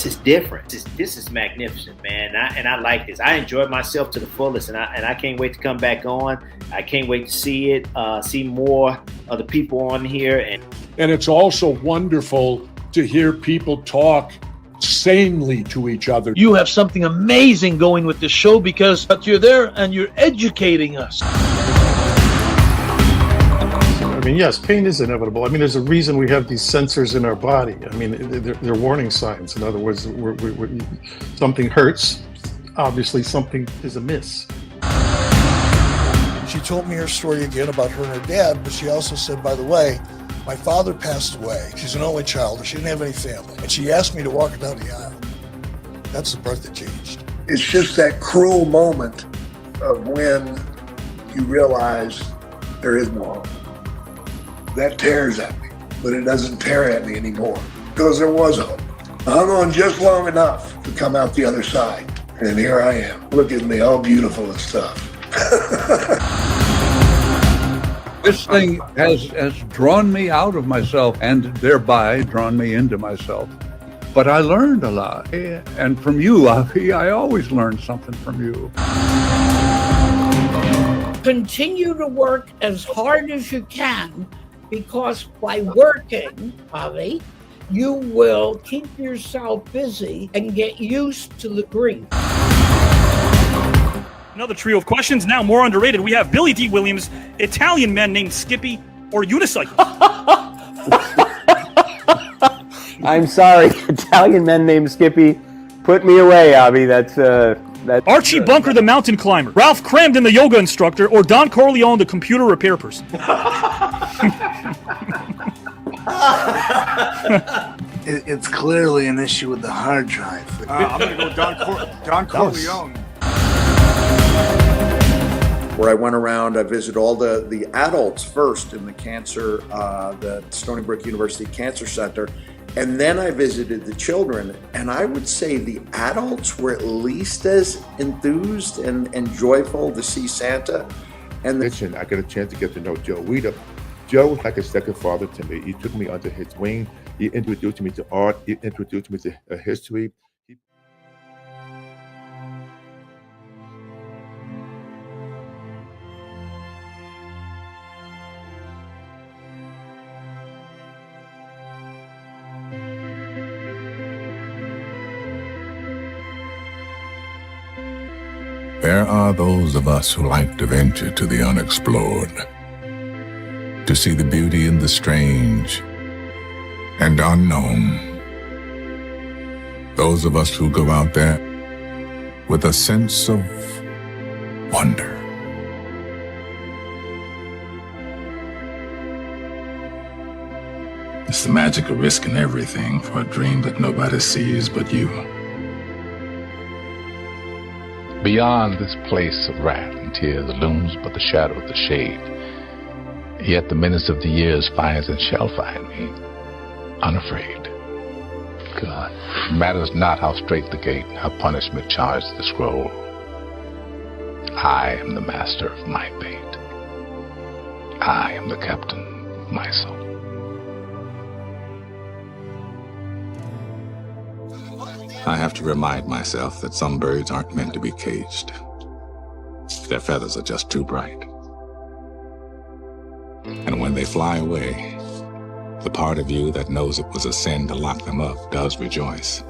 this is different. This is magnificent, man. And I like this. I enjoyed myself to the fullest, and I can't wait to come back on. I can't wait to see it, see more of the people on here. And it's also wonderful to hear people talk sanely to each other. You have something amazing going with the show because you're there and you're educating us. I mean, yes, pain is inevitable. I mean, there's a reason we have these sensors in our body. I mean, they're warning signs. In other words, something hurts. Obviously, something is amiss. She told me her story again about her and her dad, but she also said, by the way, my father passed away. She's an only child. She didn't have any family. And she asked me to walk her down the aisle. That's the part that changed. It's just that cruel moment of when you realize there is no hope. That tears at me, but it doesn't tear at me anymore because there was hope. I hung on just long enough to come out the other side. And here I am. Look at me, all beautiful and stuff. This thing has drawn me out of myself and thereby drawn me into myself. But I learned a lot. And from you, Avi, I always learned something from you. Continue to work as hard as you can, because by working, Avi, you will keep yourself busy and get used to the grief. Another trio of questions, now more underrated. We have Billy D. Williams, Italian men named Skippy or Unicycle. I'm sorry, Italian men named Skippy. Put me away, Avi. That's Archie Bunker, the mountain climber. Ralph Cramden, the yoga instructor, or Don Corleone, the computer repair person. It's clearly an issue with the hard drive. I'm going to go Don Corleone. Where I went around, I visited all the adults first in the cancer, the Stony Brook University Cancer Center, and then I visited the children. And I would say the adults were at least as enthused and joyful to see Santa. And I got a chance to get to know Joe Weeder. Joe was like a second father to me. He took me under his wing. He introduced me to art. He introduced me to history. There are those of us who like to venture to the unexplored, to see the beauty in the strange and unknown. Those of us who go out there with a sense of wonder. It's the magic of risking everything for a dream that nobody sees but you. Beyond this place of wrath and tears looms but the shadow of the shade. Yet the menace of the years finds and shall find me, unafraid. God, it matters not how straight the gate, how punishment charged the scroll. I am the master of my fate. I am the captain of my soul. I have to remind myself that some birds aren't meant to be caged. Their feathers are just too bright. And when they fly away, the part of you that knows it was a sin to lock them up does rejoice.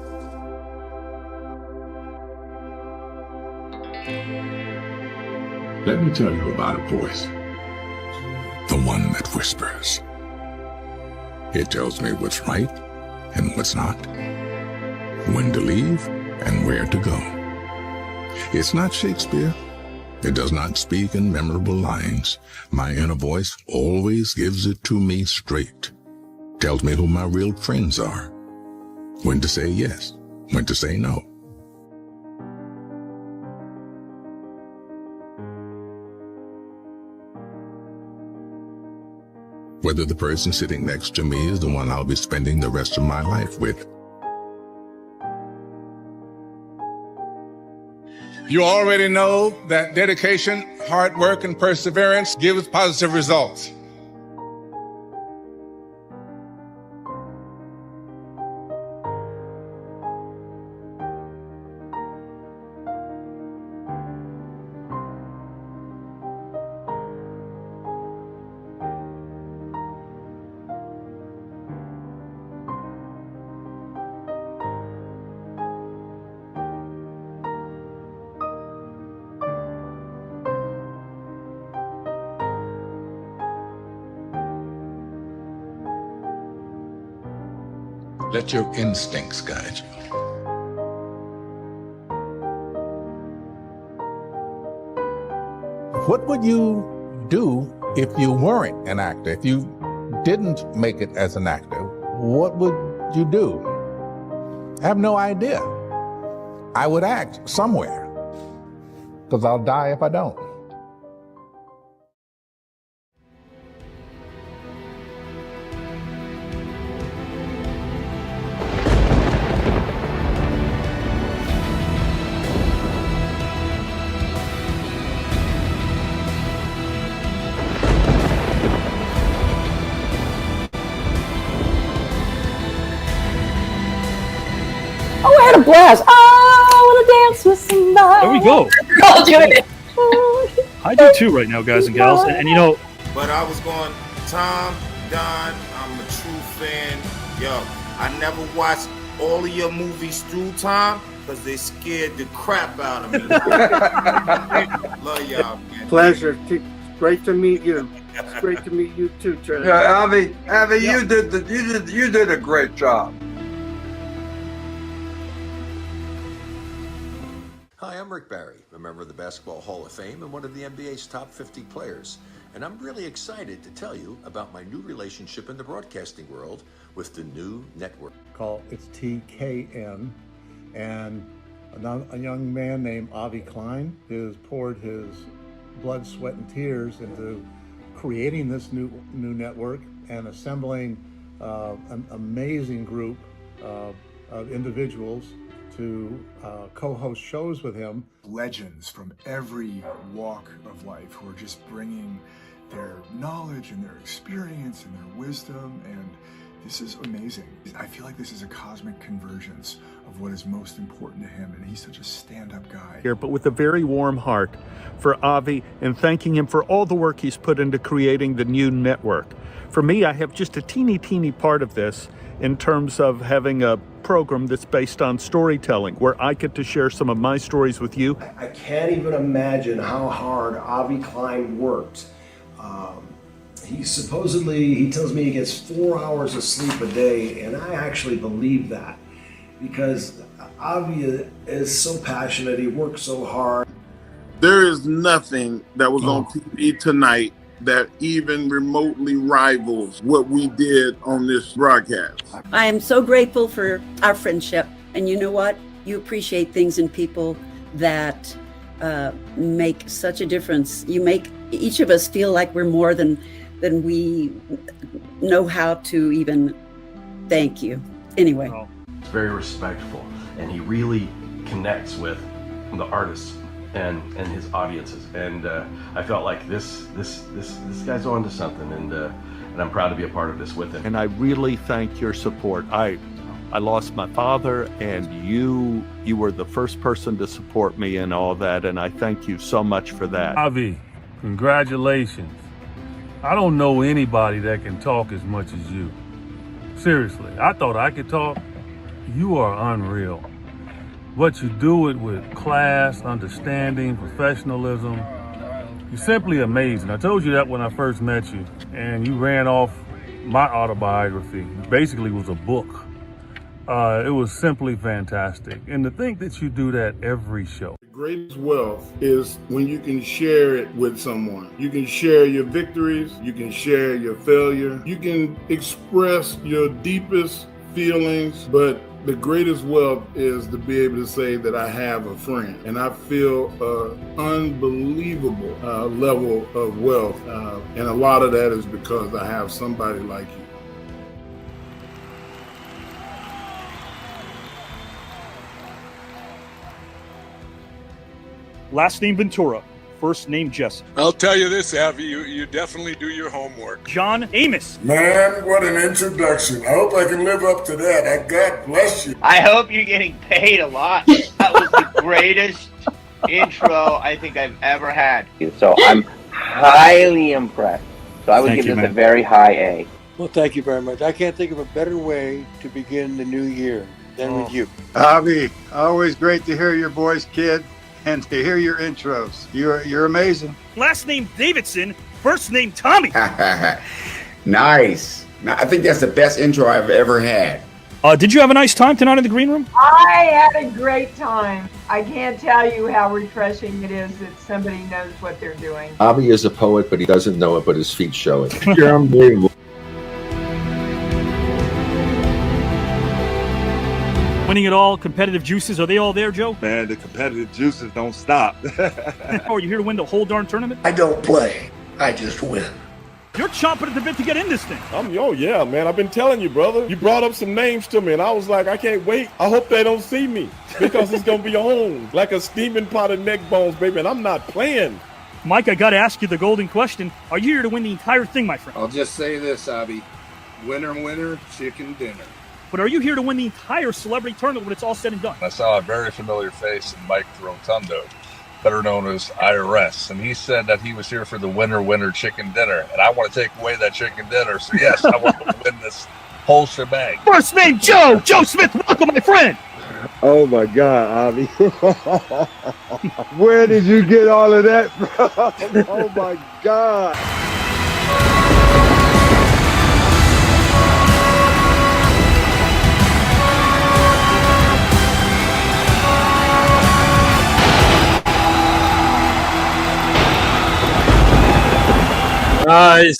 Let me tell you about a voice. The one that whispers. It tells me what's right and what's not. When to leave and where to go. It's not Shakespeare. It does not speak in memorable lines. My inner voice always gives it to me straight. Tells me who my real friends are. When to say yes, when to say no. Whether the person sitting next to me is the one I'll be spending the rest of my life with. You already know that dedication, hard work, and perseverance gives positive results. Let your instincts guide you. What would you do if you weren't an actor? If you didn't make it as an actor, what would you do? I have no idea. I would act somewhere, because I'll die if I don't. Blast. Oh, I want to dance with somebody. There we go. I'll do it. I do too right now, guys and gals. And you know, but I was going, Tom, Don, I'm a true fan. Yo, I never watched all of your movies through, Tom, because they scared the crap out of me. Love y'all, man. Pleasure. Great to meet you. It's great to meet you too, Trent. Yeah, Avi, yeah. You did a great job. Hi, I'm Rick Barry, a member of the Basketball Hall of Fame and one of the NBA's top 50 players. And I'm really excited to tell you about my new relationship in the broadcasting world with the new network. It's TKN, and a young man named Avi Klein has poured his blood, sweat, and tears into creating this new network and assembling an amazing group of individuals to co-host shows with him. Legends from every walk of life who are just bringing their knowledge and their experience and their wisdom, and this is amazing. I feel like this is a cosmic convergence of what is most important to him, and he's such a stand-up guy. Here, but with a very warm heart for Avi, and thanking him for all the work he's put into creating the new network. For me, I have just a teeny part of this in terms of having a program that's based on storytelling, where I get to share some of my stories with you. I can't even imagine how hard Avi Klein worked. He tells me he gets 4 hours of sleep a day, and I actually believe that, because Avi is so passionate, he works so hard. There is nothing that was on TV tonight that even remotely rivals what we did on this broadcast. I am so grateful for our friendship. And you know what? You appreciate things in people that make such a difference. You make each of us feel like we're more than we know how to even thank you. Anyway. He's very respectful, and he really connects with the artists and his audiences, and I felt like this guy's on to something, and I'm proud to be a part of this with him. And I really thank your support. I lost my father, and you were the first person to support me in all that, and I thank you so much for that. Avi, congratulations. I don't know anybody that can talk as much as you. Seriously, I thought I could talk. You are unreal. But you do it with class, understanding, professionalism. You're simply amazing. I told you that when I first met you, and you ran off my autobiography. It basically was a book. It was simply fantastic. And to think that you do that every show. The greatest wealth is when you can share it with someone. You can share your victories, you can share your failure, you can express your deepest feelings, but the greatest wealth is to be able to say that I have a friend, and I feel an unbelievable level of wealth, and a lot of that is because I have somebody like you. Last name Ventura, first name Jesse. I'll tell you this, Avi, you definitely do your homework. John Amos. Man, what an introduction. I hope I can live up to that. God bless you. I hope you're getting paid a lot. That was the greatest intro I think I've ever had. So I'm highly impressed. So I would give this a very high A. Well, thank you very much. I can't think of a better way to begin the new year than with you. Avi, always great to hear your voice, kid, and to hear your intros. You're amazing. Last name Davidson, first name Tommy. Nice. Now, I think that's the best intro I've ever had. Did you have a nice time tonight in the green room? I had a great time. I can't tell you how refreshing it is that somebody knows what they're doing. Avi is a poet, but he doesn't know it, but his feet show it. You're unbelievable. Winning it all, competitive juices, are they all there, Joe? Man, the competitive juices don't stop. Are you here to win the whole darn tournament? I don't play. I just win. You're chomping at the bit to get in this thing. Oh yeah, man. I've been telling you, brother. You brought up some names to me, and I was like, I can't wait. I hope they don't see me because it's gonna be on like a steaming pot of neck bones, baby. And I'm not playing. Mike, I gotta ask you the golden question. Are you here to win the entire thing, my friend? I'll just say this, Avi. Winner, winner, chicken dinner. But are you here to win the entire celebrity tournament when it's all said and done? I saw a very familiar face in Mike Rotundo, better known as IRS, and he said that he was here for the winner, winner, chicken dinner, and I want to take away that chicken dinner. So yes, I want to win this whole shebang. First name Joe Smith. Welcome, my friend. Oh my God, Avi! Where did you get all of that from? Oh my God!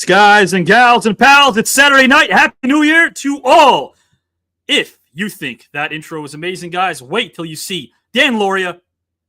Guys and gals and pals, it's Saturday night. Happy New Year to all. If you think that intro was amazing, guys, wait till you see Dan Lauria,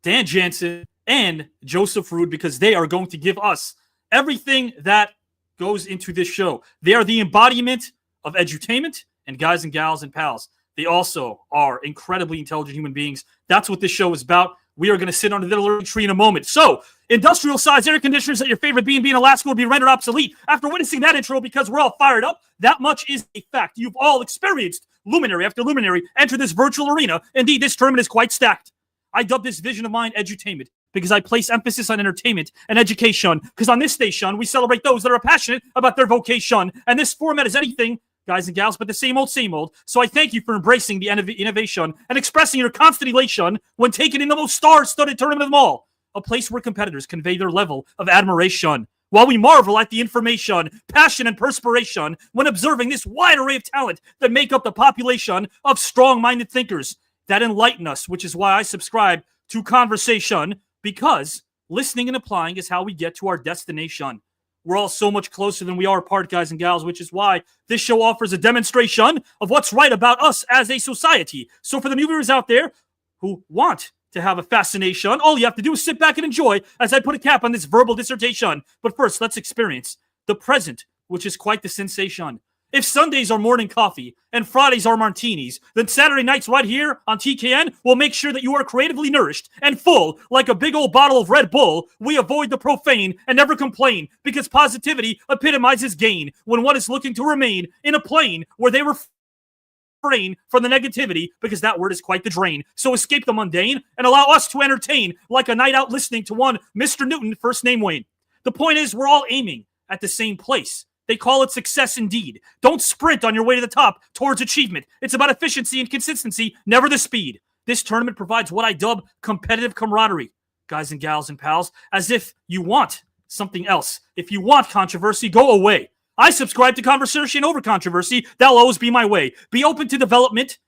Dan Jansen, and Joseph Ruud, because they are going to give us everything that goes into this show. They are the embodiment of edutainment, and guys and gals and pals, they also are incredibly intelligent human beings. That's what this show is about. We are going to sit under the little tree in a moment. So, industrial-sized air conditioners at your favorite B&B in Alaska will be rendered obsolete after witnessing that intro because we're all fired up. That much is a fact. You've all experienced luminary after luminary enter this virtual arena. Indeed, this tournament is quite stacked. I dub this vision of mine edutainment because I place emphasis on entertainment and education, because on this station, we celebrate those that are passionate about their vocation. And this format is anything, guys and gals, but the same old, same old. So I thank you for embracing the innovation and expressing your constant elation when taking in the most star-studded tournament of them all. A place where competitors convey their level of admiration, while we marvel at the information, passion, and perspiration when observing this wide array of talent that make up the population of strong-minded thinkers that enlighten us, which is why I subscribe to conversation, because listening and applying is how we get to our destination. We're all so much closer than we are apart, guys and gals, which is why this show offers a demonstration of what's right about us as a society. So for the new viewers out there who want to have a fascination, all you have to do is sit back and enjoy as I put a cap on this verbal dissertation. But first, let's experience the present, which is quite the sensation. If Sundays are morning coffee and Fridays are martinis, then Saturday nights right here on TKN will make sure that you are creatively nourished and full like a big old bottle of Red Bull. We avoid the profane and never complain because positivity epitomizes gain when one is looking to remain in a plane where they refrain from the negativity, because that word is quite the drain. So escape the mundane and allow us to entertain like a night out listening to one Mr. Newton, first name Wayne. The point is, we're all aiming at the same place. They call it success indeed. Don't sprint on your way to the top towards achievement. It's about efficiency and consistency, never the speed. This tournament provides what I dub competitive camaraderie, guys and gals and pals, as if you want something else. If you want controversy, go away. I subscribe to conversation over controversy. That'll always be my way. Be open to development,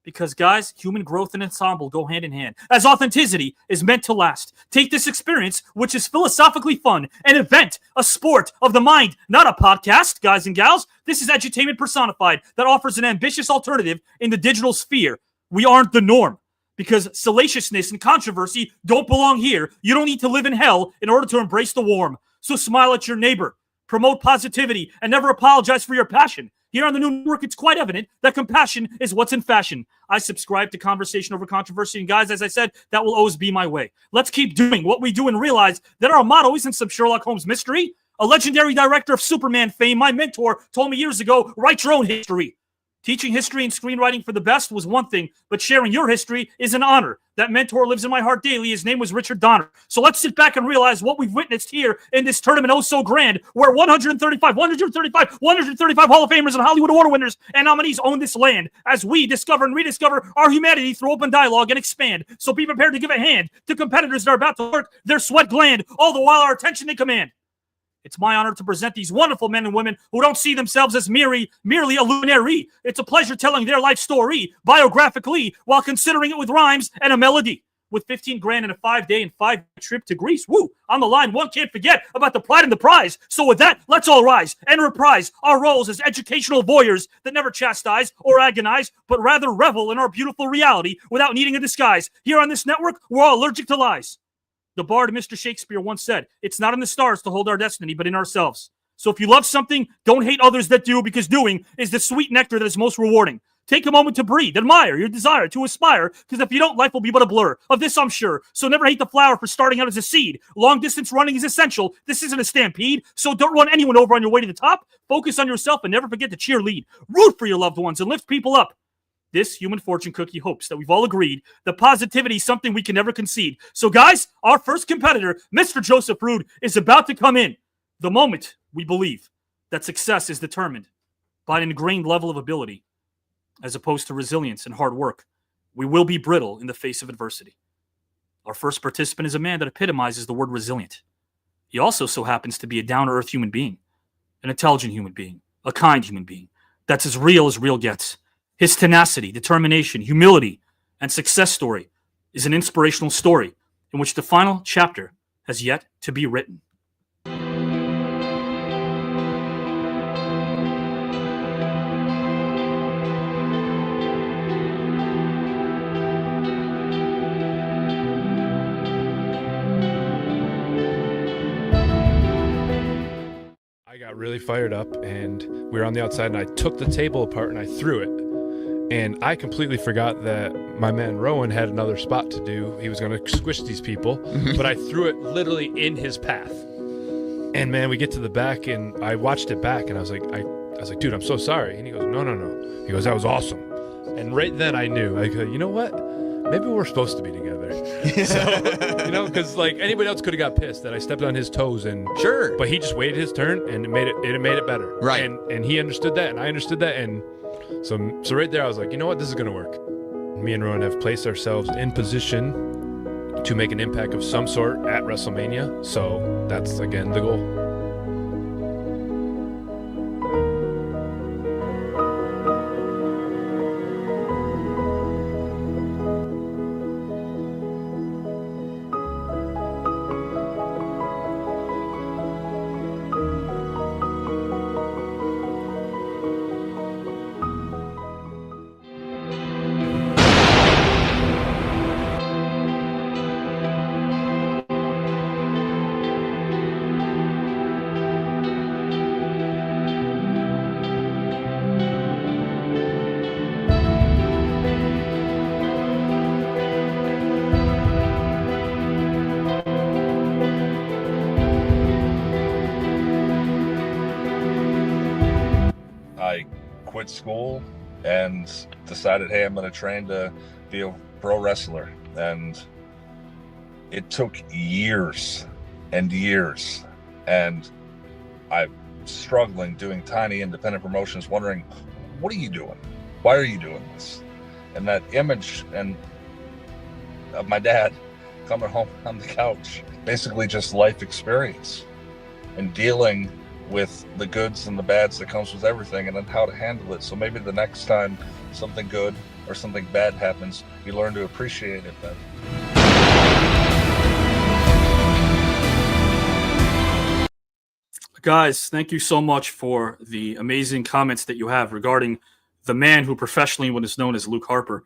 because, guys, human growth and ensemble go hand in hand, as authenticity is meant to last. Take this experience, which is philosophically fun, an event, a sport of the mind, not a podcast, guys and gals. This is edutainment personified that offers an ambitious alternative in the digital sphere. We aren't the norm, because salaciousness and controversy don't belong here. You don't need to live in hell in order to embrace the warm. So smile at your neighbor, promote positivity, and never apologize for your passion. Here on the new network, it's quite evident that compassion is what's in fashion. I subscribe to conversation over controversy, and guys, as I said, that will always be my way. Let's keep doing what we do and realize that our motto isn't some Sherlock Holmes mystery. A legendary director of Superman fame, my mentor, told me years ago, write your own history. Teaching history and screenwriting for the best was one thing, but sharing your history is an honor. That mentor lives in my heart daily. His name was Richard Donner. So let's sit back and realize what we've witnessed here in this tournament, oh so grand, where 135 Hall of Famers and Hollywood Award winners and nominees own this land, as we discover and rediscover our humanity through open dialogue and expand. So be prepared to give a hand to competitors that are about to work their sweat gland, all the while our attention they command It's my honor to present these wonderful men and women who don't see themselves as merely a luminary. It's a pleasure telling their life story biographically while considering it with rhymes and a melody. With 15 grand and a 5-day and 5-night trip to Greece. Woo! On the line, one can't forget about the pride and the prize. So with that, let's all rise and reprise our roles as educational voyeurs that never chastise or agonize, but rather revel in our beautiful reality without needing a disguise. Here on this network, we're all allergic to lies. The bard Mr. Shakespeare once said, it's not in the stars to hold our destiny, but in ourselves. So if you love something, don't hate others that do, because doing is the sweet nectar that is most rewarding. Take a moment to breathe, admire your desire to aspire, because if you don't, life will be but a blur. Of this I'm sure. So never hate the flower for starting out as a seed. Long distance running is essential. This isn't a stampede, so don't run anyone over on your way to the top. Focus on yourself and never forget to cheerlead. Root for your loved ones and lift people up. This human fortune cookie hopes that we've all agreed that positivity is something we can never concede. So guys, our first competitor, Mr. Joseph Ruud, is about to come in. The moment we believe that success is determined by an ingrained level of ability, as opposed to resilience and hard work, we will be brittle in the face of adversity. Our first participant is a man that epitomizes the word resilient. He also so happens to be a down-to-earth human being, an intelligent human being, a kind human being. That's as real gets. His tenacity, determination, humility, and success story is an inspirational story in which the final chapter has yet to be written. I got really fired up, and we were on the outside, and I took the table apart and I threw it. And I completely forgot that my man Rowan had another spot to do. He was going to squish these people, but I threw it literally in his path. And man, we get to the back, and I watched it back, and I was like, dude, I'm so sorry. And he goes, no. He goes, that was awesome. And right then I knew, like, you know what? Maybe we're supposed to be together. So, you know, because like anybody else could have got pissed that I stepped on his toes, and sure, but he just waited his turn, and it made it better. Right. And he understood that, and I understood that, and so right there I was like, you know what, this is gonna work. Me and Rowan have placed ourselves in position to make an impact of some sort at WrestleMania. So that's again the goal. School and decided, hey, I'm going to train to be a pro wrestler. And it took years and years, and I'm struggling doing tiny independent promotions, wondering, what are you doing? Why are you doing this? And that image and of my dad coming home on the couch, basically just life experience and dealing with the goods and the bads that comes with everything, and then how to handle it. So maybe the next time something good or something bad happens, you learn to appreciate it better. Guys, thank you so much for the amazing comments that you have regarding the man who professionally was known as Luke Harper,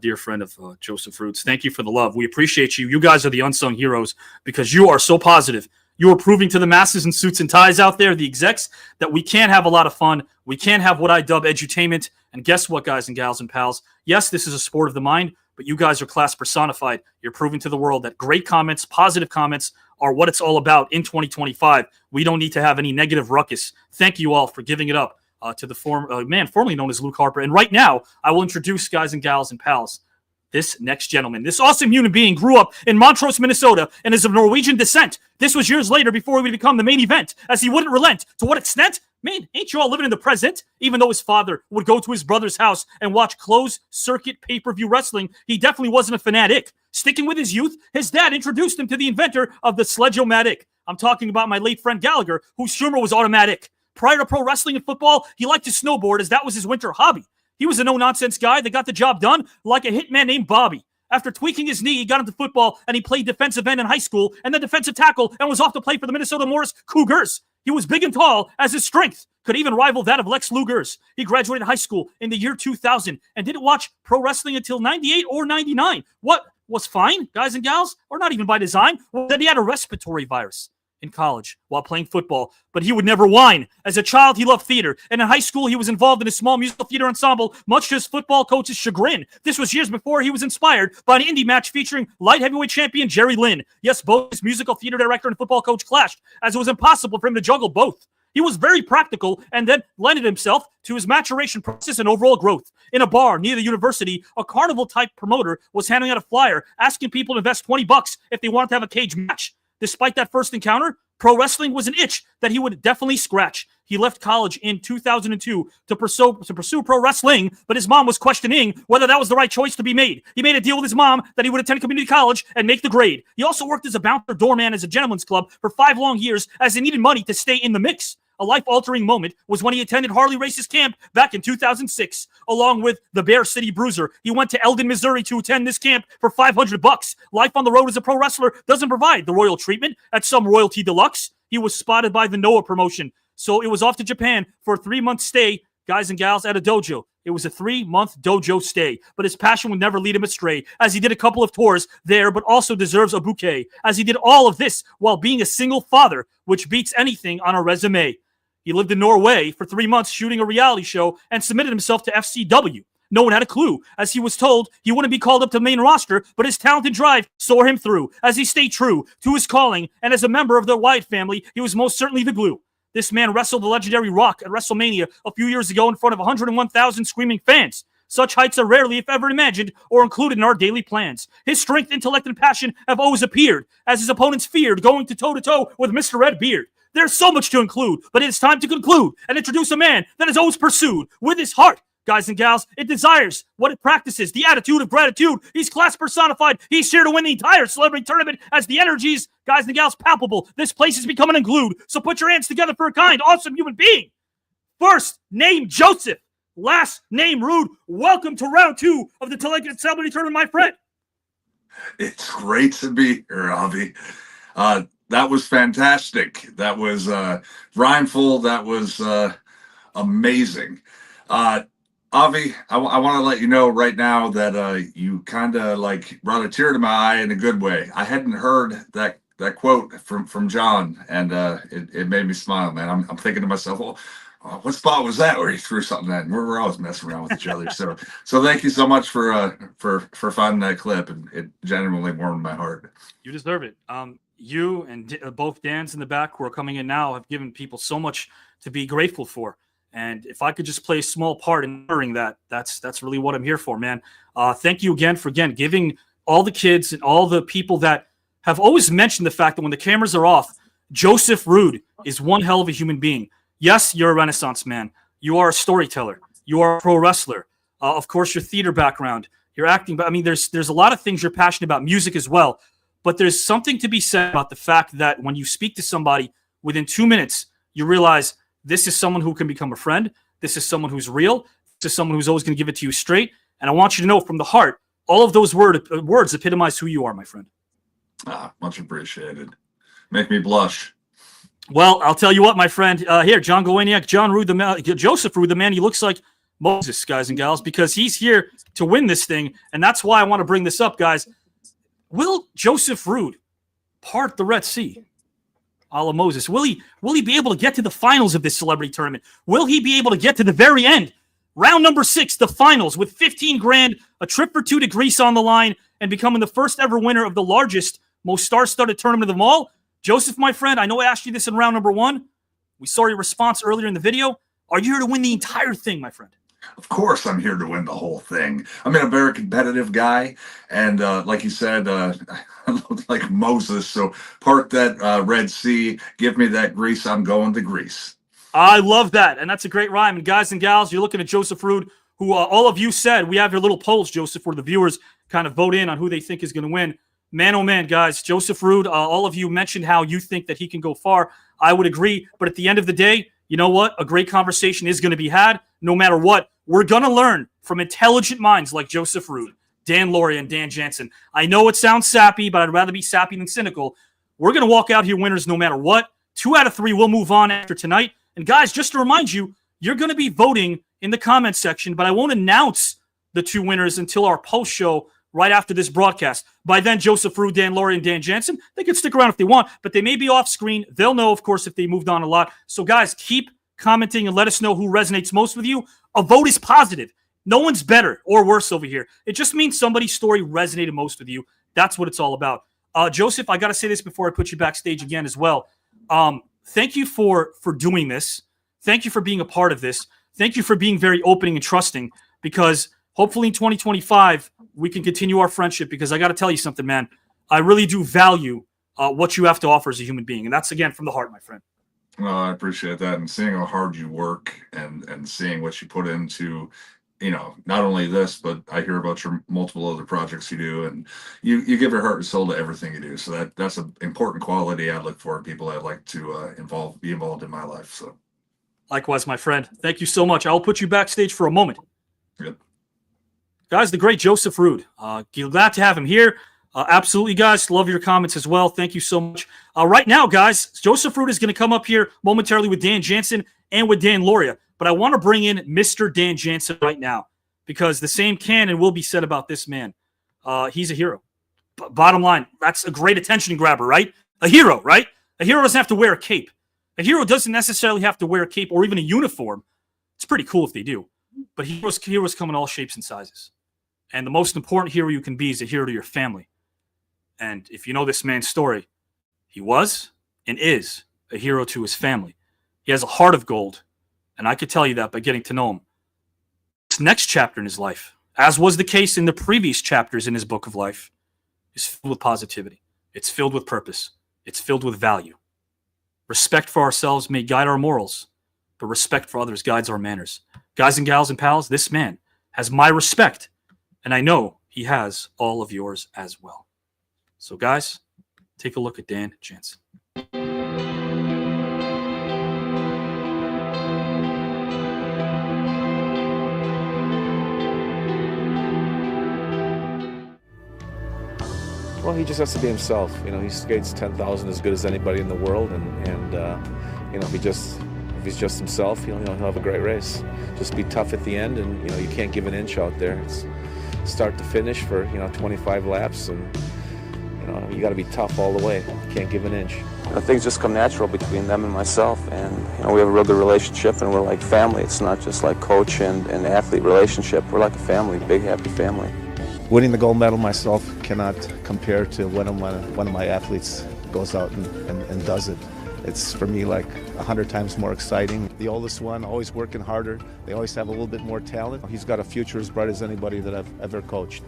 dear friend of Joseph Ruud. Thank you for the love. We appreciate you. You guys are the unsung heroes because you are so positive. You are proving to the masses in suits and ties out there, the execs, that we can have a lot of fun. We can have what I dub edutainment. And guess what, guys and gals and pals? Yes, this is a sport of the mind, but you guys are class personified. You're proving to the world that great comments, positive comments are what it's all about in 2025. We don't need to have any negative ruckus. Thank you all for giving it up to the man formerly known as Luke Harper. And right now, I will introduce, guys and gals and pals, this next gentleman. This awesome human being grew up in Montrose, Minnesota, and is of Norwegian descent. This was years later before he would become the main event, as he wouldn't relent. To what extent? Man, ain't you all living in the present? Even though his father would go to his brother's house and watch closed-circuit pay-per-view wrestling, he definitely wasn't a fanatic. Sticking with his youth, his dad introduced him to the inventor of the Sledge-O-Matic. I'm talking about my late friend Gallagher, whose humor was automatic. Prior to pro wrestling and football, he liked to snowboard as that was his winter hobby. He was a no-nonsense guy that got the job done like a hitman named Bobby. After tweaking his knee, he got into football, and he played defensive end in high school and then defensive tackle and was off to play for the Minnesota Morris Cougars. He was big and tall, as his strength could even rival that of Lex Luger's. He graduated high school in the year 2000 and didn't watch pro wrestling until 98 or 99. What was fine, guys and gals, or not even by design, was that he had a respiratory virus in college while playing football, but he would never whine. As a child, he loved theater, and in high school, he was involved in a small musical theater ensemble, much to his football coach's chagrin. This was years before he was inspired by an indie match featuring light heavyweight champion Jerry Lynn. Yes, both his musical theater director and football coach clashed, as it was impossible for him to juggle both. He was very practical and then lended himself to his maturation process and overall growth. In a bar near the university, a carnival-type promoter was handing out a flyer asking people to invest $20 if they wanted to have a cage match. Despite that first encounter, pro wrestling was an itch that he would definitely scratch. He left college in 2002 to pursue pro wrestling, but his mom was questioning whether that was the right choice to be made. He made a deal with his mom that he would attend community college and make the grade. He also worked as a bouncer doorman as a gentleman's club for 5 long years as he needed money to stay in the mix. A life-altering moment was when he attended Harley Race's camp back in 2006, along with the Bear City Bruiser. He went to Eldon, Missouri to attend this camp for $500. Life on the road as a pro wrestler doesn't provide the royal treatment at some Royalty Deluxe. He was spotted by the Noah promotion, so it was off to Japan for a 3-month stay, guys and gals, at a dojo. It was a 3-month dojo stay, but his passion would never lead him astray, as he did a couple of tours there, but also deserves a bouquet, as he did all of this while being a single father, which beats anything on a resume. He lived in Norway for 3 months shooting a reality show and submitted himself to FCW. No one had a clue, as he was told he wouldn't be called up to the main roster, but his talent and drive saw him through, as he stayed true to his calling, and as a member of the Wyatt family, he was most certainly the glue. This man wrestled the legendary Rock at WrestleMania a few years ago in front of 101,000 screaming fans. Such heights are rarely, if ever, imagined or included in our daily plans. His strength, intellect, and passion have always appeared, as his opponents feared going to toe-to-toe with Mr. Red Beard. There's so much to include, but it's time to conclude and introduce a man that has always pursued with his heart. Guys and gals, it desires what it practices, the attitude of gratitude. He's class personified. He's here to win the entire celebrity tournament as the energies, guys and gals, palpable. This place is becoming unglued, so put your hands together for a kind, awesome human being. First name Joseph, last name Ruud. Welcome to round 2 of the Legend Celebrity Tournament, my friend. It's great to be here, Avi. That was fantastic. That was rhymeful. That was amazing. Avi, I want to let you know right now that you kind of like brought a tear to my eye in a good way. I hadn't heard that quote from John, and it made me smile, man. I'm thinking to myself, well, what spot was that where he threw something at? And we're always messing around with each other. So thank you so much for finding that clip, and it genuinely warmed my heart. You deserve it. You and both Dans in the back who are coming in now have given people so much to be grateful for. And if I could just play a small part in honoring that, that's really what I'm here for, man. Thank you again for giving all the kids and all the people that have always mentioned the fact that when the cameras are off, Joseph Ruud is one hell of a human being. Yes, you're a Renaissance man. You are a storyteller. You are a pro wrestler. Of course, your theater background, your acting. But I mean, there's a lot of things you're passionate about, music as well. But there's something to be said about the fact that when you speak to somebody within 2 minutes, you realize this is someone who can become a friend. This is someone who's real. This is someone who's always going to give it to you straight. And I want you to know from the heart, all of those words epitomize who you are, my friend. Much appreciated. Make me blush. Well, I'll tell you what, my friend. Here, John Gowaniak, Joseph Ruud, the man, he looks like Moses, guys and gals, because he's here to win this thing. And that's why I want to bring this up, guys. Will Joseph Ruud part the Red Sea? A la Moses. Will he be able to get to the finals of this celebrity tournament? Will he be able to get to the very end? Round number 6, the finals, with 15 grand, a trip for 2 to Greece on the line, and becoming the first ever winner of the largest, most star-studded tournament of them all. Joseph, my friend, I know I asked you this in round number 1. We saw your response earlier in the video. Are you here to win the entire thing, my friend? Of course, I'm here to win the whole thing. I'm a very competitive guy, and like you said, I look like Moses. So park that Red Sea, give me that Greece. I'm going to Greece. I love that, and that's a great rhyme. And guys and gals, you're looking at Joseph Ruud, who all of you said we have your little polls, Joseph, where the viewers kind of vote in on who they think is going to win. Man, oh man, guys, Joseph Ruud, all of you mentioned how you think that he can go far. I would agree. But at the end of the day, you know what? A great conversation is going to be had no matter what. We're going to learn from intelligent minds like Joseph Ruud, Dan Lauria, and Dan Jansen. I know it sounds sappy, but I'd rather be sappy than cynical. We're going to walk out here winners no matter what. 2 out of 3 will move on after tonight. And guys, just to remind you, you're going to be voting in the comment section, but I won't announce the 2 winners until our post show right after this broadcast. By then, Joseph Ruud, Dan Lauria, and Dan Jansen, they can stick around if they want, but they may be off screen. They'll know, of course, if they moved on a lot. So guys, keep commenting and let us know who resonates most with you. A vote is positive. No one's better or worse over here. It just means somebody's story resonated most with you. That's what it's all about. Joseph, I got to say this before I put you backstage again as well. Thank you for doing this. Thank you for being a part of this. Thank you for being very opening and trusting, because hopefully in 2025, we can continue our friendship, because I got to tell you something, man. I really do value what you have to offer as a human being. And that's, again, from the heart, my friend. Well, I appreciate that. And seeing how hard you work and seeing what you put into, not only this, but I hear about your multiple other projects you do, and you give your heart and soul to everything you do. So that's an important quality I look for in people I'd like to be involved in my life. So likewise, my friend. Thank you so much. I'll put you backstage for a moment. Good. Guys, the great Joseph Ruud. Glad to have him here. Absolutely, guys. Love your comments as well. Thank you so much. Right now, guys, Joseph Ruud is going to come up here momentarily with Dan Jansen and with Dan Lauria. But I want to bring in Mr. Dan Jansen right now, because the same can and will be said about this man. He's a hero. Bottom line, that's a great attention grabber, right? A hero, right? A hero doesn't have to wear a cape. A hero doesn't necessarily have to wear a cape or even a uniform. It's pretty cool if they do. But heroes come in all shapes and sizes. And the most important hero you can be is a hero to your family. And if you know this man's story, he was and is a hero to his family. He has a heart of gold. And I could tell you that by getting to know him. This next chapter in his life, as was the case in the previous chapters in his book of life, is filled with positivity. It's filled with purpose. It's filled with value. Respect for ourselves may guide our morals, but respect for others guides our manners. Guys and gals and pals, this man has my respect, and I know he has all of yours as well. So guys, take a look at Dan Jansen. Well, he just has to be himself. He skates 10,000 as good as anybody in the world, and if he's just himself, he'll have a great race. Just be tough at the end, and you can't give an inch out there. It's start to finish for 25 laps, and you got to be tough all the way. You can't give an inch. Things just come natural between them and myself, and we have a real good relationship, and we're like family. It's not just like coach and athlete relationship. We're like a family, big happy family. Winning the gold medal myself cannot compare to when one of my athletes goes out and does it. It's, for me, like 100 times more exciting. The oldest one, always working harder. They always have a little bit more talent. He's got a future as bright as anybody that I've ever coached.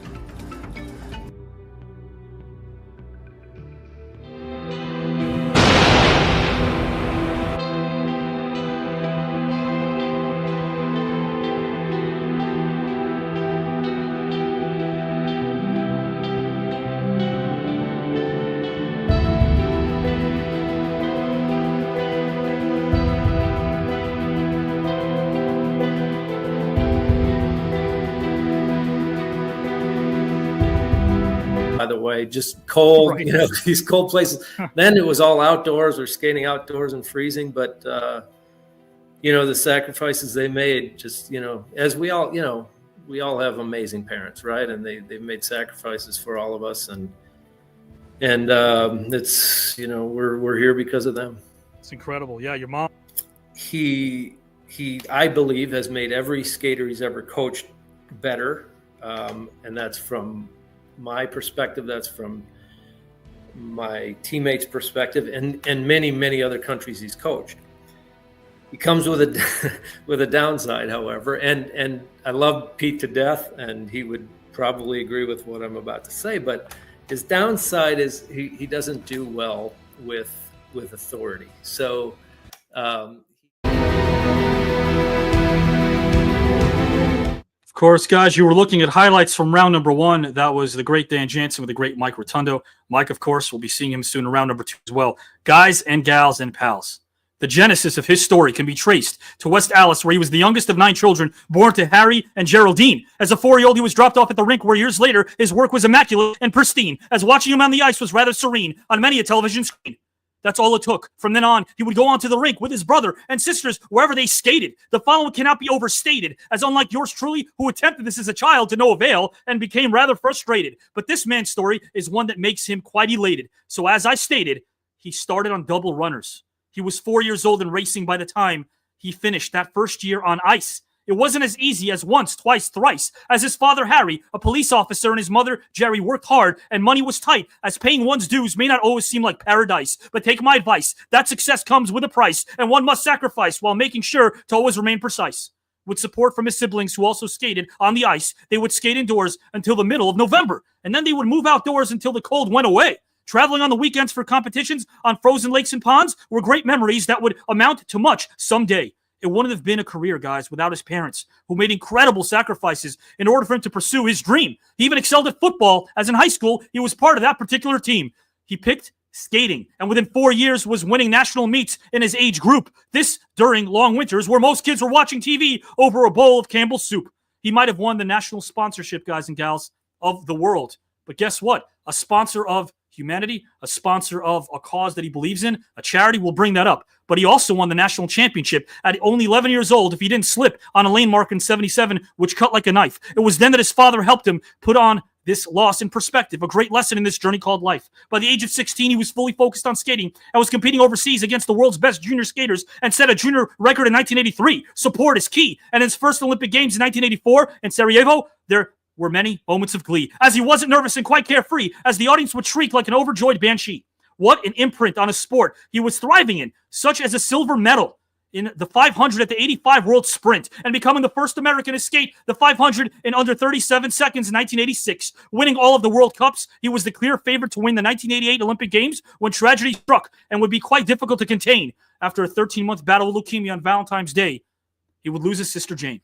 By the way, just cold, Right. these cold places. Then it was all outdoors or skating outdoors and freezing. But, the sacrifices they made, just, as we all have amazing parents, right? And they've made sacrifices for all of us. And it's, we're here because of them. It's incredible. Yeah, your mom. He, I believe, has made every skater he's ever coached better. And that's from my perspective, that's from my teammates' perspective, and many, many other countries he's coached. He comes with a downside, however, and I love Pete to death, and he would probably agree with what I'm about to say, but his downside is he doesn't do well with authority. So Of course, guys, you were looking at highlights from round number 1. That was the great Dan Jansen with the great Mike Rotundo. Mike, of course, we'll be seeing him soon in round number 2 as well. Guys and gals and pals, the genesis of his story can be traced to West Allis, where he was the youngest of 9 children born to Harry and Geraldine. As a 4-year-old, he was dropped off at the rink, where years later, his work was immaculate and pristine, as watching him on the ice was rather serene on many a television screen. That's all it took. From then on, he would go onto the rink with his brother and sisters wherever they skated. The following cannot be overstated, as unlike yours truly, who attempted this as a child to no avail and became rather frustrated. But this man's story is one that makes him quite elated. So as I stated, he started on double runners. He was 4 years old and racing by the time he finished that first year on ice. It wasn't as easy as once, twice, thrice, as his father, Harry, a police officer, and his mother, Jerry, worked hard, and money was tight, as paying one's dues may not always seem like paradise. But take my advice, that success comes with a price, and one must sacrifice while making sure to always remain precise. With support from his siblings who also skated on the ice, they would skate indoors until the middle of November, and then they would move outdoors until the cold went away. Traveling on the weekends for competitions on frozen lakes and ponds were great memories that would amount to much someday. It wouldn't have been a career, guys, without his parents, who made incredible sacrifices in order for him to pursue his dream. He even excelled at football, as in high school, he was part of that particular team. He picked skating, and within 4 years was winning national meets in his age group. This during long winters, where most kids were watching TV over a bowl of Campbell's soup. He might have won the national sponsorship, guys and gals, of the world. But guess what? A sponsor of humanity, a sponsor of a cause that he believes in, a charity, will bring that up. But he also won the national championship at only 11 years old if he didn't slip on a lane mark in 77, which cut like a knife. It was then that his father helped him put on this loss in perspective, a great lesson in this journey called life. By the age of 16, he was fully focused on skating and was competing overseas against the world's best junior skaters and set a junior record in 1983. Support is key. And in his first Olympic Games in 1984 in Sarajevo, there were many moments of glee, as he wasn't nervous and quite carefree, as the audience would shriek like an overjoyed banshee. What an imprint on a sport he was thriving in, such as a silver medal in the 500 at the 85 World Sprint, and becoming the first American to skate the 500 in under 37 seconds in 1986. Winning all of the World Cups, he was the clear favorite to win the 1988 Olympic Games when tragedy struck and would be quite difficult to contain. After a 13-month battle with leukemia on Valentine's Day, he would lose his sister Jane.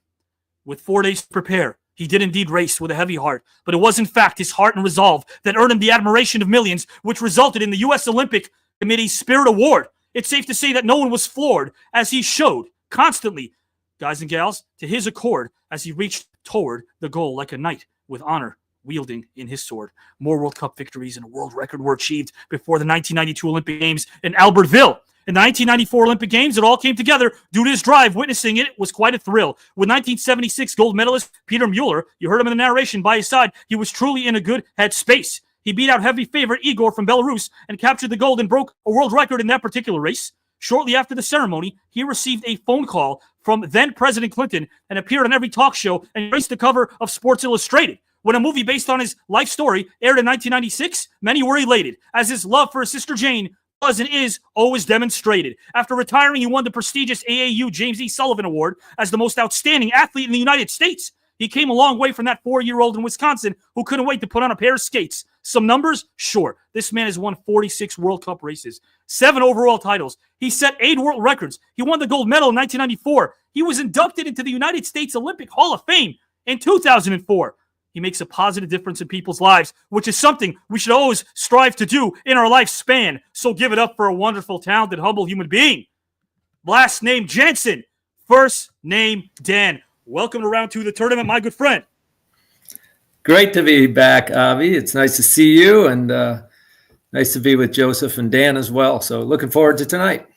With 4 days to prepare, he did indeed race with a heavy heart, but it was in fact his heart and resolve that earned him the admiration of millions, which resulted in the U.S. Olympic Committee's Spirit Award. It's safe to say that no one was floored, as he showed constantly, guys and gals, to his accord as he reached toward the goal like a knight with honor wielding in his sword. More World Cup victories and a world record were achieved before the 1992 Olympic Games in Albertville. In the 1994 Olympic Games, it all came together due to his drive. Witnessing it was quite a thrill. With 1976 gold medalist Peter Mueller, you heard him in the narration by his side, he was truly in a good headspace. He beat out heavy favorite Igor from Belarus and captured the gold and broke a world record in that particular race. Shortly after the ceremony, he received a phone call from then President Clinton and appeared on every talk show and graced the cover of Sports Illustrated. When a movie based on his life story aired in 1996, many were elated, as his love for his sister Jane was and is always demonstrated. After retiring, he won the prestigious AAU James E. Sullivan Award as the most outstanding athlete in the United States. He came a long way from that 4-year-old in Wisconsin who couldn't wait to put on a pair of skates. Some numbers? Sure. This man has won 46 World Cup races, 7 overall titles. He set 8 world records. He won the gold medal in 1994. He was inducted into the United States Olympic Hall of Fame in 2004. He makes a positive difference in people's lives, which is something we should always strive to do in our lifespan. So give it up for a wonderful, talented, humble human being. Last name Jansen, first name Dan. Welcome to round 2 of the tournament, my good friend. Great to be back, Avi. It's nice to see you, and nice to be with Joseph and Dan as well. So looking forward to tonight.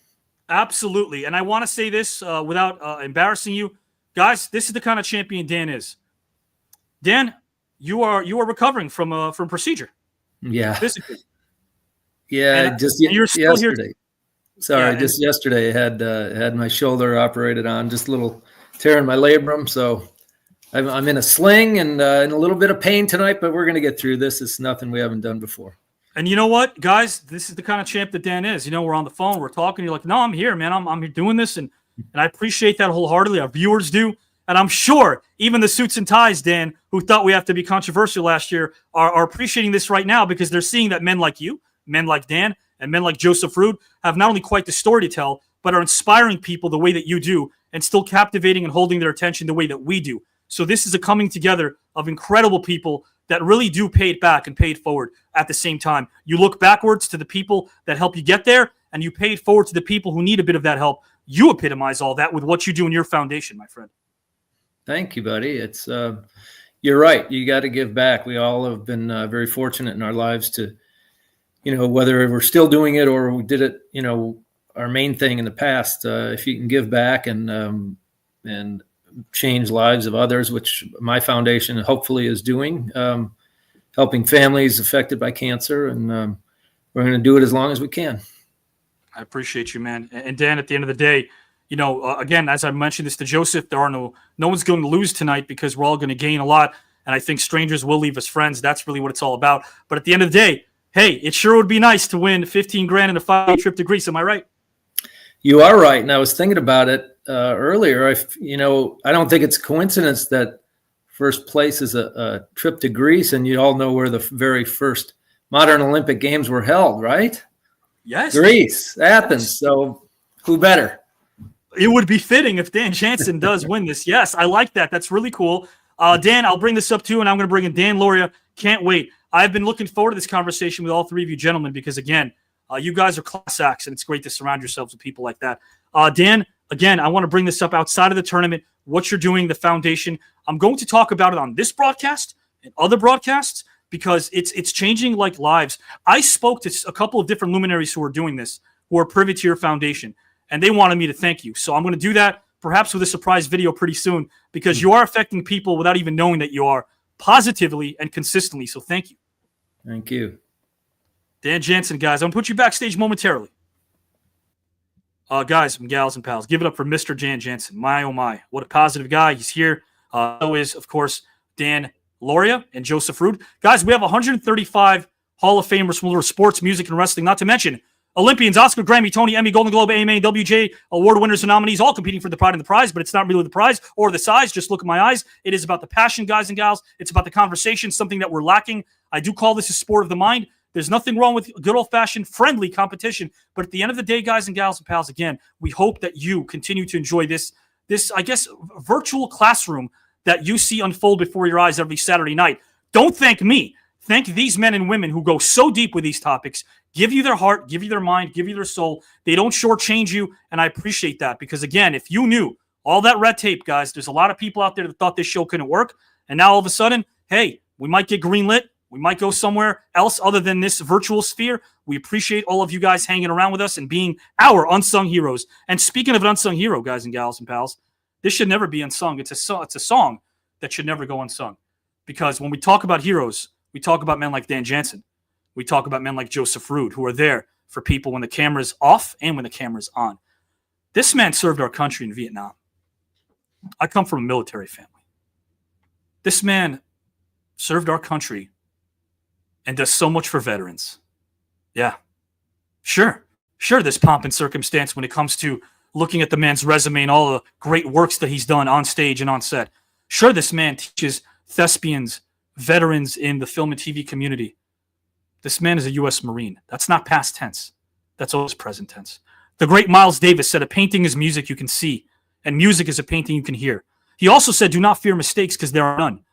Absolutely. And I want to say this without embarrassing you. Guys, this is the kind of champion Dan is. Dan, you are recovering from procedure. Yeah. Physically. Yeah, and just you're still yesterday. Here. Sorry, just yesterday I had my shoulder operated on, just a little tear in my labrum. So I'm in a sling and in a little bit of pain tonight, but we're going to get through this. It's nothing we haven't done before. And you know what, guys? This is the kind of champ that Dan is. You know, we're on the phone, we're talking. You're like, no, I'm here, man. I'm here doing this. And I appreciate that wholeheartedly. Our viewers do. And I'm sure even the suits and ties, Dan, who thought we have to be controversial last year, are appreciating this right now because they're seeing that men like you, men like Dan, and men like Joseph Ruud have not only quite the story to tell, but are inspiring people the way that you do and still captivating and holding their attention the way that we do. So this is a coming together of incredible people that really do pay it back and pay it forward at the same time. You look backwards to the people that help you get there, and you pay it forward to the people who need a bit of that help. You epitomize all that with what you do in your foundation, my friend. Thank you, buddy. It's you're right. You got to give back. We all have been very fortunate in our lives to, whether we're still doing it or we did it, our main thing in the past. If you can give back and change lives of others, which my foundation hopefully is doing, helping families affected by cancer, and we're going to do it as long as we can. I appreciate you, man. And Dan, at the end of the day, again, as I mentioned this to Joseph, no one's going to lose tonight because we're all going to gain a lot. And I think strangers will leave us friends. That's really what it's all about. But at the end of the day, hey, it sure would be nice to win $15,000 in a 5-day trip to Greece. Am I right? You are right. And I was thinking about it earlier. I don't think it's a coincidence that first place is a trip to Greece, and you all know where the very first modern Olympic Games were held, right? Yes. Greece, Athens. So who better? It would be fitting if Dan Jansen does win this. Yes, I like that. That's really cool. Dan, I'll bring this up too, and I'm going to bring in Dan Lauria. Can't wait. I've been looking forward to this conversation with all three of you gentlemen because, again, you guys are class acts, and it's great to surround yourselves with people like that. Dan, again, I want to bring this up outside of the tournament, what you're doing, the foundation. I'm going to talk about it on this broadcast and other broadcasts because it's changing like lives. I spoke to a couple of different luminaries who are doing this, who are privy to your foundation, and they wanted me to thank you. So I'm going to do that perhaps with a surprise video pretty soon because you are affecting people without even knowing that you are positively and consistently. So thank you. Thank you. Dan Jansen, guys, I'm going to put you backstage momentarily. Guys and gals and pals, give it up for Mr. Dan Jansen. My, oh my, what a positive guy. He's here. So is, of course, Dan Lauria and Joseph Ruud. Guys, we have 135 Hall of Famers from sports, music, and wrestling, not to mention Olympians, Oscar, Grammy, Tony, Emmy, Golden Globe, AMA, and WJ award winners and nominees, all competing for the pride and the prize, but it's not really the prize or the size. Just look at my eyes. It is about the passion, guys and gals. It's about the conversation, something that we're lacking. I do call this a sport of the mind. There's nothing wrong with good old-fashioned friendly competition. But at the end of the day, guys and gals and pals, again, we hope that you continue to enjoy this, I guess, virtual classroom that you see unfold before your eyes every Saturday night. Don't thank me. Thank these men and women who go so deep with these topics, give you their heart, give you their mind, give you their soul. They don't shortchange you, and I appreciate that because, again, if you knew all that red tape, guys, there's a lot of people out there that thought this show couldn't work, and now all of a sudden, hey, we might get greenlit. We might go somewhere else other than this virtual sphere. We appreciate all of you guys hanging around with us and being our unsung heroes. And speaking of an unsung hero, guys and gals and pals, this should never be unsung. It's a song that should never go unsung. Because when we talk about heroes, we talk about men like Dan Jansen. We talk about men like Joseph Ruud, who are there for people when the camera's off and when the camera's on. This man served our country in Vietnam. I come from a military family. This man served our country and does so much for veterans. Yeah. Sure, there's pomp and circumstance when it comes to looking at the man's resume and all the great works that he's done on stage and on set. Sure, this man teaches thespians, veterans in the film and TV community. This man is a U.S. Marine. That's not past tense. That's always present tense. The great Miles Davis said, a painting is music you can see, and music is a painting you can hear. He also said, do not fear mistakes because there are none.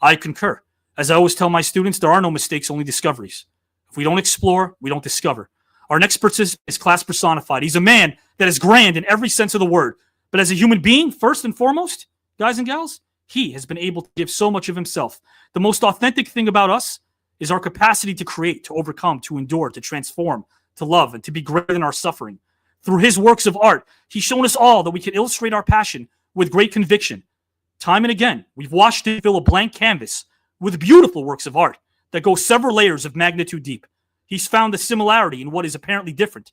I concur. As I always tell my students, there are no mistakes, only discoveries. If we don't explore, we don't discover. Our next participant is class personified. He's a man that is grand in every sense of the word. But as a human being, first and foremost, guys and gals, he has been able to give so much of himself. The most authentic thing about us is our capacity to create, to overcome, to endure, to transform, to love, and to be greater than our suffering. Through his works of art, he's shown us all that we can illustrate our passion with great conviction. Time and again, we've watched him fill a blank canvas with beautiful works of art that go several layers of magnitude deep. He's found the similarity in what is apparently different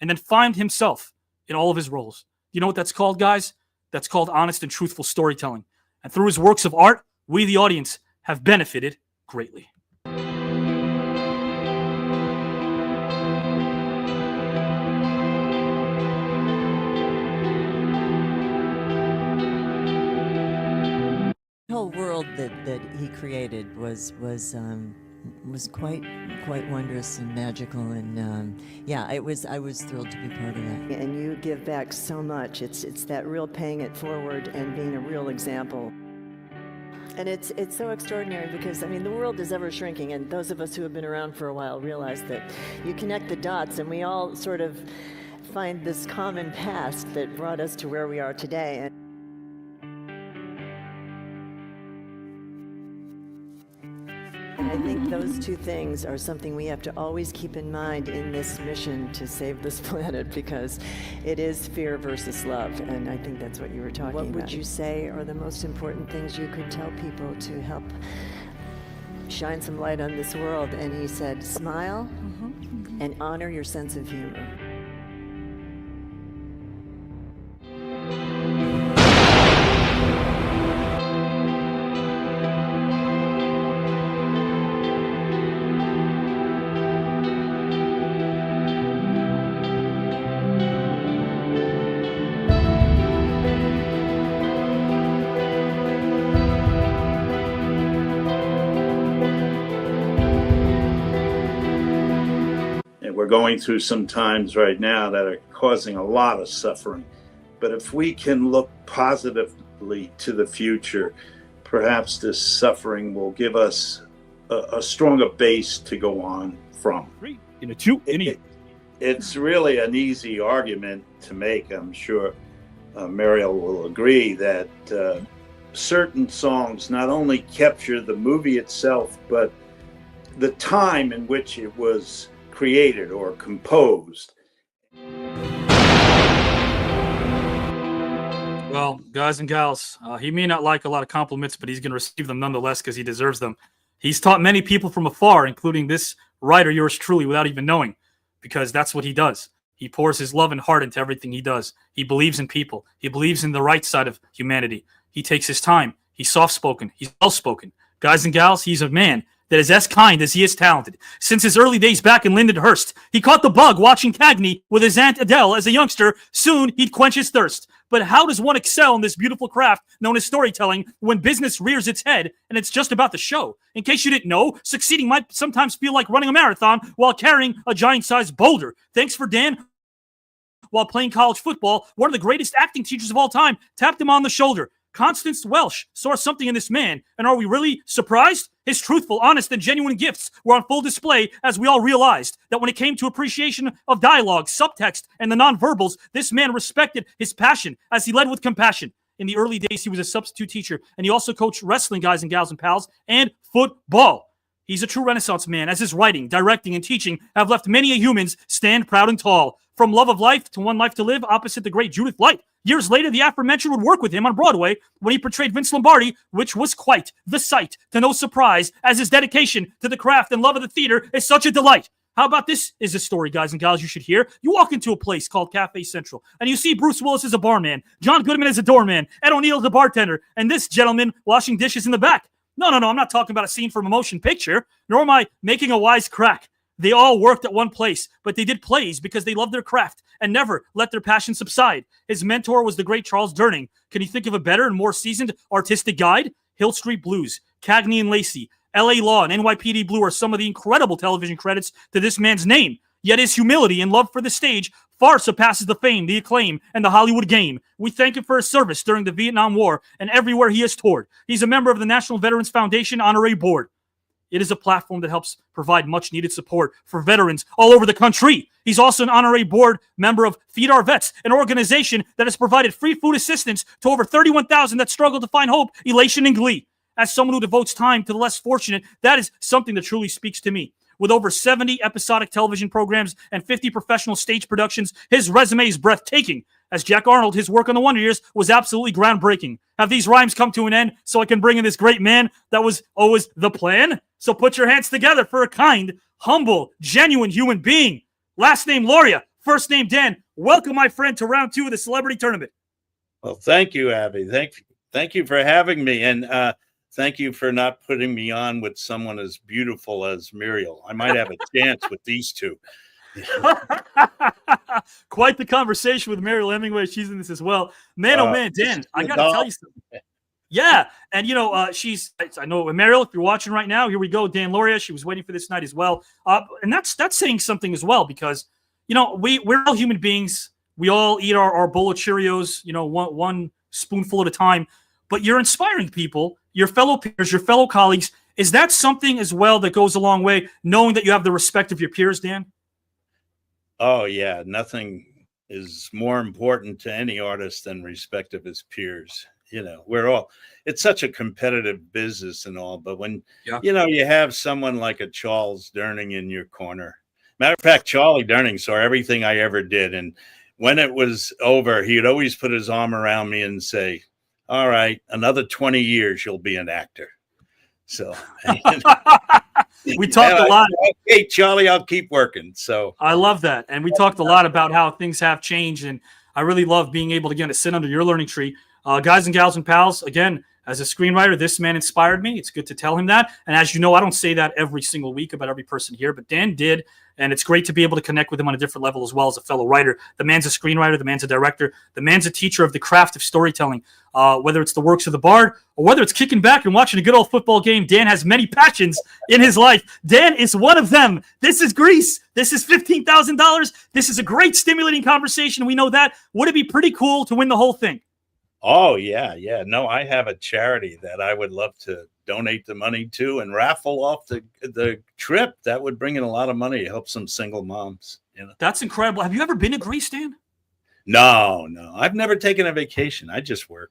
and then find himself in all of his roles. You know what that's called, guys? That's called honest and truthful storytelling. And through his works of art, we, the audience, have benefited greatly. The whole world that he created was quite wondrous and magical, and I was thrilled to be part of that. And you give back so much. It's that real paying it forward and being a real example. And it's so extraordinary because, I mean, the world is ever shrinking, and those of us who have been around for a while realize that you connect the dots, and we all sort of find this common past that brought us to where we are today. And I think those two things are something we have to always keep in mind in this mission to save this planet, because it is fear versus love, and I think that's what you were talking about. What would you say are the most important things you could tell people to help shine some light on this world? And he said, smile and honor your sense of humor. We're going through some times right now that are causing a lot of suffering. But if we can look positively to the future, perhaps this suffering will give us a stronger base to go on from. It's really an easy argument to make. I'm sure Mariel will agree that certain songs not only capture the movie itself, but the time in which it was created or composed. Well, guys and gals, he may not like a lot of compliments, but he's going to receive them nonetheless because he deserves them. He's taught many people from afar, including this writer, yours truly, without even knowing, because that's what he does. He pours his love and heart into everything he does. He believes in people. He believes in the right side of humanity. He takes his time. He's soft-spoken. He's well-spoken. Guys and gals, he's a man that is as kind as he is talented. Since his early days back in Lindenhurst, he caught the bug watching Cagney with his Aunt Adele as a youngster. Soon, he'd quench his thirst. But how does one excel in this beautiful craft known as storytelling when business rears its head and it's just about the show? In case you didn't know, succeeding might sometimes feel like running a marathon while carrying a giant-sized boulder. Thanks for Dan. While playing college football, one of the greatest acting teachers of all time tapped him on the shoulder. Constance Welsh saw something in this man, and are we really surprised? His truthful, honest, and genuine gifts were on full display as we all realized that when it came to appreciation of dialogue, subtext, and the nonverbals, this man respected his passion as he led with compassion. In the early days, he was a substitute teacher, and he also coached wrestling, guys and gals and pals, and football. He's a true Renaissance man, as his writing, directing, and teaching have left many a humans stand proud and tall. From Love of Life to One Life to Live, opposite the great Judith Light. Years later, the aforementioned would work with him on Broadway when he portrayed Vince Lombardi, which was quite the sight, to no surprise, as his dedication to the craft and love of the theater is such a delight. How about this is a story, guys and gals, you should hear. You walk into a place called Cafe Central, and you see Bruce Willis as a barman, John Goodman as a doorman, Ed O'Neill as a bartender, and this gentleman washing dishes in the back. No, I'm not talking about a scene from a motion picture, nor am I making a wise crack. They all worked at one place, but they did plays because they loved their craft and never let their passion subside. His mentor was the great Charles Durning. Can you think of a better and more seasoned artistic guide? Hill Street Blues, Cagney and Lacey, L.A. Law, and NYPD Blue are some of the incredible television credits to this man's name. Yet his humility and love for the stage far surpasses the fame, the acclaim, and the Hollywood game. We thank him for his service during the Vietnam War and everywhere he has toured. He's a member of the National Veterans Foundation Honorary Board. It is a platform that helps provide much-needed support for veterans all over the country. He's also an honorary board member of Feed Our Vets, an organization that has provided free food assistance to over 31,000 that struggle to find hope, elation, and glee. As someone who devotes time to the less fortunate, that is something that truly speaks to me. With over 70 episodic television programs and 50 professional stage productions, his resume is breathtaking. As Jack Arnold, his work on The Wonder Years was absolutely groundbreaking. Have these rhymes come to an end so I can bring in this great man that was always the plan? So put your hands together for a kind, humble, genuine human being. Last name Lauria, first name Dan. Welcome, my friend, to round 2 of the Celebrity Tournament. Well, thank you, Abby. Thank you for having me. And thank you for not putting me on with someone as beautiful as Muriel. I might have a chance with these two. Quite the conversation with Mariel Hemingway. She's in this as well. Man, oh man, Dan, I got to tell you something. Yeah, and I know Mariel, if you're watching right now, here we go. Dan Lauria, she was waiting for this night as well. And that's saying something as well, because, we're all human beings. We all eat our bowl of Cheerios, one spoonful at a time. But you're inspiring people, your fellow peers, your fellow colleagues. Is that something as well that goes a long way, knowing that you have the respect of your peers, Dan? Oh yeah, nothing is more important to any artist than respect of his peers. You know, it's such a competitive business and all, but when, you have someone like a Charles Durning in your corner. Matter of fact, Charlie Durning saw everything I ever did. And when it was over, he'd always put his arm around me and say, all right, another 20 years, you'll be an actor. So we talked a lot. Hey, Charlie, I'll keep working. So I love that. And we talked a lot about how things have changed. And I really love being able to sit under your learning tree. Guys and gals and pals, again, as a screenwriter, this man inspired me. It's good to tell him that. And as you know, I don't say that every single week about every person here, but Dan did. And it's great to be able to connect with him on a different level as well as a fellow writer. The man's a screenwriter. The man's a director. The man's a teacher of the craft of storytelling. Whether it's the works of the Bard or whether it's kicking back and watching a good old football game, Dan has many passions in his life. Dan is one of them. This is Greece. This is $15,000. This is a great stimulating conversation. We know that. Would it be pretty cool to win the whole thing? Oh, yeah. No, I have a charity that I would love to donate the money to and raffle off the trip. That would bring in a lot of money, help some single moms. That's incredible. Have you ever been to Greece, Dan? No. I've never taken a vacation. I just work.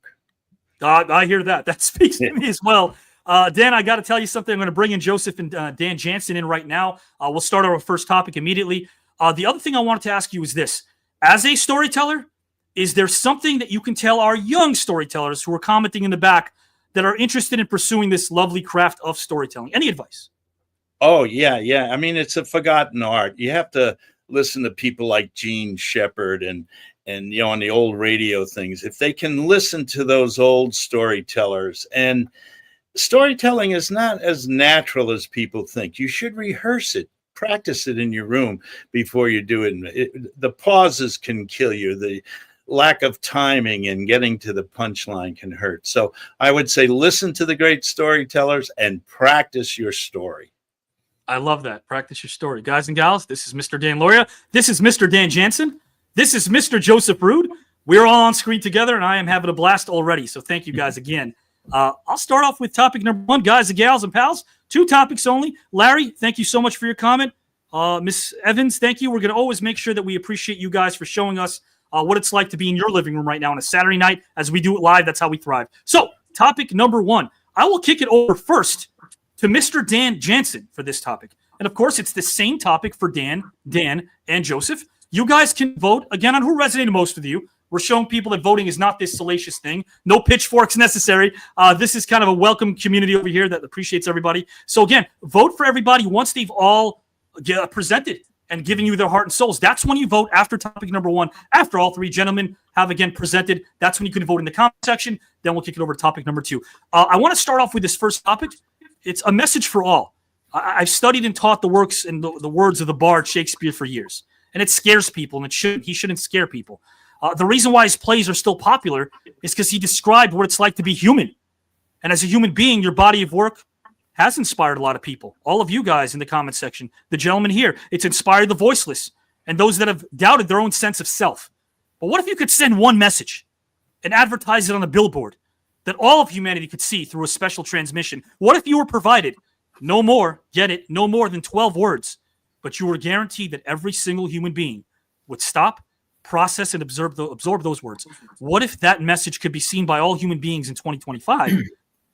I hear that. That speaks to me as well. Dan, I got to tell you something. I'm going to bring in Joseph and Dan Jansen in right now. We'll start our first topic immediately. The other thing I wanted to ask you is this. As a storyteller, is there something that you can tell our young storytellers who are commenting in the back that are interested in pursuing this lovely craft of storytelling? Any advice? Oh, yeah. I mean, it's a forgotten art. You have to listen to people like Gene Shepard and on the old radio things. If they can listen to those old storytellers, and storytelling is not as natural as people think. You should rehearse it. Practice it in your room before you do it. The pauses can kill you. The lack of timing and getting to the punchline can hurt. So I would say listen to the great storytellers and practice your story. I love that. Practice your story. Guys and gals, this is Mr. Dan Lauria. This is Mr. Dan Jansen. This is Mr. Joseph Ruud. We're all on screen together, and I am having a blast already. So thank you guys again. I'll start off with topic number one, guys and gals and pals. 2 topics only. Larry, thank you so much for your comment. Miss Evans, thank you. We're going to always make sure that we appreciate you guys for showing us what it's like to be in your living room right now on a Saturday night. As we do it live, that's how we thrive. So, topic number one. I will kick it over first to Mr. Dan Jansen for this topic. And of course, it's the same topic for Dan, and Joseph. You guys can vote, again, on who resonated most with you. We're showing people that voting is not this salacious thing. No pitchforks necessary. This is kind of a welcome community over here that appreciates everybody. So again, vote for everybody once they've all presented and giving you their heart and souls. That's when you vote after topic number one. After all 3 gentlemen have again presented, that's when you can vote in the comment section. Then we'll kick it over to topic number 2. I want to start off with this first topic. It's a message for all. I've studied and taught the works and the words of the Bard Shakespeare for years, and it scares people, and he shouldn't scare people. The reason why his plays are still popular is because he described what it's like to be human. And as a human being, your body of work has inspired a lot of people. All of you guys in the comment section, the gentleman here, it's inspired the voiceless and those that have doubted their own sense of self. But what if you could send one message and advertise it on a billboard that all of humanity could see through a special transmission? What if you were provided no more, get it, no more than 12 words, but you were guaranteed that every single human being would stop, process, and absorb those words? What if that message could be seen by all human beings in 2025,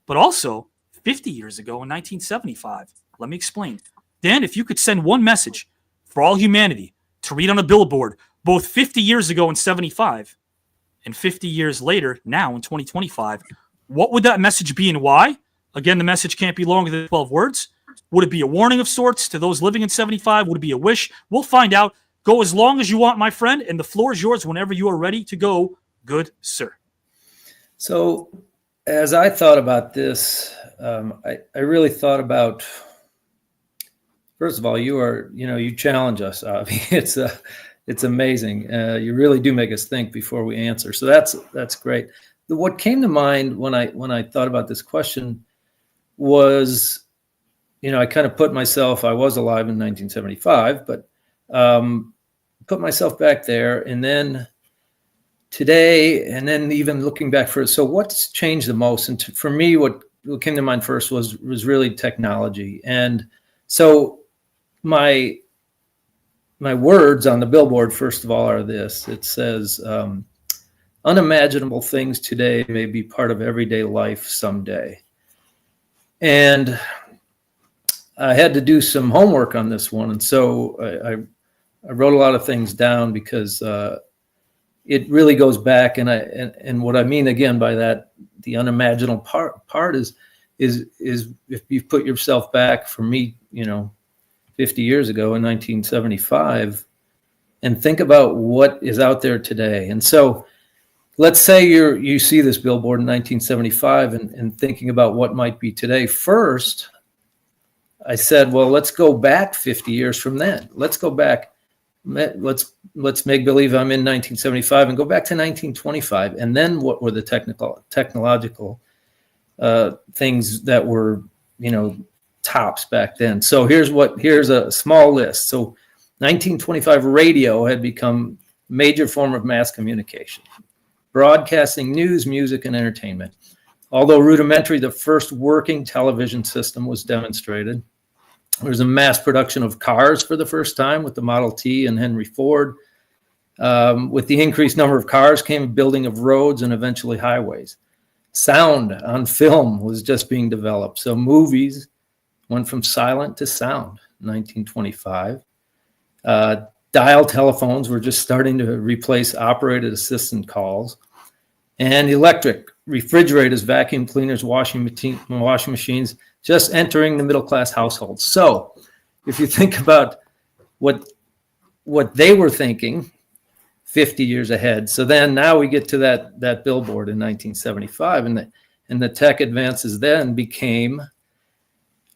but also 50 years ago in 1975? Let me explain. Dan, if you could send one message for all humanity to read on a billboard, both 50 years ago in 75 and 50 years later, now in 2025, what would that message be and why? Again, the message can't be longer than 12 words. Would it be a warning of sorts to those living in 75? Would it be a wish? We'll find out. Go as long as you want, my friend, and the floor is yours whenever you are ready to go. Good, sir. So as I thought about this, I really thought about, first of all, you challenge us, Avi. It's amazing. You really do make us think before we answer. So that's great. What came to mind when I thought about this question was, I kind of put myself, I was alive in 1975, but put myself back there, and then today, and then even looking back so what's changed the most? And for me, what what came to mind first was really technology. And so my words on the billboard, first of all, are this. It says, unimaginable things today may be part of everyday life someday. And I had to do some homework on this one. And so I wrote a lot of things down because it really goes back. And what I mean, again, by that, the unimaginable part is if you put yourself back, for me, 50 years ago in 1975, and think about what is out there today. And so let's say you see this billboard in 1975 and thinking about what might be today. First, I said, well, let's go back 50 years from then. Let's go back. Let's make believe I'm in 1975 and go back to 1925. And then what were the technological things that were, tops back then? So here's a small list. So 1925, radio had become a major form of mass communication, broadcasting news, music, and entertainment. Although rudimentary, the first working television system was demonstrated. There was a mass production of cars for the first time with the Model T and Henry Ford. With the increased number of cars came a building of roads and eventually highways. Sound on film was just being developed. So movies went from silent to sound in 1925. Dial telephones were just starting to replace operated assistant calls. And electric refrigerators, vacuum cleaners, washing machines, just entering the middle-class households. So if you think about what they were thinking 50 years ahead. So then now we get to that billboard in 1975, and the tech advances then became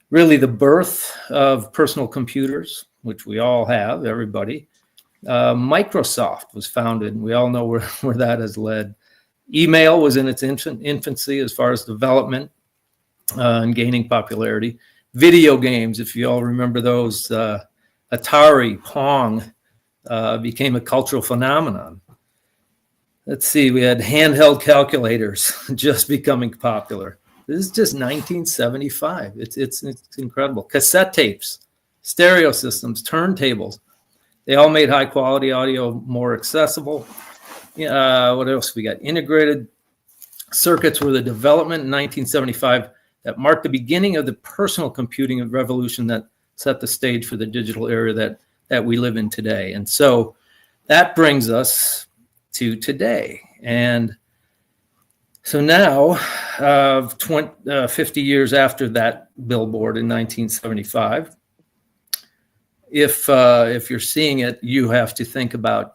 really the birth of personal computers, which we all have, everybody. Microsoft was founded, and we all know where that has led. Email was in its infancy as far as development and gaining popularity. Video games, if you all remember those, Atari, Pong, became a cultural phenomenon. Let's see, we had handheld calculators just becoming popular. This is just 1975. It's incredible. Cassette tapes, stereo systems, turntables. They all made high quality audio more accessible. What else we got? Integrated circuits were the development in 1975 that marked the beginning of the personal computing revolution that set the stage for the digital era that we live in today. And so that brings us to today. And so now, 50 years after that billboard in 1975, if you're seeing it, you have to think about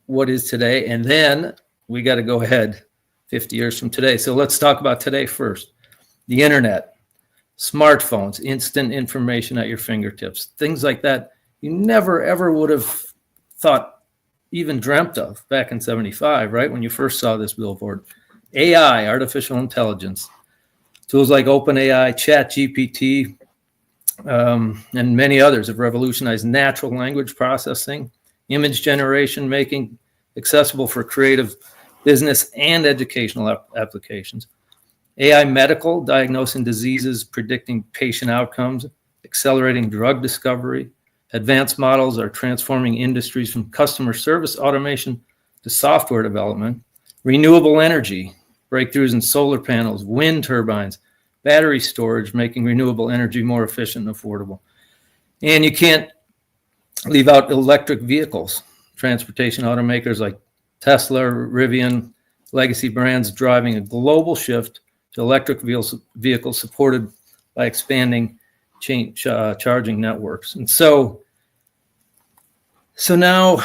what is today, and then we got to go ahead 50 years from today. So let's talk about today first. The internet, smartphones, instant information at your fingertips, things like that you never ever would have thought, even dreamt of back in 75, right? When you first saw this billboard. AI, artificial intelligence, tools like OpenAI, ChatGPT, and many others have revolutionized natural language processing, image generation, making accessible for creative, business, and educational applications. AI medical, diagnosing diseases, predicting patient outcomes, accelerating drug discovery. Advanced models are transforming industries from customer service automation to software development. Renewable energy, breakthroughs in solar panels, wind turbines, battery storage, making renewable energy more efficient and affordable. And you can't leave out electric vehicles. Transportation automakers like Tesla, Rivian, legacy brands driving a global shift to electric vehicles supported by expanding charging networks. And so now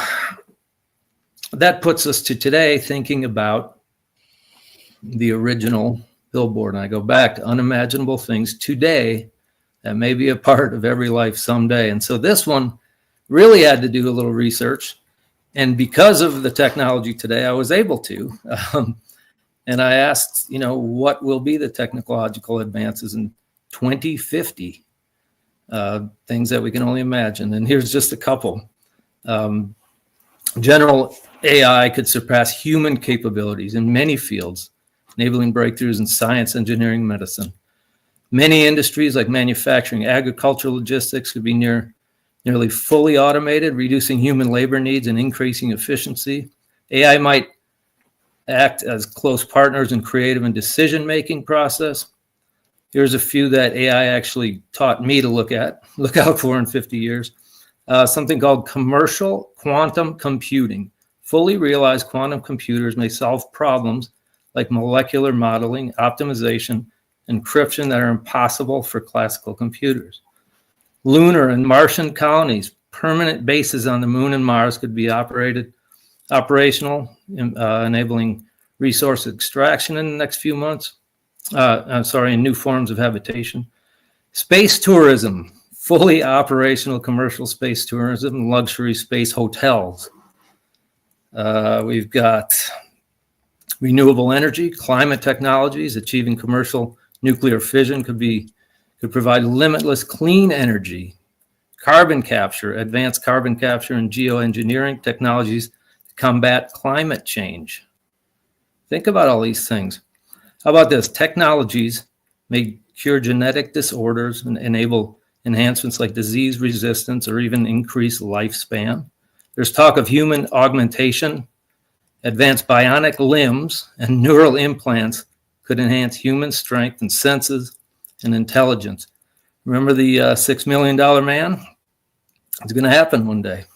that puts us to today, thinking about the original billboard. And I go back to unimaginable things today that may be a part of every life someday. And so this one really had to do a little research. And because of the technology today, I was able to. And I asked, what will be the technological advances in 2050? Things that we can only imagine. And here's just a couple. General AI could surpass human capabilities in many fields, enabling breakthroughs in science, engineering, and medicine. Many industries like manufacturing, agricultural, logistics could be nearly fully automated, reducing human labor needs and increasing efficiency. AI might act as close partners in creative and decision-making process. Here's a few that AI actually taught me to look out for in 50 years. Something called commercial quantum computing. Fully realized quantum computers may solve problems like molecular modeling, optimization, encryption that are impossible for classical computers. Lunar and Martian colonies, permanent bases on the moon and Mars could be operational, enabling resource extraction in the next few months. In new forms of habitation. Space tourism, fully operational commercial space tourism, luxury space hotels. We've got renewable energy, climate technologies, achieving commercial nuclear fission could provide limitless clean energy, carbon capture, advanced carbon capture and geoengineering technologies to combat climate change. Think about all these things. How about this? Technologies may cure genetic disorders and enable enhancements like disease resistance or even increase lifespan. There's talk of human augmentation, advanced bionic limbs, and neural implants could enhance human strength and senses and intelligence. Remember the $6 million man? It's going to happen one day.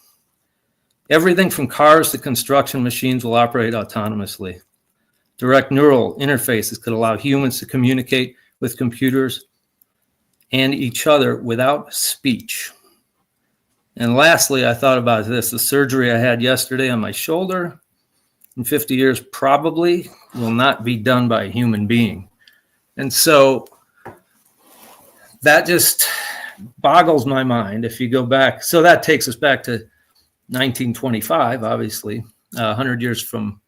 Everything from cars to construction machines will operate autonomously. Direct neural interfaces could allow humans to communicate with computers and each other without speech. And lastly, I thought about this. The surgery I had yesterday on my shoulder in 50 years probably will not be done by a human being. And so that just boggles my mind if you go back. So that takes us back to 1925, obviously, 100 years from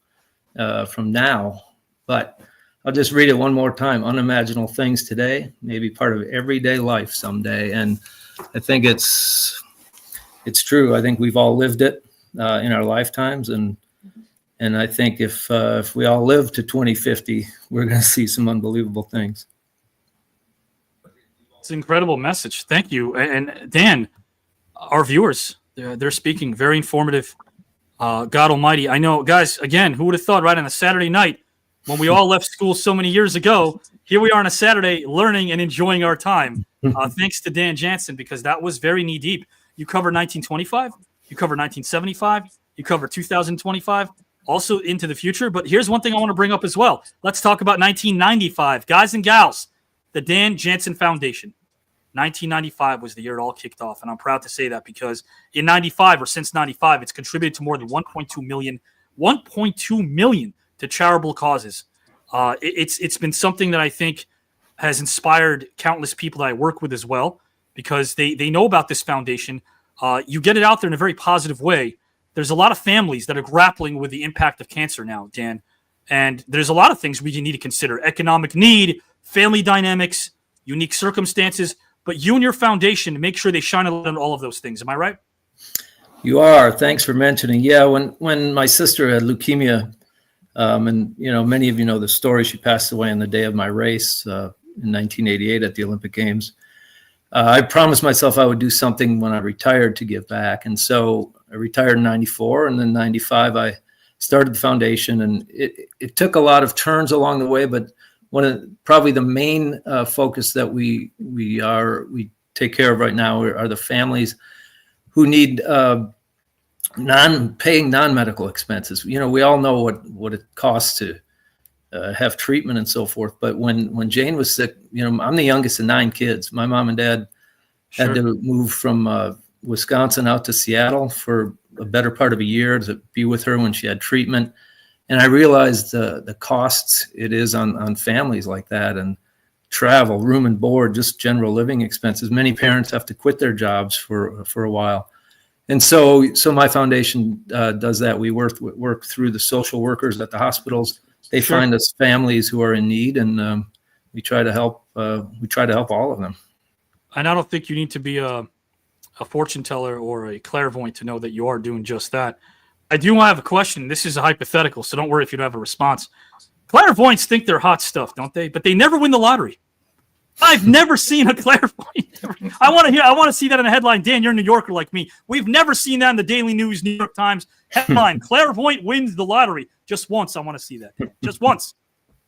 now. But I'll just read it one more time. Unimaginable things today may be part of everyday life someday. And I think it's true. I think we've all lived it in our lifetimes. And I think if we all live to 2050, we're going to see some unbelievable things. It's an incredible message. Thank you. And Dan, our viewers, they're speaking. Very informative. God Almighty. I know, guys, again, who would have thought right on a Saturday night when we all left school so many years ago, here we are on a Saturday learning and enjoying our time. Thanks to Dan Jansen, because that was very knee deep. You covered 1925, you covered 1975, you covered 2025, also into the future. But here's one thing I want to bring up as well. Let's talk about 1995. Guys and gals, the Dan Jansen Foundation. 1995 was the year it all kicked off, and I'm proud to say that because in 95 or since 95, it's contributed to more than 1.2 million to charitable causes. It's been something that I think has inspired countless people that I work with as well, because they know about this foundation. You get it out there in a very positive way. There's a lot of families that are grappling with the impact of cancer now, Dan, and there's a lot of things we need to consider: economic need, family dynamics, unique circumstances. But you and your foundation make sure they shine a light on all of those things. Am I right? You are. Thanks for mentioning. Yeah, when my sister had leukemia, and many of you know the story. She passed away on the day of my race in 1988 at the Olympic Games. I promised myself I would do something when I retired to give back, and so I retired in '94, and then '95 I started the foundation, and it took a lot of turns along the way, but probably the main focus that we take care of right now are the families who need non-medical expenses. We all know what it costs to have treatment and so forth. But when Jane was sick, I'm the youngest of 9 kids. My mom and dad had to move from Wisconsin out to Seattle for a better part of a year to be with her when she had treatment. And I realized the costs it is on families like that, and travel, room and board, just general living expenses. Many parents have to quit their jobs for a while. And so my foundation does that. We work through the social workers at the hospitals. They find us families who are in need, and we try to help. We try to help all of them. And I don't think you need to be a fortune teller or a clairvoyant to know that you are doing just that. I do have a question. This is a hypothetical, so don't worry if you don't have a response. Clairvoyants think they're hot stuff, don't they? But they never win the lottery. I've never seen a clairvoyant. I want to see that in a headline. Dan, you're a New Yorker like me. We've never seen that in the Daily News, New York Times headline. Clairvoyant wins the lottery. Just once, I want to see that. Just once.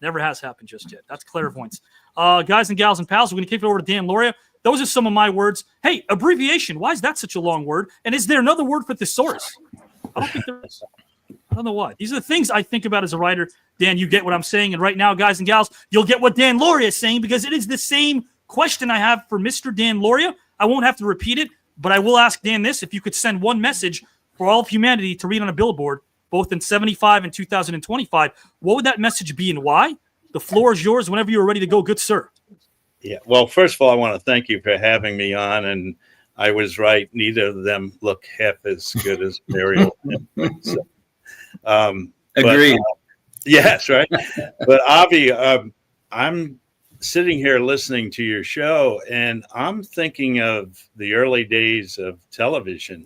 Never has happened just yet. That's clairvoyance. Guys and gals and pals, we're going to kick it over to Dan Lauria. Those are some of my words. Hey, abbreviation. Why is that such a long word? And is there another word for thesaurus? I don't think there is. I don't know why. These are the things I think about as a writer. Dan, you get what I'm saying. And right now, guys and gals, you'll get what Dan Lauria is saying because it is the same question I have for Mr. Dan Lauria. I won't have to repeat it, but I will ask Dan this. If you could send one message for all of humanity to read on a billboard, both in 75 and 2025, what would that message be and why? The floor is yours whenever you're ready to go, good sir. Yeah. Well, first of all, I want to thank you for having me on. And I was right. Neither of them look half as good as Mariel. So, agreed. Yes, right. But Avi, I'm sitting here listening to your show, and I'm thinking of the early days of television.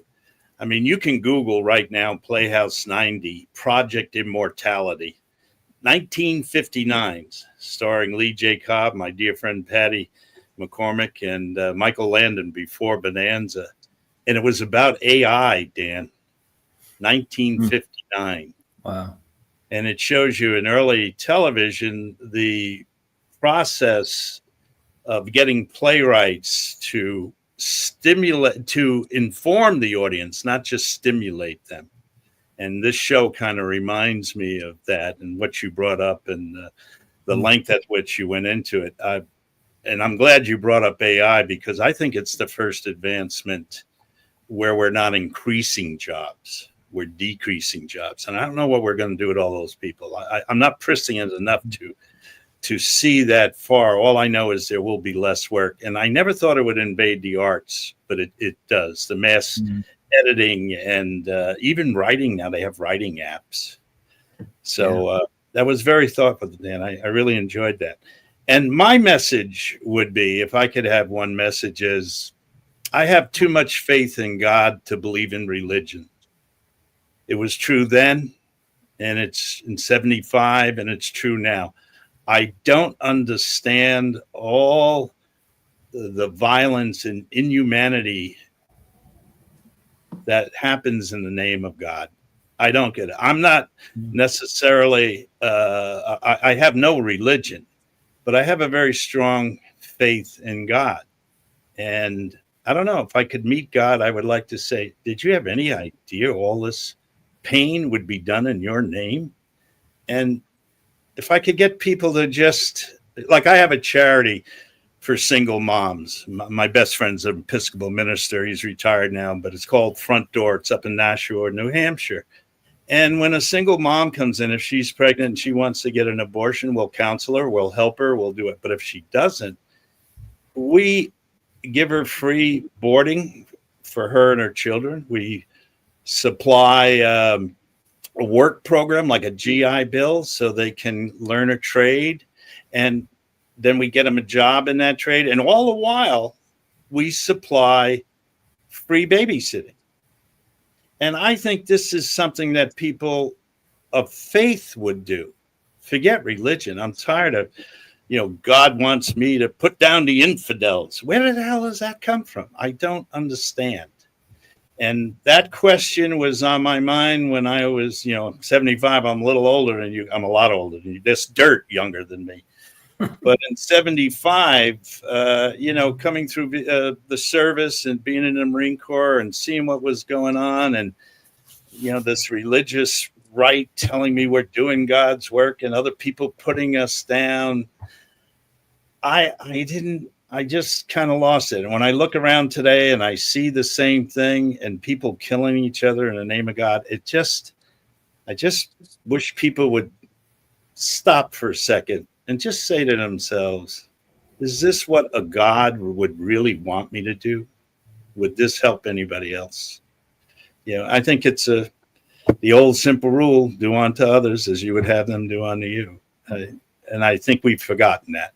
I mean, you can Google right now, Playhouse 90, Project Immortality, 1959, starring Lee J. Cobb, my dear friend Patty McCormick, and Michael Landon before Bonanza. And it was about AI, Dan, 1959. Wow. And it shows you in early television the process of getting playwrights to inform the audience, not just stimulate them. And this show kind of reminds me of that and what you brought up and the length at which you went into it. And I'm glad you brought up AI because I think it's the first advancement where we're not increasing jobs, we're decreasing jobs. And I don't know what we're going to do with all those people. I'm not pressing it enough to see that far. All I know is there will be less work. And I never thought it would invade the arts, but it does. The mass editing and even writing, now they have writing apps. So that was very thoughtful, Dan. I really enjoyed that. And my message would be, if I could have one message, is I have too much faith in God to believe in religion. It was true then, and it's in 75, and it's true now. I don't understand all the violence and inhumanity that happens in the name of God. I don't get it. I'm not necessarily, I have no religion, but I have a very strong faith in God. And I don't know, if I could meet God, I would like to say, did you have any idea all this pain would be done in your name? And if I could get people to just, like, I have a charity for single moms. My best friend's an Episcopal minister. He's retired now, but it's called Front Door. It's up in Nashua, New Hampshire. And when a single mom comes in, if she's pregnant and she wants to get an abortion, we'll counsel her, we'll help her, we'll do it. But if she doesn't, we give her free boarding for her and her children. We supply a work program like a GI Bill so they can learn a trade. And then we get them a job in that trade. And all the while, we supply free babysitting. And I think this is something that people of faith would do. Forget religion. I'm tired of, God wants me to put down the infidels. Where the hell does that come from? I don't understand. And that question was on my mind when I was, 75. I'm a little older than you. I'm a lot older than you. This dirt younger than me. But in 75, coming through the service and being in the Marine Corps and seeing what was going on and, this religious right telling me we're doing God's work and other people putting us down, I just kind of lost it. And when I look around today and I see the same thing and people killing each other in the name of God, I just wish people would stop for a second and just say to themselves, is this what a God would really want me to do? Would this help anybody else? I think it's the old simple rule, do unto others as you would have them do unto you. And I think we've forgotten that.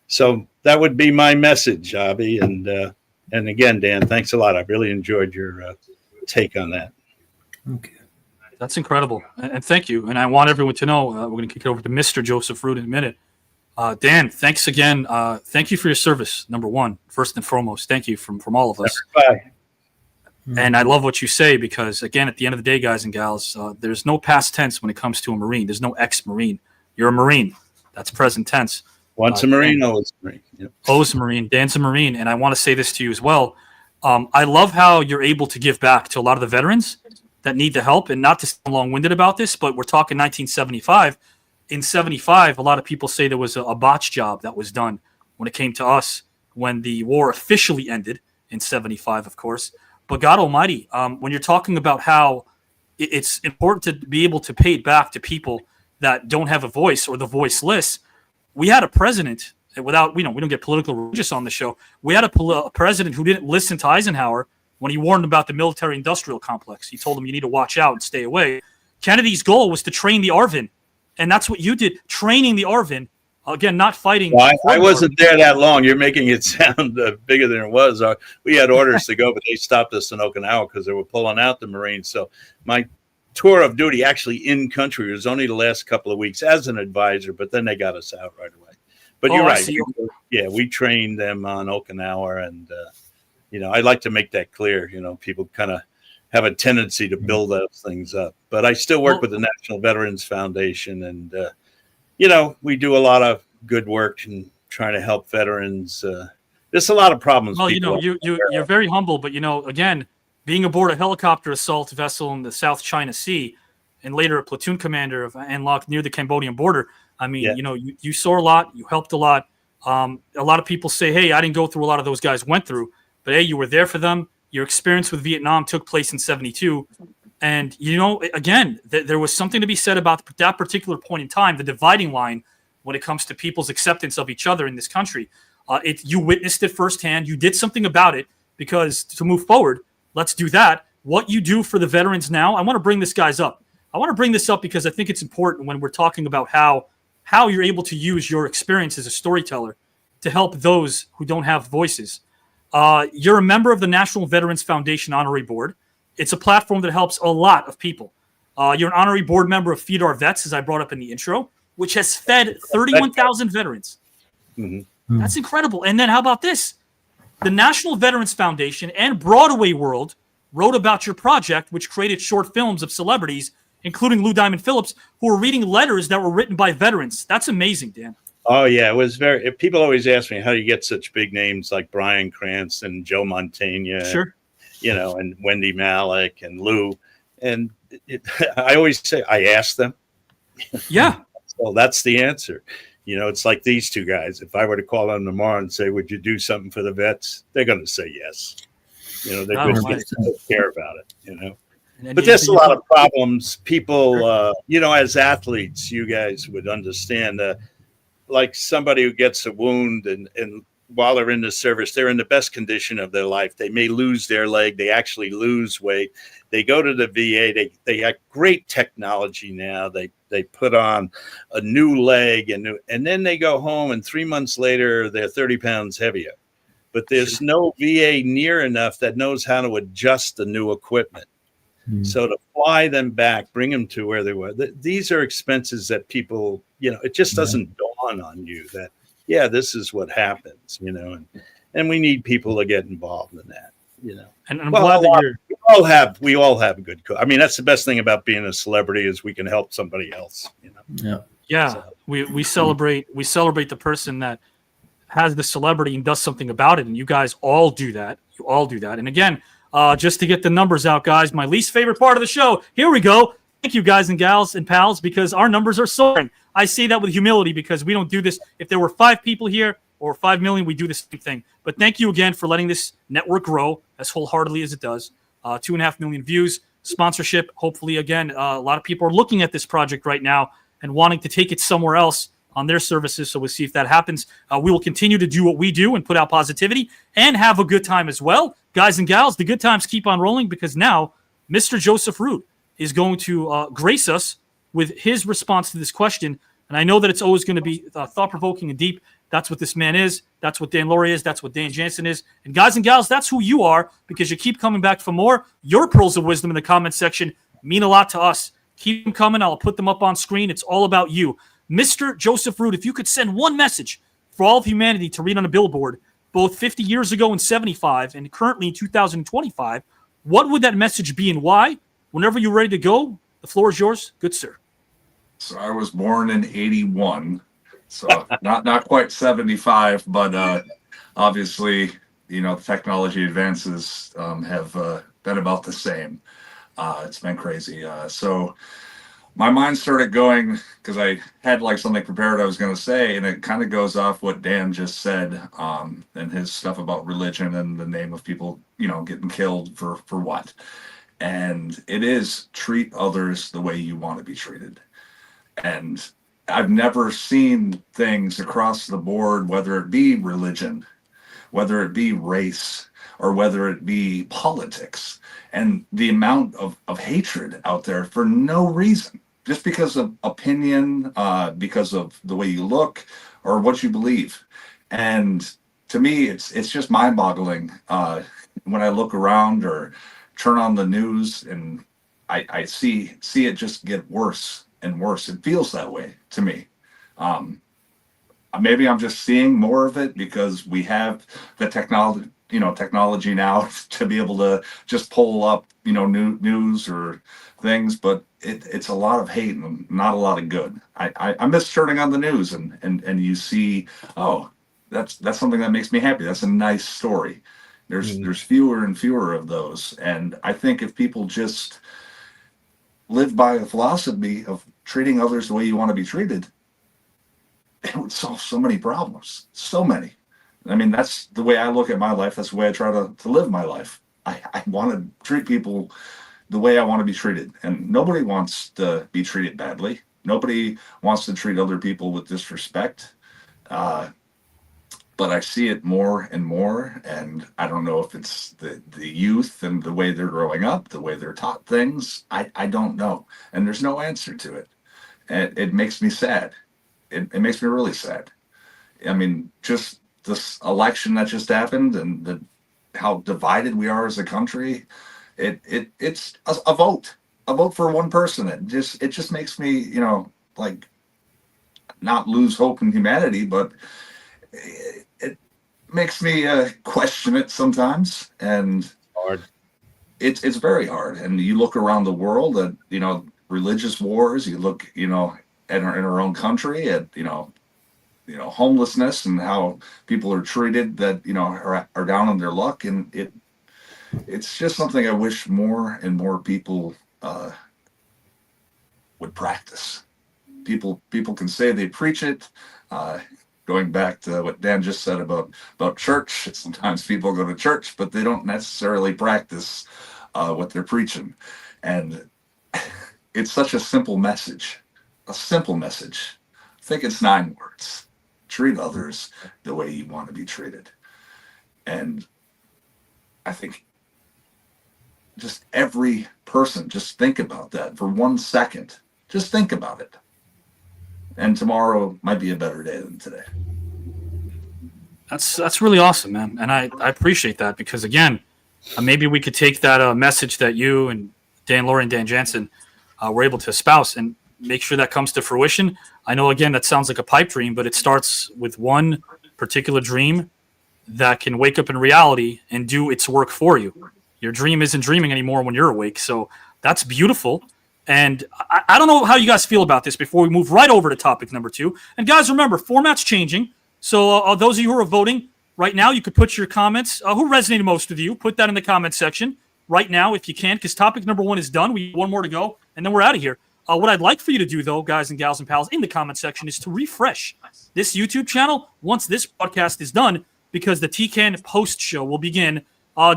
So that would be my message, Avi. And again, Dan, thanks a lot. I really enjoyed your take on that. Okay. That's incredible. And thank you. And I want everyone to know, we're going to kick it over to Mr. Joseph Ruud in a minute. Dan, thanks again. Thank you for your service, number one, first and foremost. Thank you from all of us. Bye. And I love what you say because, again, at the end of the day, guys and gals, there's no past tense when it comes to a Marine. There's no ex-Marine. You're a Marine. That's present tense. Once a Marine, always a Marine. Yep. Always a Marine. Dan's a Marine. And I want to say this to you as well. I love how you're able to give back to a lot of the veterans that need the help. And not to sound long-winded about this, but we're talking 1975. In 75, a lot of people say there was a botch job that was done when it came to us when the war officially ended in 75, of course. But God almighty, when you're talking about how it's important to be able to pay it back to people that don't have a voice or the voiceless, we had a president, without, we don't get political religious on the show, we had a president who didn't listen to Eisenhower when he warned about the military-industrial complex. He told him you need to watch out and stay away. Kennedy's goal was to train the ARVN. And that's what you did, training the ARVN. Again, not fighting. Well, I wasn't there that long. You're making it sound bigger than it was. We had orders to go, but they stopped us in Okinawa because they were pulling out the Marines. So my tour of duty actually in country was only the last couple of weeks as an advisor, but then they got us out right away. But you're right. Yeah, we trained them on Okinawa. And, I'd like to make that clear. People kind of have a tendency to build those things up. But I still work with the National Veterans Foundation, and we do a lot of good work in trying to help veterans. There's a lot of problems. Well, you're very humble, but again, being aboard a helicopter assault vessel in the South China Sea, and later a platoon commander of Anlok near the Cambodian border. I mean, you saw a lot, you helped a lot. A lot of people say, "Hey, I didn't go through a lot of those guys went through," but hey, you were there for them. Your experience with Vietnam took place in 72. And, again, there was something to be said about that particular point in time, the dividing line when it comes to people's acceptance of each other in this country. You witnessed it firsthand. You did something about it because to move forward, let's do that. What you do for the veterans now, I want to bring this guys up. I want to bring this up because I think it's important when we're talking about how you're able to use your experience as a storyteller to help those who don't have voices. You're a member of the National Veterans Foundation Honorary Board. It's a platform that helps a lot of people. You're an honorary board member of Feed Our Vets, as I brought up in the intro, which has fed 31,000 veterans. Mm-hmm. That's incredible. And then how about this? The National Veterans Foundation and Broadway World wrote about your project, which created short films of celebrities, including Lou Diamond Phillips, who were reading letters that were written by veterans. That's amazing, Dan. Oh, yeah. It was people always ask me, how do you get such big names like Bryan Cranston, Joe Mantegna, sure, and Wendy Malick and Lou. And I always say, I asked them. Yeah. Well, that's the answer. It's like these two guys. If I were to call them tomorrow and say, would you do something for the vets? They're going to say yes. They're good to care about it, But there's a lot of problems. People, as athletes, you guys would understand, like somebody who gets a wound and while they're in the service, they're in the best condition of their life. They may lose their leg. They actually lose weight. They go to the VA. They have great technology now. They put on a new leg and then they go home and 3 months later, they're 30 pounds heavier. But there's no VA near enough that knows how to adjust the new equipment. So to fly them back, bring them to where they were, these are expenses that people, it just doesn't dawn on you that, this is what happens, and we need people to get involved in that, And I'm glad that we all have good. I mean, that's the best thing about being a celebrity is we can help somebody else, Yeah. So. We celebrate the person that has the celebrity and does something about it. And you guys all do that. You all do that. And again, just to get the numbers out, guys, my least favorite part of the show. Here we go. Thank you, guys and gals and pals, because our numbers are soaring. I say that with humility because we don't do this. If there were 5 people here or 5 million, we do the same thing. But thank you again for letting this network grow as wholeheartedly as it does. 2.5 million views, sponsorship. Hopefully, again, a lot of people are looking at this project right now and wanting to take it somewhere else on their services. So we'll see if that happens. We will continue to do what we do and put out positivity and have a good time as well. Guys and gals, the good times keep on rolling because now Mr. Joseph Ruud is going to grace us with his response to this question. And I know that it's always going to be thought-provoking and deep. That's what this man is. That's what Dan Lauria is. That's what Dan Jansen is. And guys and gals, that's who you are because you keep coming back for more. Your pearls of wisdom in the comment section mean a lot to us. Keep them coming. I'll put them up on screen. It's all about you. Mr. Joseph Ruud, if you could send one message for all of humanity to read on a billboard, both 50 years ago in 75 and currently in 2025, what would that message be and why? Whenever you're ready to go, the floor is yours. Good sir. So I was born in 81, so not quite 75, but obviously, technology advances have been about the same. It's been crazy. So my mind started going, because I had like something prepared I was going to say, and it kind of goes off what Dan just said, and his stuff about religion and the name of people, getting killed for what. And it is treat others the way you want to be treated. And I've never seen things across the board, whether it be religion, whether it be race, or whether it be politics, and the amount of hatred out there for no reason, just because of opinion, because of the way you look or what you believe. And to me, it's just mind-boggling when I look around or turn on the news, and I see it just get worse and worse. It feels that way to me. Maybe I'm just seeing more of it because we have the technology now to be able to just pull up, news or things, but it's a lot of hate and not a lot of good. I miss turning on the news and you see, oh, that's something that makes me happy. That's a nice story. There's fewer and fewer of those. And I think if people just live by a philosophy of treating others the way you want to be treated, it would solve so many problems. So many. I mean, that's the way I look at my life. That's the way I try to live my life. I want to treat people the way I want to be treated. And nobody wants to be treated badly. Nobody wants to treat other people with disrespect. But I see it more and more. And I don't know if it's the youth and the way they're growing up, the way they're taught things. I don't know. And there's no answer to it. And it makes me sad. It makes me really sad. I mean, just this election that just happened and how divided we are as a country. It's a vote for one person. It just makes me, like not lose hope in humanity, but it makes me question it sometimes. And hard. It's very hard. And you look around the world at, religious wars, you look, in our own country at, homelessness and how people are treated that, are down on their luck. And it's just something I wish more and more people would practice. People can say they preach it. Going back to what Dan just said about church, sometimes people go to church, but they don't necessarily practice what they're preaching. And it's such a simple message. A simple message. I think it's 9 words. Treat others the way you want to be treated. And I think just every person, just think about that for 1 second. Just think about it. And tomorrow might be a better day than today. That's really awesome, man. And I appreciate that because, again, maybe we could take that message that you and Dan Lauria and Dan Jansen were able to espouse and make sure that comes to fruition. I know, again, that sounds like a pipe dream, but it starts with one particular dream that can wake up in reality and do its work for you. Your dream isn't dreaming anymore when you're awake. So that's beautiful. And I don't know how you guys feel about this before we move right over to topic number 2. And guys, remember, format's changing. So those of you who are voting right now, you could put your comments. Who resonated most with you? Put that in the comment section right now if you can, because topic number 1 is done. We have 1 more to go, and then we're out of here. What I'd like for you to do, though, guys and gals and pals, in the comment section is to refresh this YouTube channel once this broadcast is done, because the TKN post show will begin.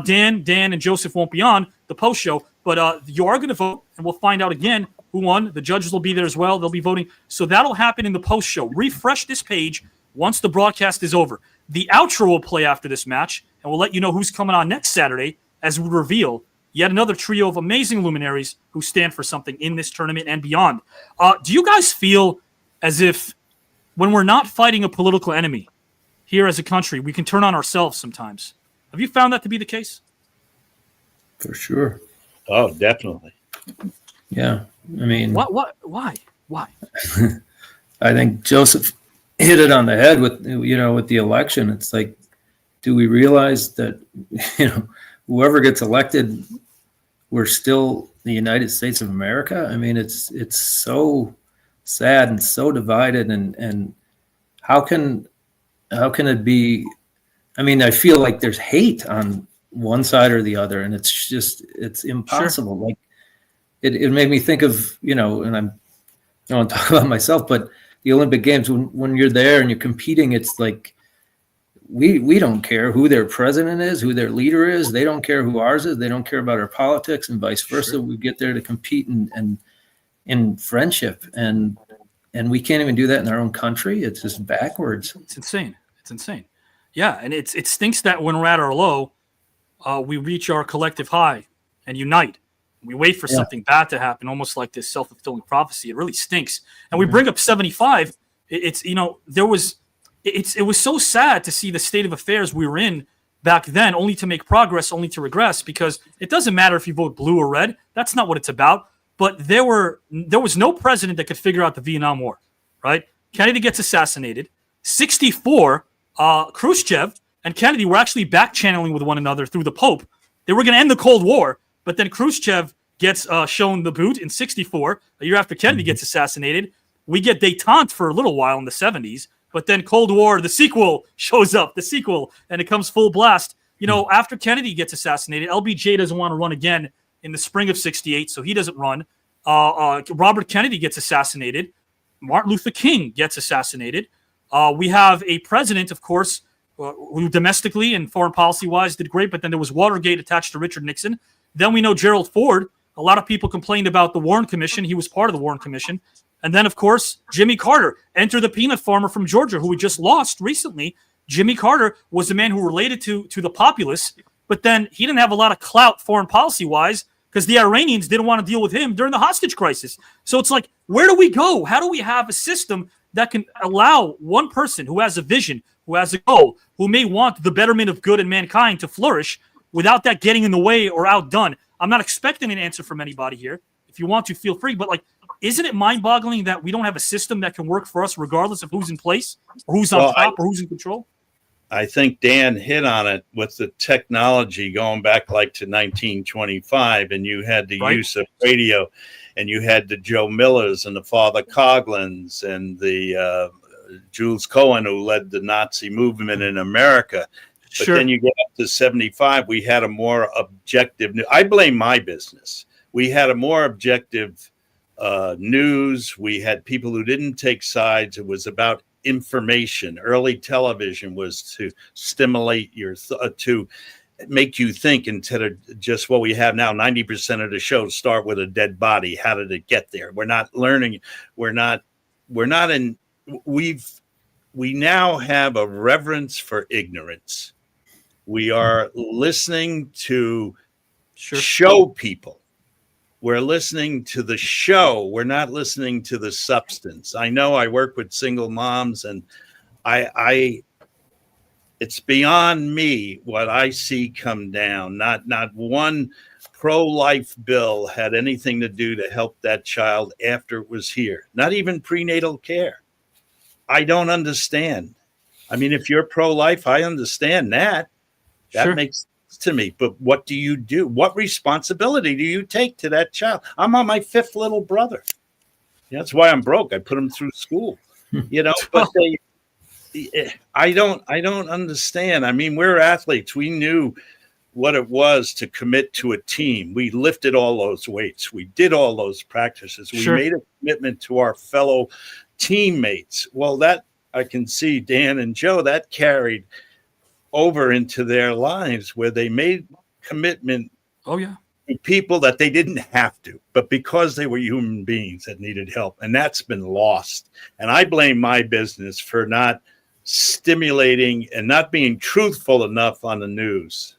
Dan, and Joseph won't be on the post show, but you are going to vote, and we'll find out again who won. The judges will be there as well. They'll be voting. So that'll happen in the post show. Refresh this page once the broadcast is over. The outro will play after this match, and we'll let you know who's coming on next Saturday as we reveal yet another trio of amazing luminaries who stand for something in this tournament and beyond. Do you guys feel as if when we're not fighting a political enemy here as a country, we can turn on ourselves sometimes? Have you found that to be the case? For sure. Oh, definitely. Yeah. I mean, Why? I think Joseph hit it on the head with the election. It's like, do we realize that whoever gets elected, we're still the United States of America? I mean, it's so sad and so divided, and how can it be? I mean, I feel like there's hate on one side or the other, and it's impossible. Sure. Like it made me think of, and I don't want to talk about myself, but the Olympic Games, when you're there and you're competing, it's like we don't care who their president is, who their leader is. They don't care who ours is. They don't care about our politics, and vice versa. Sure. We get there to compete and in friendship, and we can't even do that in our own country. It's just backwards. It's insane. Yeah, and it stinks that when we're at our low, we reach our collective high and unite. We wait for something bad to happen, almost like this self-fulfilling prophecy. It really stinks. And we bring up 75. It was so sad to see the state of affairs we were in back then, only to make progress, only to regress, because it doesn't matter if you vote blue or red. That's not what it's about. But there was no president that could figure out the Vietnam War, right? Kennedy gets assassinated. 64, Khrushchev and Kennedy were actually back-channeling with one another through the Pope. They were going to end the Cold War, but then Khrushchev gets shown the boot in 64, a year after Kennedy gets assassinated. We get détente for a little while in the 70s, but then Cold War, the sequel, shows up, and it comes full blast. After Kennedy gets assassinated, LBJ doesn't want to run again in the spring of 68, so he doesn't run. Robert Kennedy gets assassinated. Martin Luther King gets assassinated. We have a president, of course, who domestically and foreign policy-wise did great, but then there was Watergate attached to Richard Nixon. Then we know Gerald Ford. A lot of people complained about the Warren Commission. He was part of the Warren Commission. And then, of course, Jimmy Carter, enter the peanut farmer from Georgia, who we just lost recently. Jimmy Carter was the man who related to the populace, but then he didn't have a lot of clout foreign policy-wise because the Iranians didn't want to deal with him during the hostage crisis. So it's like, where do we go? How do we have a system that can allow one person who has a vision, who has a goal, who may want the betterment of good and mankind to flourish without that getting in the way or outdone? I'm not expecting an answer from anybody here. If you want to, feel free. But isn't it mind-boggling that we don't have a system that can work for us regardless of who's in place or who's on top or who's in control? I think Dan hit on it with the technology going back to 1925, and you had the use of radio, and you had the Joe Millers and the Father Coughlins and the Jules Cohen, who led the Nazi movement in America. But then you get up to 75, we had a more objective. I blame my business. We had a more objective news. We had people who didn't take sides. It was about information. Early television was to stimulate to make you think instead of just what we have now. 90% of the shows start with a dead body. How did it get there? We're not learning. We now have a reverence for ignorance. We are listening to show people. We're listening to the show. We're not listening to the substance. I know I work with single moms, and it's beyond me what I see come down. Not one pro-life bill had anything to do to help that child after it was here. Not even prenatal care. I don't understand. I mean, if you're pro-life, I understand that. That makes sense to me. But what do you do? What responsibility do you take to that child? I'm on my 5th little brother. That's why I'm broke. I put him through school, but I don't understand. I mean, we're athletes. We knew what it was to commit to a team. We lifted all those weights. We did all those practices. We made a commitment to our fellow teammates. Well, that I can see Dan and Joe, that carried over into their lives where they made commitment to people that they didn't have to, but because they were human beings that needed help. And that's been lost. And I blame my business for not stimulating and not being truthful enough on the news.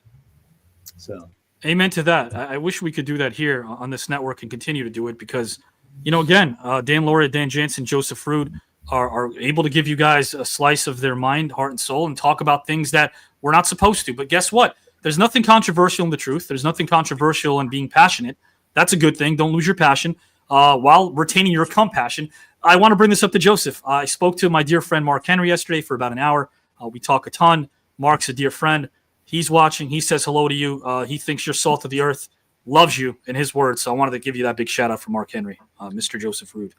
So amen to that. I wish we could do that here on this network and continue to do it because, again, Dan Lauria, Dan Jansen, Joseph Ruud are able to give you guys a slice of their mind, heart, and soul and talk about things that we're not supposed to. But guess what? There's nothing controversial in the truth. There's nothing controversial in being passionate. That's a good thing. Don't lose your passion. while retaining your compassion. I want to bring this up to Joseph. I spoke to my dear friend Mark Henry yesterday for about an hour. We talk a ton. Mark's a dear friend. He's watching. He says hello to you. He thinks you're salt of the earth, loves you in his words. So I wanted to give you that big shout out for Mark Henry, Mr. Joseph Ruud.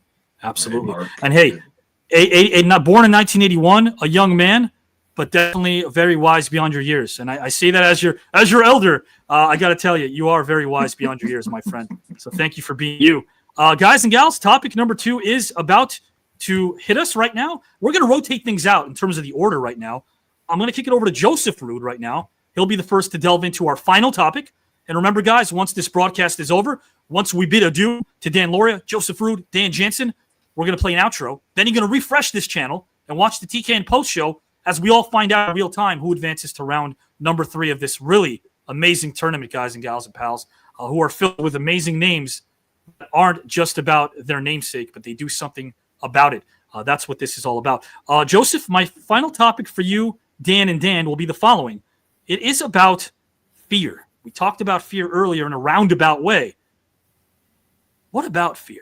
Absolutely. Hey, Mark. And hey, not born in 1981, a young man, but definitely very wise beyond your years. And I say that as your elder. I got to tell you, you are very wise beyond your years, my friend. So thank you for being you. Guys and gals, topic number 2 is about to hit us right now. We're going to rotate things out in terms of the order right now. I'm going to kick it over to Joseph Ruud right now. He'll be the first to delve into our final topic. And remember, guys, once this broadcast is over, once we bid adieu to Dan Lauria, Joseph Ruud, Dan Jansen, we're going to play an outro. Then you're going to refresh this channel and watch the TKN post show as we all find out in real time who advances to round number 3 of this really amazing tournament, guys and gals and pals, who are filled with amazing names that aren't just about their namesake, but they do something about it. That's what this is all about. Joseph, my final topic for you, Dan and Dan, will be the following. It is about fear. We talked about fear earlier in a roundabout way. What about fear?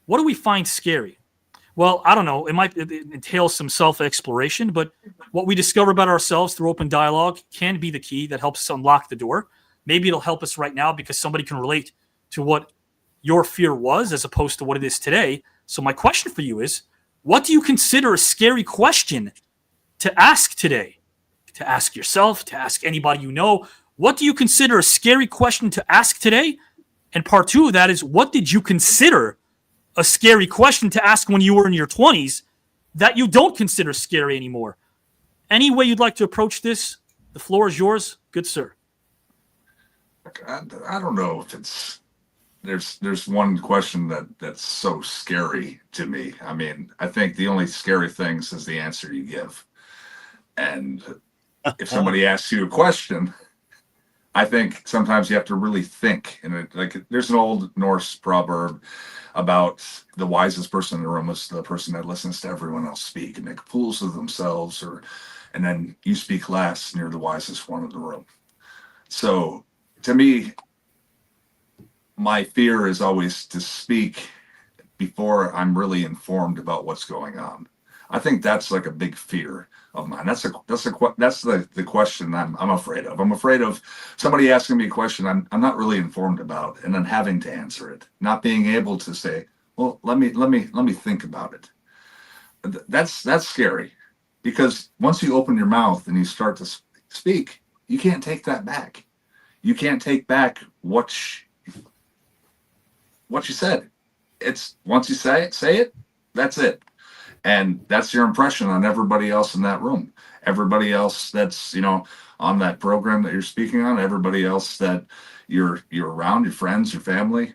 What do we find scary? Well, I don't know. It might entail some self-exploration, but what we discover about ourselves through open dialogue can be the key that helps us unlock the door. Maybe it'll help us right now because somebody can relate to what your fear was as opposed to what it is today. So my question for you is, what do you consider a scary question to ask today? To ask yourself, to ask anybody you know. What do you consider a scary question to ask today? And part 2 of that is, what did you consider a scary question to ask when you were in your 20s that you don't consider scary anymore? Any way you'd like to approach this, the floor is yours. Good sir. I don't know if it's there's one question that's so scary to me. I mean, I think the only scary things is the answer you give. And if somebody asks you a question, I think sometimes you have to really think. And there's an old Norse proverb about the wisest person in the room is the person that listens to everyone else speak and make fools of themselves, and then you speak last and you're the wisest one in the room. So to me, my fear is always to speak before I'm really informed about what's going on. I think that's like a big fear of mine. That's the question I'm afraid of. I'm afraid of somebody asking me a question I'm not really informed about, and then having to answer it, not being able to say, well, let me think about it. That's scary, because once you open your mouth and you start to speak, you can't take that back. You can't take back what you said. It's once you say it, that's it. And that's your impression on everybody else in that room. Everybody else that's, on that program that you're speaking on, everybody else that you're around, your friends, your family.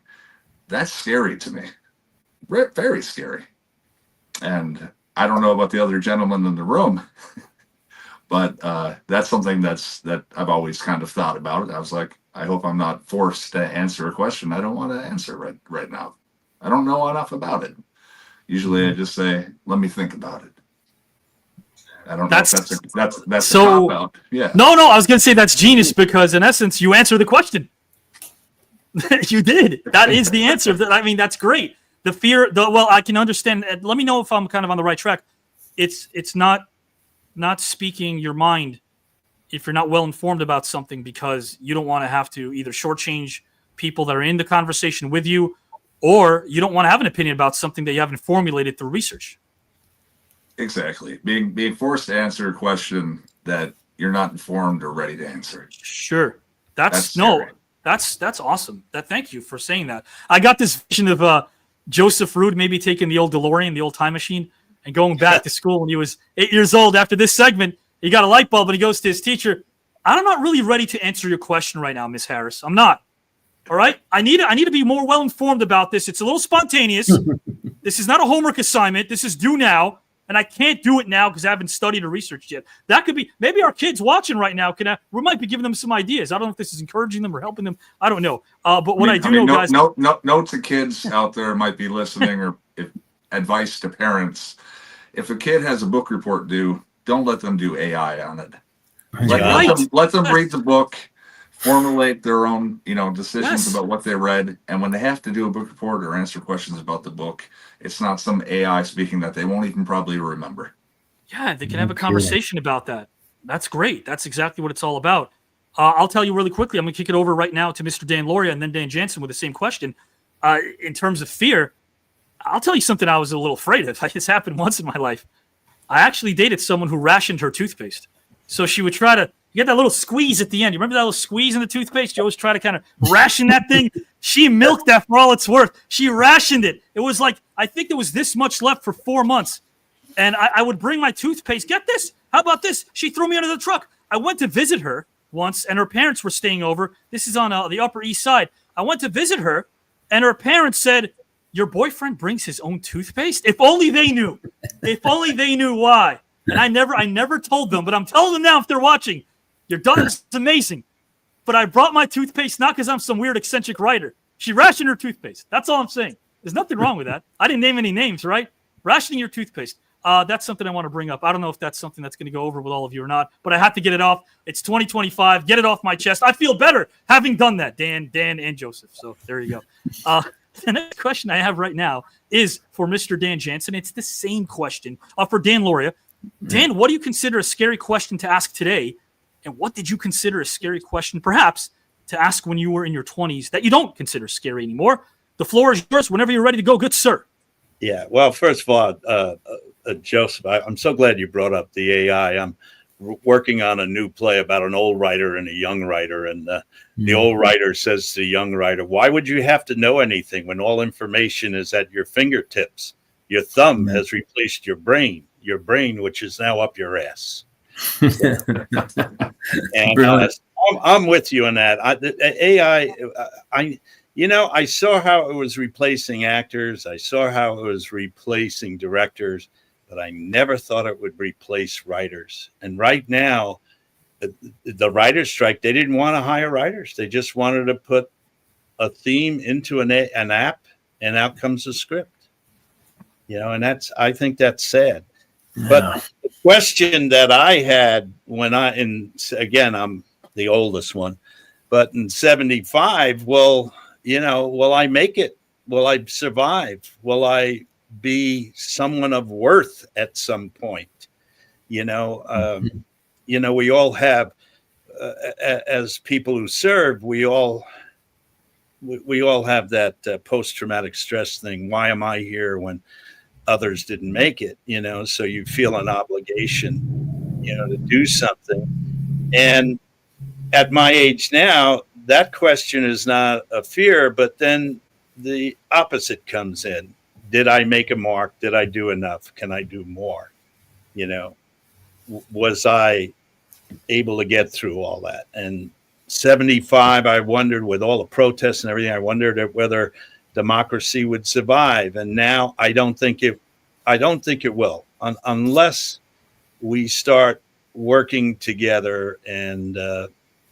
That's scary to me. Very scary. And I don't know about the other gentlemen in the room, but that's something that I've always kind of thought about. I was like, I hope I'm not forced to answer a question I don't want to answer right now. I don't know enough about it. Usually I just say, let me think about it. I don't know if that's so, a cop-out. Yeah. No, I was going to say that's genius, because in essence, you answer the question. You did. That is the answer. I mean, that's great. The fear, well, I can understand. Let me know if I'm kind of on the right track. It's not speaking your mind if you're not well informed about something, because you don't want to have to either shortchange people that are in the conversation with you, or you don't want to have an opinion about something that you haven't formulated through research. Exactly. Being forced to answer a question that you're not informed or ready to answer. Sure. That's awesome. Thank you for saying that. I got this vision of Joseph Ruud maybe taking the old DeLorean, the old time machine, and going back to school when he was 8 years old. After this segment, he got a light bulb and he goes to his teacher, I'm not really ready to answer your question right now, Miss Harris. I'm not. All right? I need to be more well-informed about this. It's a little spontaneous. This is not a homework assignment. This is due now. And I can't do it now because I haven't studied or researched yet. That could be, maybe our kids watching right now, we might be giving them some ideas. I don't know if this is encouraging them or helping them. I don't know. But what I do know, guys. Note to kids out there might be listening, or advice to parents. If a kid has a book report due, don't let them do AI on it. Let them read the book, formulate their own, decisions Yes. about what they read. And when they have to do a book report or answer questions about the book, it's not some AI speaking that they won't even probably remember. Yeah, they can have a conversation about that. That's great. That's exactly what it's all about. I'll tell you really quickly. I'm going to kick it over right now to Mr. Dan Lauria and then Dan Jansen with the same question. In terms of fear, I'll tell you something I was a little afraid of. This happened once in my life. I actually dated someone who rationed her toothpaste. So she would try to get that little squeeze at the end. You remember that little squeeze in the toothpaste? You always try to kind of ration that thing. She milked that for all it's worth. She rationed it. It was like, I think there was this much left for 4 months. And I would bring my toothpaste. Get this. How about this? She threw me under the truck. I went to visit her once, and her parents were staying over. This is on the Upper East Side. I went to visit her, and her parents said, your boyfriend brings his own toothpaste? If only they knew. If only they knew why. And I never told them, but I'm telling them now if they're watching. Your daughter's amazing. But I brought my toothpaste not because I'm some weird eccentric writer. She rationed her toothpaste. That's all I'm saying. There's nothing wrong with that. I didn't name any names, right? Rationing your toothpaste. That's something I want to bring up. I don't know if that's something that's going to go over with all of you or not, but I have to get it off. It's 2025. Get it off my chest. I feel better having done that, Dan, and Joseph. So there you go. The next question I have right now is for Mr. Dan Jansen. It's the same question for Dan Lauria. Dan, what do you consider a scary question to ask today? And what did you consider a scary question, perhaps, to ask when you were in your 20s that you don't consider scary anymore? The floor is yours whenever you're ready to go. Good, sir. Yeah. Well, first of all, Joseph, I'm so glad you brought up the AI. I'm working on a new play about an old writer and a young writer. And the old writer says to the young writer, why would you have to know anything when all information is at your fingertips? Your thumb has replaced your brain, which is now up your ass. And I'm with you on that. AI, I saw how it was replacing actors. I saw how it was replacing directors, but I never thought it would replace writers. And right now, the writer's strike, they didn't want to hire writers. They just wanted to put a theme into an app, and out comes a script. And I think that's sad. But the question that I had when again, I'm the oldest one, but in 75, will I make it? Will I survive? Will I be someone of worth at some point? We all have, as people who serve, we all have that post-traumatic stress thing. Why am I here when others didn't make it? So you feel an obligation, to do something. And at my age now, that question is not a fear, but then the opposite comes in. Did I make a mark? Did I do enough? Can I do more? Was I able to get through all that? And 75, I wondered, with all the protests and everything, I wondered whether democracy would survive. And now I don't think it will, unless we start working together and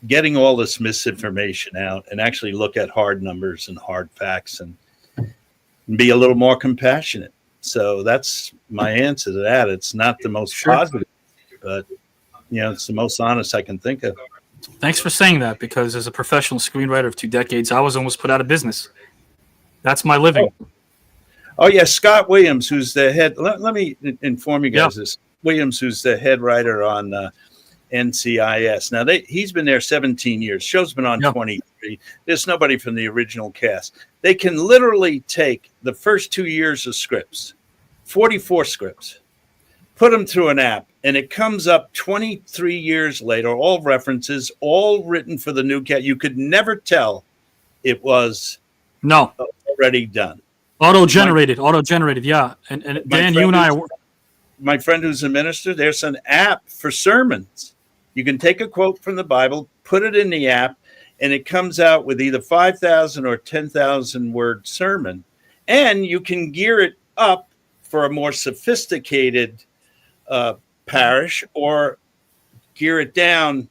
getting all this misinformation out and actually look at hard numbers and hard facts and be a little more compassionate. So that's my answer to that. It's not the most positive, but it's the most honest I can think of. Thanks for saying that, because as a professional screenwriter of 2 decades, I was almost put out of business. That's my living. Oh yeah, Scott Williams, who's the head. Let me inform you guys this. Williams, who's the head writer on NCIS. Now he's been there 17 years. Show's been on 23. There's nobody from the original cast. They can literally take the first 2 years of scripts, 44 scripts, put them through an app, and it comes up 23 years later, all references, all written for the new cast. You could never tell it was already done. Auto-generated, yeah. And Dan, you and I are... My friend who's a minister, there's an app for sermons. You can take a quote from the Bible, put it in the app, and it comes out with either 5,000 or 10,000 word sermon. And you can gear it up for a more sophisticated parish, or gear it down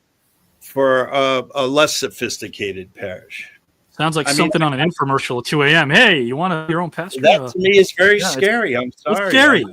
for a less sophisticated parish. Sounds like something on an infomercial at 2 a.m. Hey, you want your own pastor? That to me is very scary. I'm sorry. It's scary.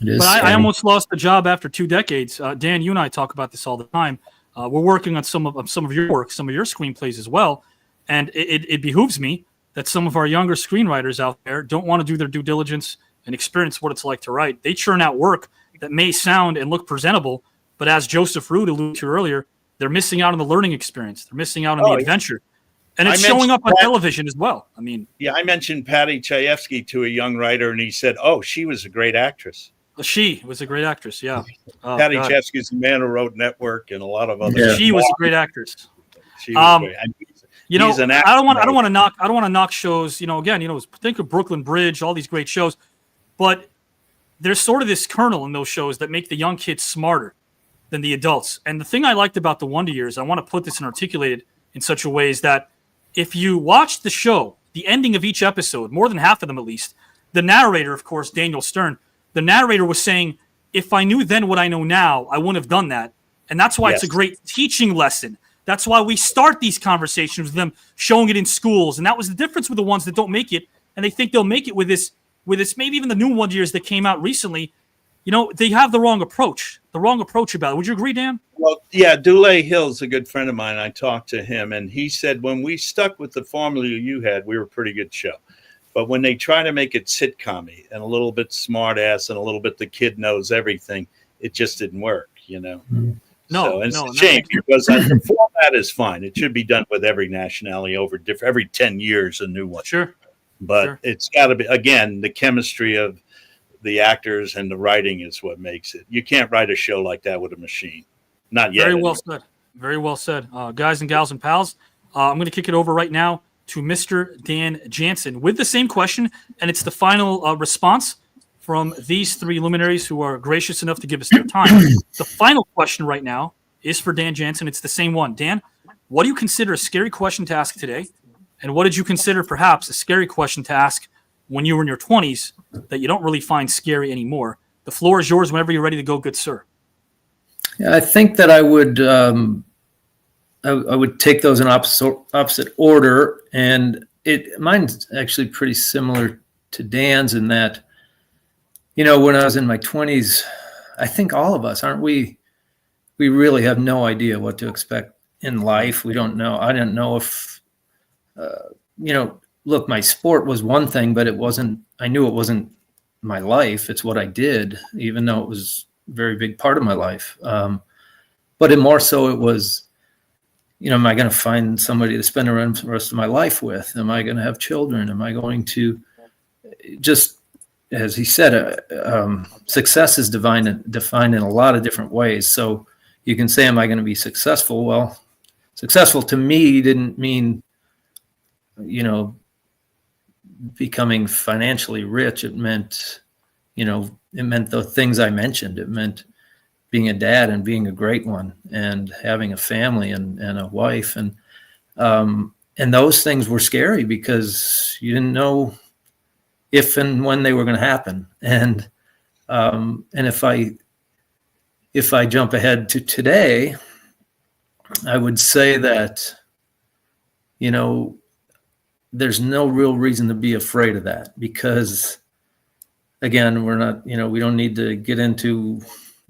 It is scary. I almost lost the job after 2 decades. Dan, you and I talk about this all the time. We're working on some of your work, some of your screenplays as well, and it behooves me that some of our younger screenwriters out there don't want to do their due diligence and experience what it's like to write. They churn out work that may sound and look presentable, but as Joseph Ruud alluded to earlier, they're missing out on the learning experience. They're missing out on the adventure. And it's showing up on television as well. I mean, yeah, I mentioned Patty Chayefsky to a young writer, and he said, "Oh, she was a great actress." She was a great actress. Yeah, Patty Chayefsky is the man who wrote Network and a lot of other. She was a great actress. She was great. You know, I don't want to knock shows. You know, again, think of Brooklyn Bridge, all these great shows, but there's sort of this kernel in those shows that make the young kids smarter than the adults. And the thing I liked about the Wonder Years, I want to put this and articulate it in such a way, is that if you watch the show, the ending of each episode, more than half of them at least, the narrator, of course, Daniel Stern, the narrator was saying, if I knew then what I know now, I wouldn't have done that. And that's why it's a great teaching lesson. That's why we start these conversations with them, showing it in schools. And that was the difference with the ones that don't make it, and they think they'll make it with this, maybe even the new Wonder Years that came out recently. They have the wrong approach about it. Would you agree, Dan? Well, yeah, Dule Hill's a good friend of mine. I talked to him, and he said when we stuck with the formula you had, we were a pretty good show. But when they try to make it sitcom-y and a little bit smart ass and a little bit the kid knows everything, it just didn't work, No, it's a shame because the format is fine. It should be done with every nationality every 10 years, a new one. Sure. But it's got to be, again, the chemistry of the actors and the writing is what makes it. You can't write a show like that with a machine. Not yet. Very well said. Very well said. Guys and gals and pals, I'm going to kick it over right now to Mr. Dan Jansen with the same question, and it's the final response from these three luminaries who are gracious enough to give us their time. The final question right now is for Dan Jansen. It's the same one. Dan, what do you consider a scary question to ask today? And what did you consider perhaps a scary question to ask when you were in your 20s that you don't really find scary anymore? The floor is yours whenever you're ready to go, good sir. Yeah, I think that I would take those in opposite order, and mine's actually pretty similar to Dan's in that, when I was in my 20s, I think all of us, aren't we? We really have no idea what to expect in life. We don't know. I didn't know if, look, my sport was one thing, but I knew it wasn't my life. It's what I did, even though it was a very big part of my life. But more so it was, am I going to find somebody to spend the rest of my life with? Am I going to have children? Am I going to just, as he said, success is defined in a lot of different ways. So you can say, am I going to be successful? Well, successful to me didn't mean, becoming financially rich. It meant, the things I mentioned. It meant being a dad and being a great one and having a family and a wife. And those things were scary because you didn't know if and when they were going to happen. And if I jump ahead to today, I would say that, there's no real reason to be afraid of that because, again, we're not, we don't need to get into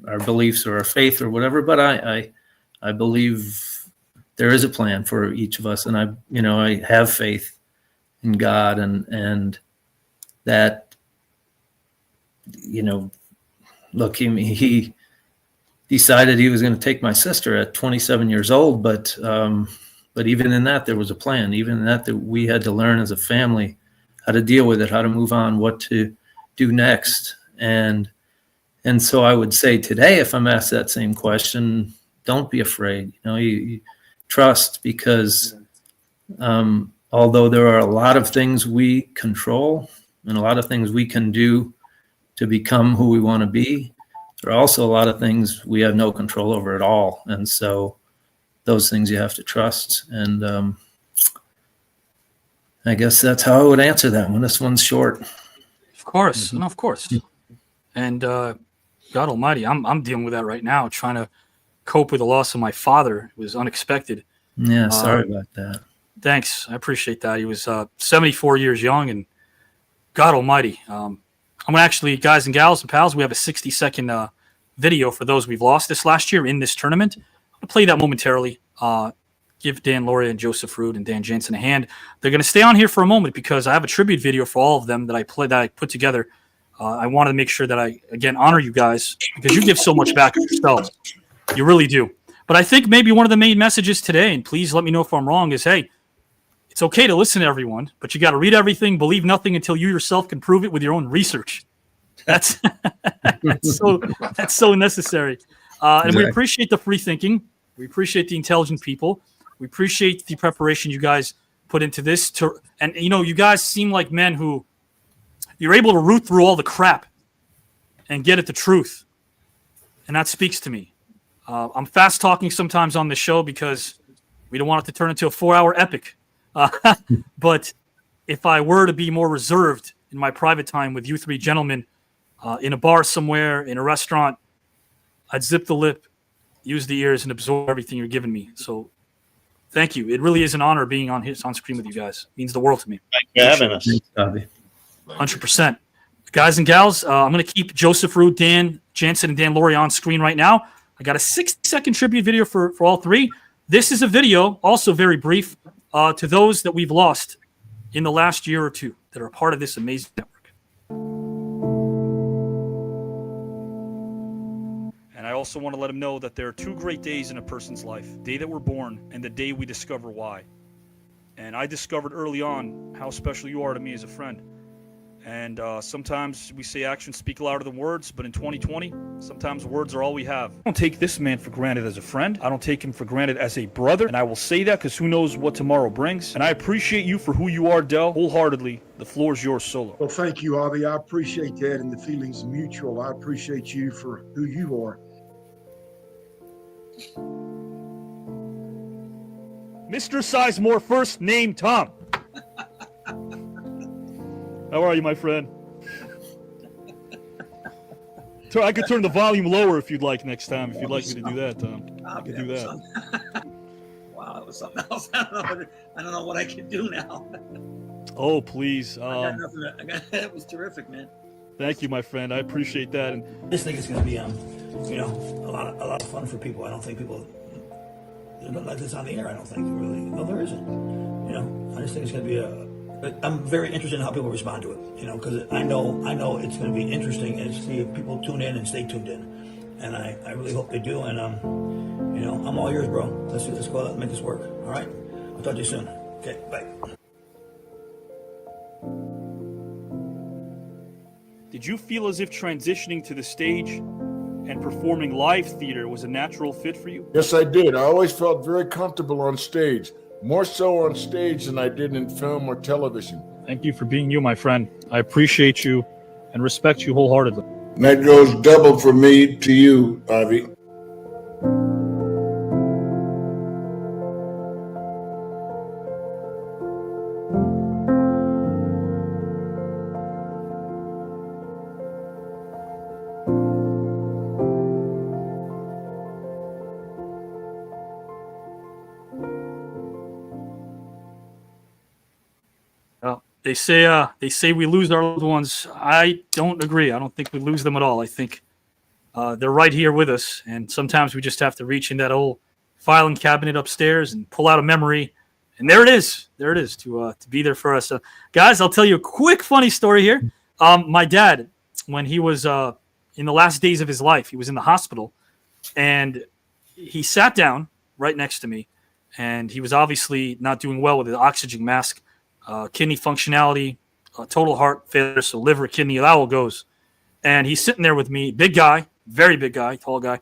our beliefs or our faith or whatever, but I believe there is a plan for each of us, and I have faith in God, and that, look, he decided he was going to take my sister at 27 years old, but even in that, there was a plan. Even in that we had to learn as a family how to deal with it, how to move on, what to do next. And so I would say today, if I'm asked that same question, don't be afraid. You trust, because although there are a lot of things we control and a lot of things we can do to become who we want to be, there are also a lot of things we have no control over at all. And so those things you have to trust. And I guess that's how I would answer that one. This one's short. Of course. Mm-hmm. No, of course. And God almighty, I'm dealing with that right now, trying to cope with the loss of my father. It was unexpected. Yeah, sorry about that. Thanks. I appreciate that. He was 74 years young, and God almighty. I'm going to actually, guys and gals and pals, we have a 60-second video for those we've lost this last year in this tournament. I'm to play that momentarily. Give Dan Lauria and Joseph Ruud and Dan Jansen a hand. They're going to stay on here for a moment because I have a tribute video for all of them that I put together. I wanted to make sure that I, again, honor you guys because you give so much back of yourselves. You really do. But I think maybe one of the main messages today, and please let me know if I'm wrong, is, hey, it's okay to listen to everyone, but you got to read everything, believe nothing until you yourself can prove it with your own research. That's that's so necessary. And we appreciate the free thinking. We appreciate the intelligent people. We appreciate the preparation you guys put into this. And, you guys seem like men who you're able to root through all the crap and get at the truth. And that speaks to me. I'm fast talking sometimes on the show because we don't want it to turn into a 4-hour epic. But if I were to be more reserved in my private time with you three gentlemen in a bar somewhere, in a restaurant, I'd zip the lip, use the ears, and absorb everything you're giving me. So thank you. It really is an honor being on screen with you guys. It means the world to me. Thank you for having us. 100%. Guys and gals, I'm going to keep Joseph Ruud, Dan Jansen, and Dan Lauria on screen right now. I got a 60-second tribute video for all three. This is a video, also very brief, to those that we've lost in the last year or two that are a part of this amazing network. And I also want to let them know that there are two great days in a person's life: the day that we're born and the day we discover why. And I discovered early on how special you are to me as a friend. And sometimes we say actions speak louder than words, but in 2020, sometimes words are all we have. I don't take this man for granted as a friend. I don't take him for granted as a brother. And I will say that because who knows what tomorrow brings. And I appreciate you for who you are, Del, wholeheartedly. The floor is yours, solo. Well, thank you, Avi. I appreciate that, and the feeling's mutual. I appreciate you for who you are. Mr. Sizemore, first name Tom. How are you, my friend? I could turn the volume lower if you'd like next time. If you'd like me to do that, Tom, I could do that. Wow, that was something else. I don't know what I can do now. Oh, please. That was terrific, man. Thank you, my friend. I appreciate that. And this thing is going to be, a lot of fun for people. I don't think people like this on the air. I don't think really. No, there isn't. I just think it's going to be I'm very interested in how people respond to it, because I know it's going to be interesting and see if people tune in and stay tuned in, and I really hope they do. And I'm all yours, bro. Let's go out and make this work. All right, I'll talk to you soon. Okay, bye. Did you feel as if transitioning to the stage and performing live theater was a natural fit for you? Yes, I did. I always felt very comfortable on stage. More so on stage than I did in film or television. Thank you for being you, my friend. I appreciate you and respect you wholeheartedly. And that goes double from me to you, Avi. They say we lose our loved ones. I don't agree. I don't think we lose them at all. I think they're right here with us, and sometimes we just have to reach in that old filing cabinet upstairs and pull out a memory, and there it is. There it is to be there for us. Guys, I'll tell you a quick funny story here. My dad, when he was in the last days of his life, he was in the hospital, and he sat down right next to me, and he was obviously not doing well with the oxygen mask. Kidney functionality, total heart failure, so liver, kidney, that all goes. And he's sitting there with me, big guy, very big guy, tall guy,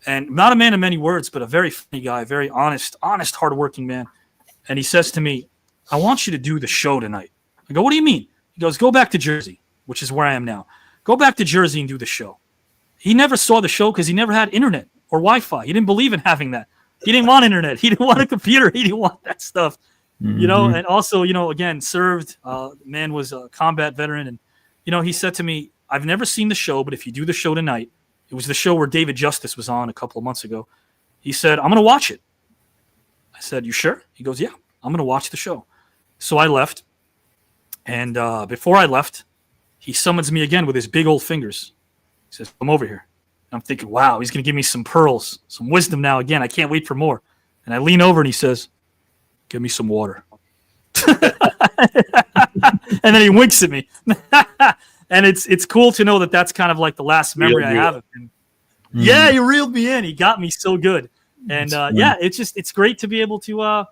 and not a man of many words, but a very funny guy, very honest, hardworking man. And he says to me, I want you to do the show tonight. I go, what do you mean? He goes, go back to Jersey, which is where I am now. Go back to Jersey and do the show. He never saw the show because he never had internet or Wi-Fi. He didn't believe in having that. He didn't want internet. He didn't want a computer. He didn't want that stuff. Mm-hmm. And also, again, served, man was a combat veteran. And, he said to me, I've never seen the show, but if you do the show tonight, it was the show where David Justice was on a couple of months ago. He said, I'm going to watch it. I said, you sure? He goes, yeah, I'm going to watch the show. So I left. And before I left, he summons me again with his big old fingers. He says, come over here. I'm thinking, wow, he's going to give me some pearls, some wisdom now again. I can't wait for more. And I lean over and he says, give me some water. And then he winks at me. And it's cool to know that that's kind of like the last memory I have of him. Yeah, he reeled me in. He got me so good. And it's great to be able to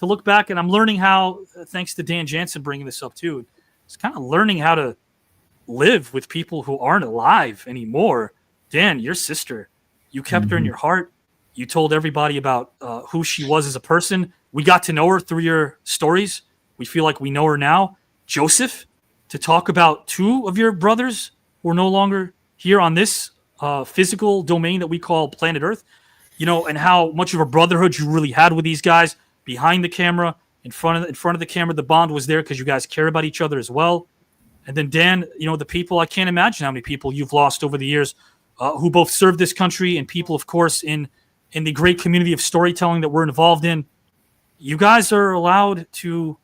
look back. And I'm learning how, thanks to Dan Jansen bringing this up too, it's kind of learning how to live with people who aren't alive anymore. Dan, your sister, you kept her in your heart. You told everybody about who she was as a person. We got to know her through your stories. We feel like we know her now. Joseph, to talk about two of your brothers who are no longer here on this physical domain that we call planet Earth, and how much of a brotherhood you really had with these guys behind the camera, in front of the camera. The bond was there because you guys care about each other as well. And then Dan, the people, I can't imagine how many people you've lost over the years who both served this country and people, of course, in the great community of storytelling that we're involved in. You guys are allowed to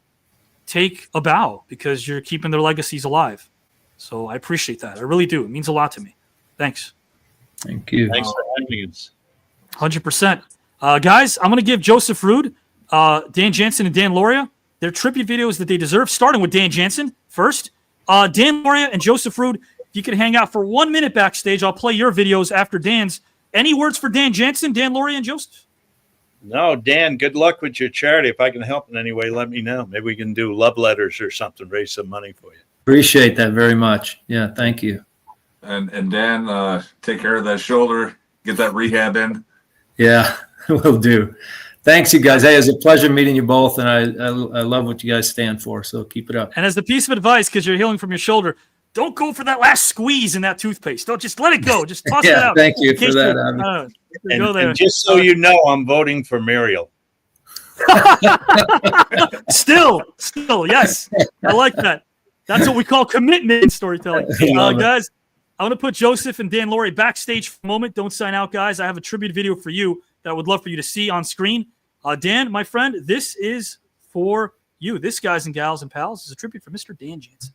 take a bow because you're keeping their legacies alive. So I appreciate that. I really do. It means a lot to me. Thanks. Thank you. Thanks for having us. 100%. Guys, I'm going to give Joseph Ruud, Dan Jansen, and Dan Lauria their tribute videos that they deserve, starting with Dan Jansen first. Dan Lauria and Joseph Ruud, if you can hang out for 1 minute backstage, I'll play your videos after Dan's. Any words for Dan Jansen, Dan Lauria, and Joseph? No, Dan, good luck with your charity. If I can help in any way, let me know. Maybe we can do love letters or something, raise some money for you. Appreciate that very much. Yeah, thank you. And Dan, take care of that shoulder. Get that rehab in. Yeah, will do. Thanks, you guys. Hey, it's a pleasure meeting you both, and I love what you guys stand for, so keep it up. And as a piece of advice, because you're healing from your shoulder, don't go for that last squeeze in that toothpaste. Don't just let it go. Just toss it out. Thank you for that. And just so you know, I'm voting for Muriel. Still, yes. I like that. That's what we call commitment in storytelling. Guys, I want to put Joseph and Dan Lauria backstage for a moment. Don't sign out, guys. I have a tribute video for you that I would love for you to see on screen. Dan, my friend, this is for you. This, guys and gals and pals, is a tribute for Mr. Dan Jansen.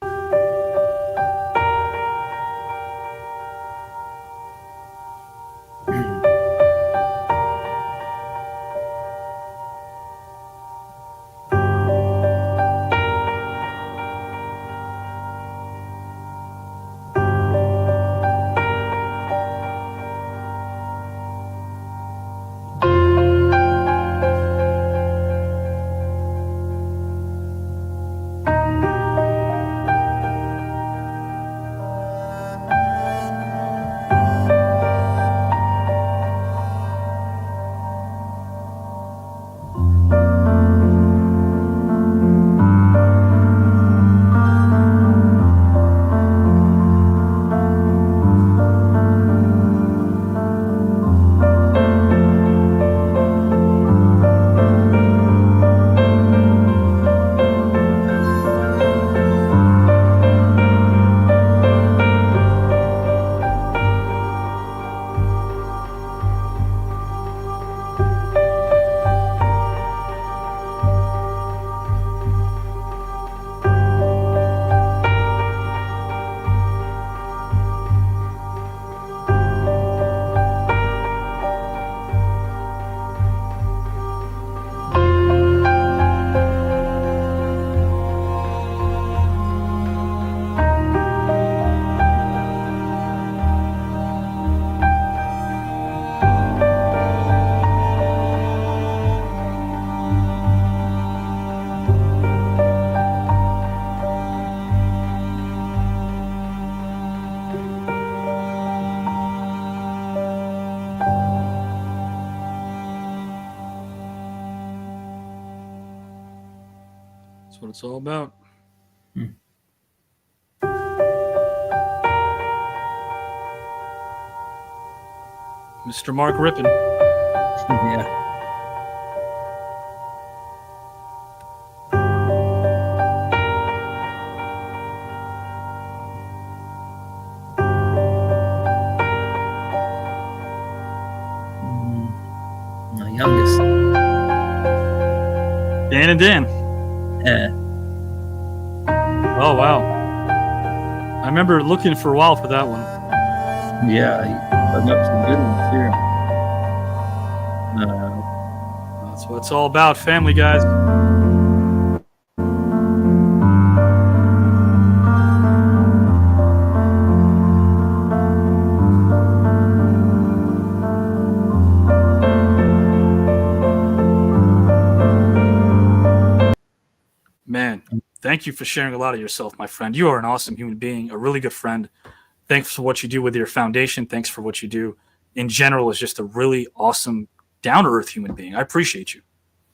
That's what it's all about. Mr. Mark Rippon. Yeah. My youngest. Dan and Dan. Yeah. Oh, wow. I remember looking for a while for that one. Yeah, he dug up some good ones here. That's what it's all about, family, guys. Man, thank you for sharing a lot of yourself, my friend. You are an awesome human being, a really good friend. Thanks for what you do with your foundation. Thanks for what you do in general as just a really awesome, down-to-earth human being. I appreciate you.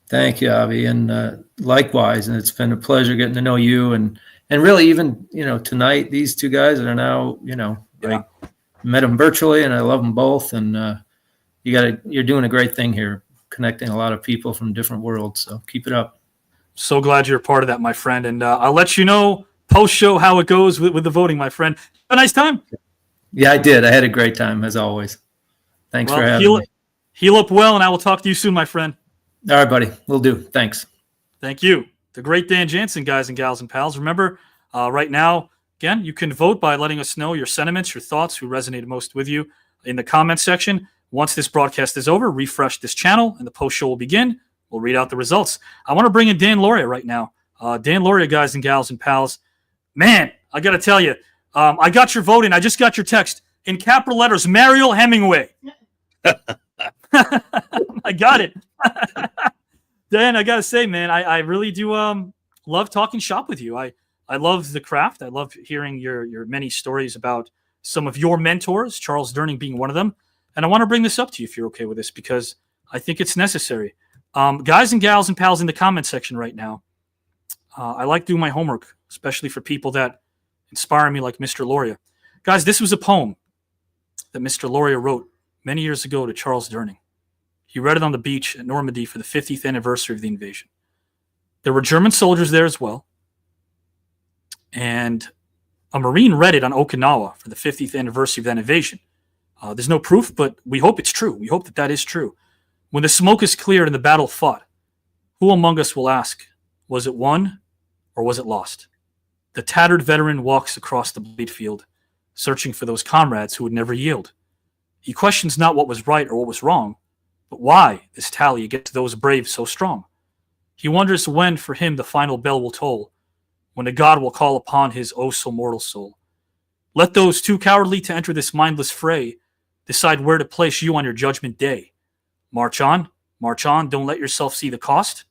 Thank you, Avi, and likewise. And it's been a pleasure getting to know you, and really even tonight, these two guys that are now I met them virtually, and I love them both. And you're doing a great thing here, connecting a lot of people from different worlds. So keep it up. So glad you're a part of that, my friend. And I'll let you know post-show how it goes with the voting, my friend. Have a nice time. Yeah, I did. I had a great time, as always. Thanks for having me. Heal up well, and I will talk to you soon, my friend. All right, buddy. Will do. Thanks. Thank you. The great Dan Jansen, guys and gals and pals. Remember, right now, again, you can vote by letting us know your sentiments, your thoughts, who resonated most with you in the comments section. Once this broadcast is over, refresh this channel, and the post-show will begin. We'll read out the results. I want to bring in Dan Lauria right now. Dan Lauria, guys and gals and pals. Man, I got to tell you, I got your vote in. I just got your text in capital letters, Mariel Hemingway. I got it. Dan, I got to say, man, I really do love talking shop with you. I love the craft. I love hearing your many stories about some of your mentors, Charles Durning being one of them. And I want to bring this up to you if you're okay with this, because I think it's necessary. Guys and gals and pals in the comment section right now, I like doing my homework, especially for people that inspire me like Mr. Lauria. Guys, this was a poem that Mr. Lauria wrote many years ago to Charles Durning. He read it on the beach at Normandy for the 50th anniversary of the invasion. There were German soldiers there as well. And a Marine read it on Okinawa for the 50th anniversary of that invasion. There's no proof, but we hope it's true. We hope that that is true. When the smoke is cleared and the battle fought, who among us will ask, was it won or was it lost? The tattered veteran walks across the bleed field, searching for those comrades who would never yield. He questions not what was right or what was wrong, but why this tally against those brave so strong. He wonders when for him the final bell will toll, when the God will call upon his oh so mortal soul. Let those too cowardly to enter this mindless fray decide where to place you on your judgment day. March on, don't let yourself see the cost,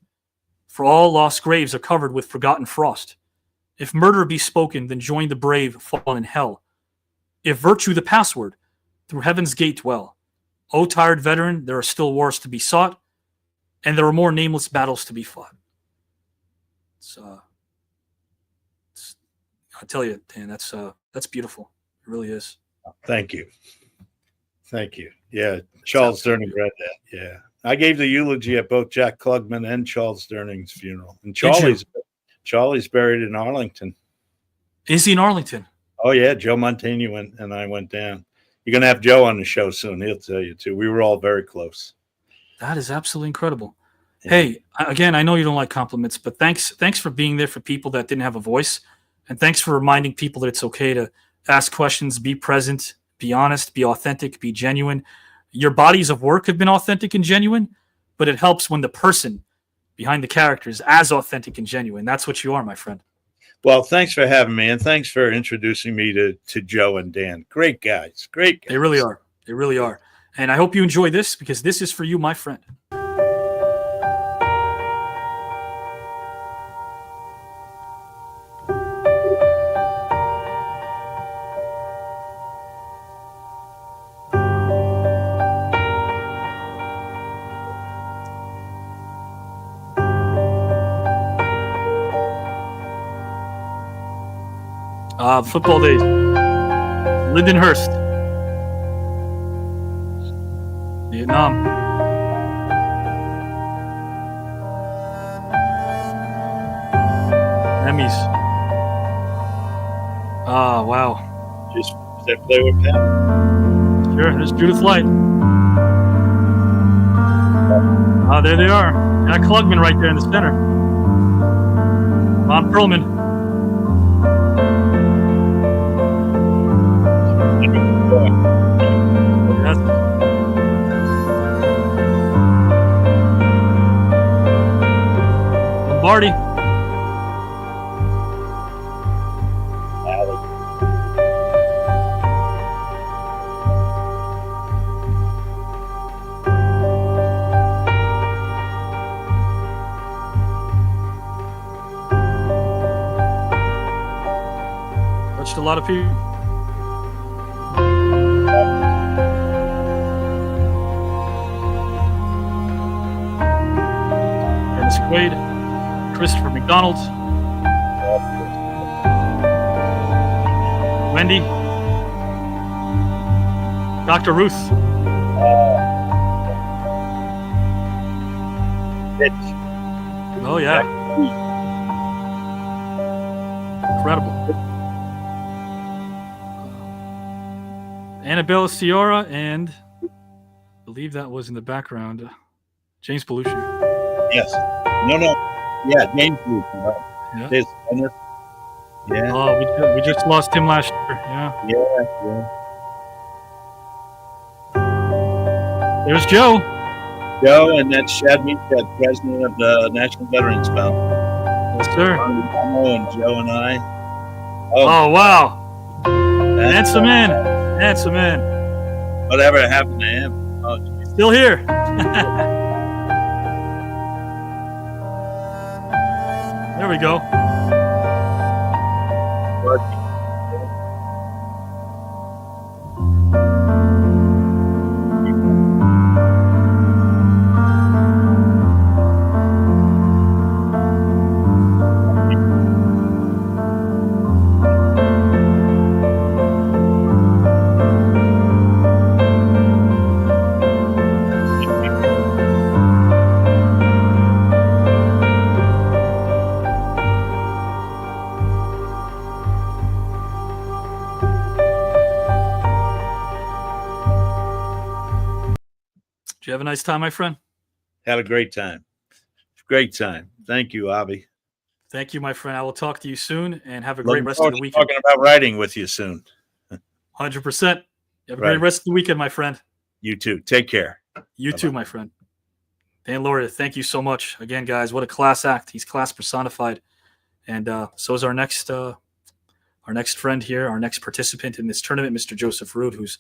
for all lost graves are covered with forgotten frost. If murder be spoken, then join the brave fallen in hell. If virtue the password, through heaven's gate dwell. O tired veteran, there are still wars to be sought, and there are more nameless battles to be fought. I tell you, Dan, that's beautiful. It really is. Thank you. Yeah, Charles Durning read that. Yeah, I gave the eulogy at both Jack Klugman and Charles Durning's funeral. And Charlie's buried in Arlington. Is he in Arlington? Oh yeah, Joe Montaigne and I went down. You're gonna have Joe on the show soon. He'll tell you too. We were all very close. That is absolutely incredible. Yeah. Hey, again, I know you don't like compliments, but thanks for being there for people that didn't have a voice, and thanks for reminding people that it's okay to ask questions, be present, be honest, be authentic, be genuine. Your bodies of work have been authentic and genuine, but it helps when the person behind the character is as authentic and genuine. That's what you are, my friend. Well, thanks for having me, and thanks for introducing me to Joe and Dan. Great guys. They really are. They really are. And I hope you enjoy this, because this is for you, my friend. Football days. Lindenhurst. Vietnam. Emmys. Wow. Just they play with Pam. Sure, there's Judith Light. There they are. Jack Klugman right there in the center. Von Perlman. party. Touched a lot of people. Dennis Quaid, Christopher McDonald, Wendy, Dr. Ruth. Oh yeah. Incredible. Annabella Ciara, and I believe that was in the background, James Belushi. Yes. No. Yeah, James Belushi. Yeah. Yeah. Oh, we just lost him last year. Yeah. Yeah. There's Joe. Joe, and that's Shad Meachad, president of the National Veterans Fund. Yes, sir. And Joe and I. Oh wow. Handsome man. Handsome man. Whatever happened to him? Oh, geez. Still here. There we go. Did you have a nice time, my friend? Had a great time. Great time. Thank you, Avi. Thank you, my friend. I will talk to you soon, and have a great Looking rest forward of the to weekend. Talking about writing with you soon. 100%. You have a Right. great rest of the weekend, my friend. You too. Take care. You too, my friend. Dan Lauria, thank you so much. Again, guys, what a class act. He's class personified. And so is our next friend here, our next participant in this tournament, Mr. Joseph Ruud, who's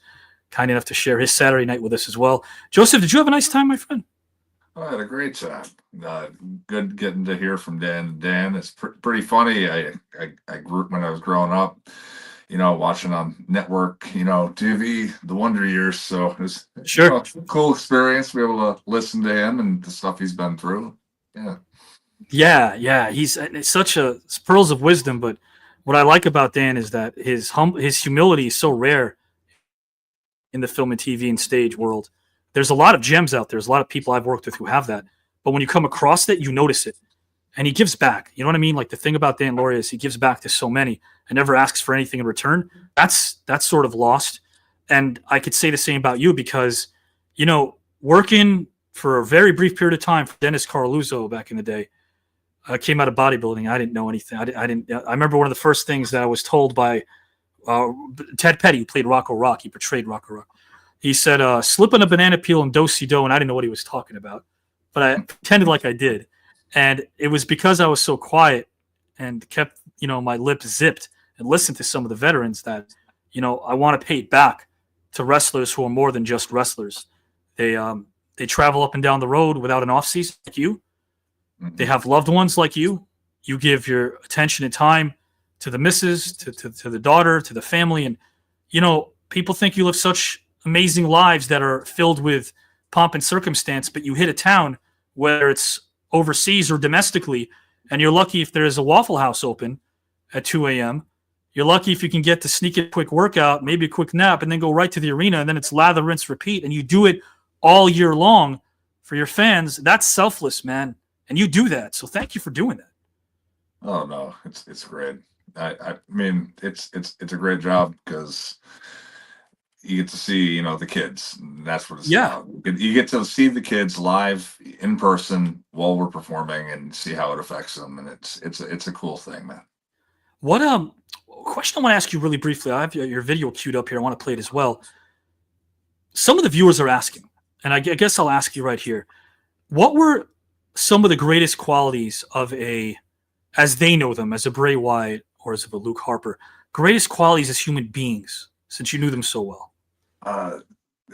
kind enough to share his Saturday night with us as well. Joseph, did you have a nice time, my friend? I had a great time. Good getting to hear from Dan. Dan, it's pretty funny. I grew when I was growing up, watching on network, TV, the Wonder Years. So it was sure a cool experience to be able to listen to him and the stuff he's been through. Yeah. Yeah. He's such a pearls of wisdom. But what I like about Dan is that his humility is so rare in the film and TV and stage world. There's a lot of gems out there. There's a lot of people I've worked with who have that. But when you come across it, you notice it. And he gives back. You know what I mean? Like the thing about Dan Lauria is he gives back to so many and never asks for anything in return. That's sort of lost. And I could say the same about you because, working for a very brief period of time for Dennis Carluzzo back in the day, I came out of bodybuilding. I didn't know anything. I remember one of the first things that I was told by Ted Petty, who played Rocco Rock. He portrayed Rocco Rock. He said, slip on a banana peel and do-si-do, and I didn't know what he was talking about. But I pretended like I did. And it was because I was so quiet and kept, my lips zipped and listened to some of the veterans that, I want to pay it back to wrestlers who are more than just wrestlers. They travel up and down the road without an off-season like you. They have loved ones like you. You give your attention and time to the missus, to the daughter, to the family. And, people think you live such amazing lives that are filled with pomp and circumstance, but you hit a town, whether it's overseas or domestically, and you're lucky if there is a Waffle House open at 2 a.m. You're lucky if you can get to sneak a quick workout, maybe a quick nap, and then go right to the arena, and then it's lather, rinse, repeat, and you do it all year long for your fans. That's selfless, man, and you do that. So thank you for doing that. Oh no, it's great. I mean, it's a great job because you get to see, the kids. And that's what it's about. You get to see the kids live in person while we're performing and see how it affects them. And it's a cool thing, man. What question I want to ask you really briefly. I have your video queued up here. I want to play it as well. Some of the viewers are asking, and I guess I'll ask you right here. What were some of the greatest qualities of as they know them, as a Bray Wyatt or as a Luke Harper, greatest qualities as human beings, since you knew them so well?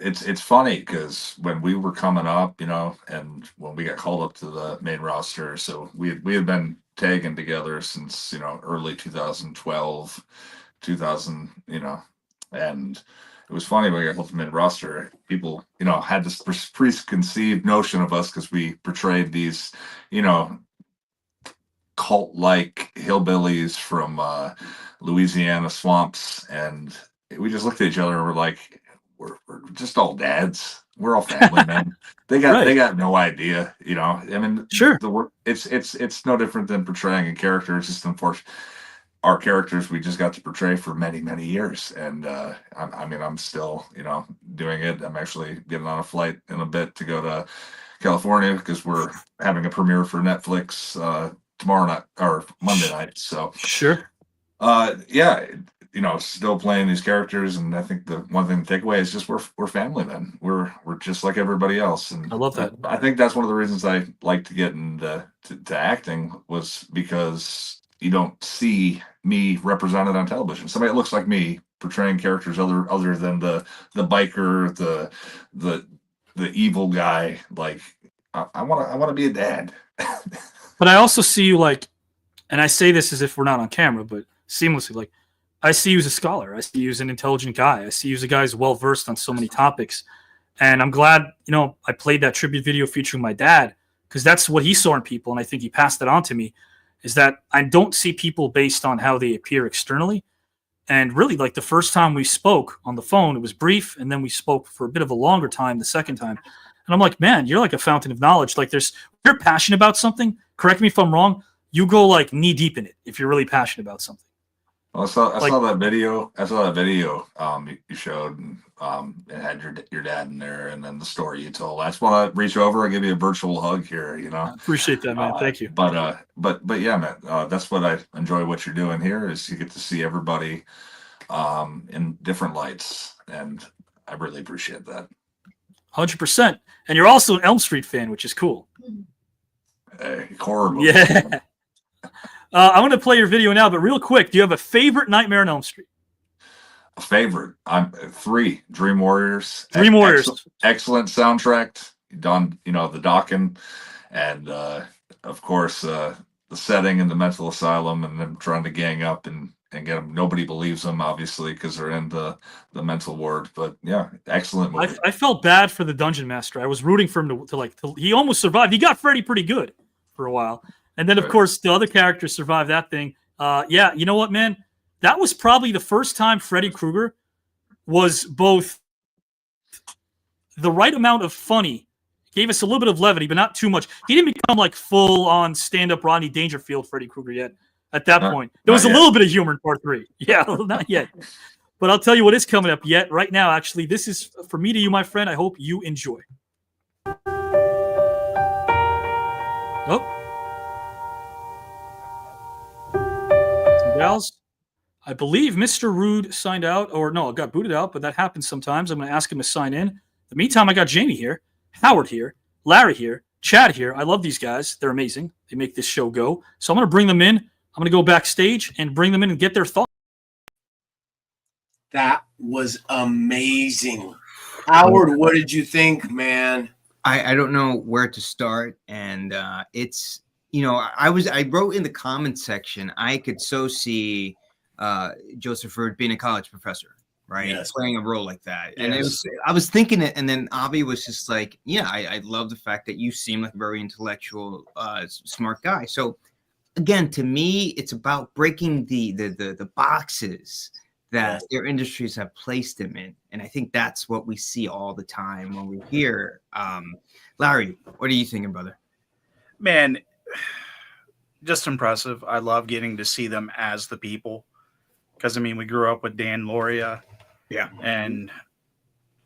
It's funny because when we were coming up, and when we got called up to the main roster, so we had been tagging together since early 2012, 2000, and it was funny when we got called to the main roster. People, had this preconceived notion of us because we portrayed these, cult-like hillbillies from Louisiana swamps, and we just looked at each other and we're like, we're just all dads. We're all family men. They got no idea, I mean, sure. It's no different than portraying a character. It's just unfortunate. Our characters we just got to portray for many, many years, and I'm still, doing it. I'm actually getting on a flight in a bit to go to California because we're having a premiere for Netflix tomorrow night or Monday night. So sure, still playing these characters, and I think the one thing to take away is just we're family men. We're just like everybody else, and I love that. I think that's one of the reasons I like to get into to acting was because you don't see me represented on television. Somebody that looks like me portraying characters other than the biker, the evil guy. Like I want to be a dad. But I also see you and I say this as if we're not on camera, but seamlessly, I see you as a scholar. I see you as an intelligent guy. I see you as a guy who's well-versed on so many topics. And I'm glad, I played that tribute video featuring my dad because that's what he saw in people. And I think he passed it on to me, is that I don't see people based on how they appear externally. And really, the first time we spoke on the phone, it was brief. And then we spoke for a bit of a longer time the second time. And I'm like, man, you're like a fountain of knowledge. You're passionate about something. Correct me if I'm wrong. You go knee deep in it if you're really passionate about something. Well, I saw that video. I saw that video you showed, and it had your dad in there, and then the story you told. I just want to reach over and give you a virtual hug here. I appreciate that, man. Thank you. But yeah, man, that's what I enjoy. What you're doing here is you get to see everybody in different lights, and I really appreciate that. 100%. And you're also an Elm Street fan, which is cool. Hey, horror movie. Yeah. I'm going to play your video now, but real quick, do you have a favorite Nightmare on Elm Street? A favorite? I'm 3 Dream Warriors. Dream Warriors. Excellent soundtrack. Done, the Dokken, and of course the setting in the mental asylum, and them trying to gang up and get them. Nobody believes them, obviously, because they're in the mental ward. But yeah, excellent movie. I felt bad for the dungeon master. I was rooting for him to he almost survived. He got Freddy pretty good for a while. And then, of course, the other characters survived that thing. Yeah, you know what, man? That was probably the first time Freddy Krueger was both the right amount of funny, gave us a little bit of levity, but not too much. He didn't become full-on stand-up Rodney Dangerfield Freddy Krueger yet at that point. There was a little bit of humor in part 3. Yeah, not yet. But I'll tell you what is coming up yet right now, actually. This is for me to you, my friend. I hope you enjoy. Oh. Gals, I believe Mr. Ruud signed out, or no, got booted out, but that happens sometimes. I'm going to ask him to sign in. In the meantime, I got Jamie here, Howard here, Larry here, Chad here. I love these guys. They're amazing. They make this show go. So I'm going to bring them in. I'm going to go backstage and bring them in and get their thoughts. That was amazing. Howard, what did you think, man? I don't know where to start. And it's, I wrote in the comments section, I could so see Joseph Ruud being a college professor, right? Yes. Playing a role like that. And Yes. I was thinking it, and then Avi was just like, yeah, I love the fact that you seem like a very intellectual, smart guy. So again, to me, it's about breaking the boxes that their industries have placed him in. And I think that's what we see all the time when we're here. Larry, what are you thinking, brother? Man, just impressive. I love getting to see them as the people. Because, we grew up with Dan Lauria. Yeah. And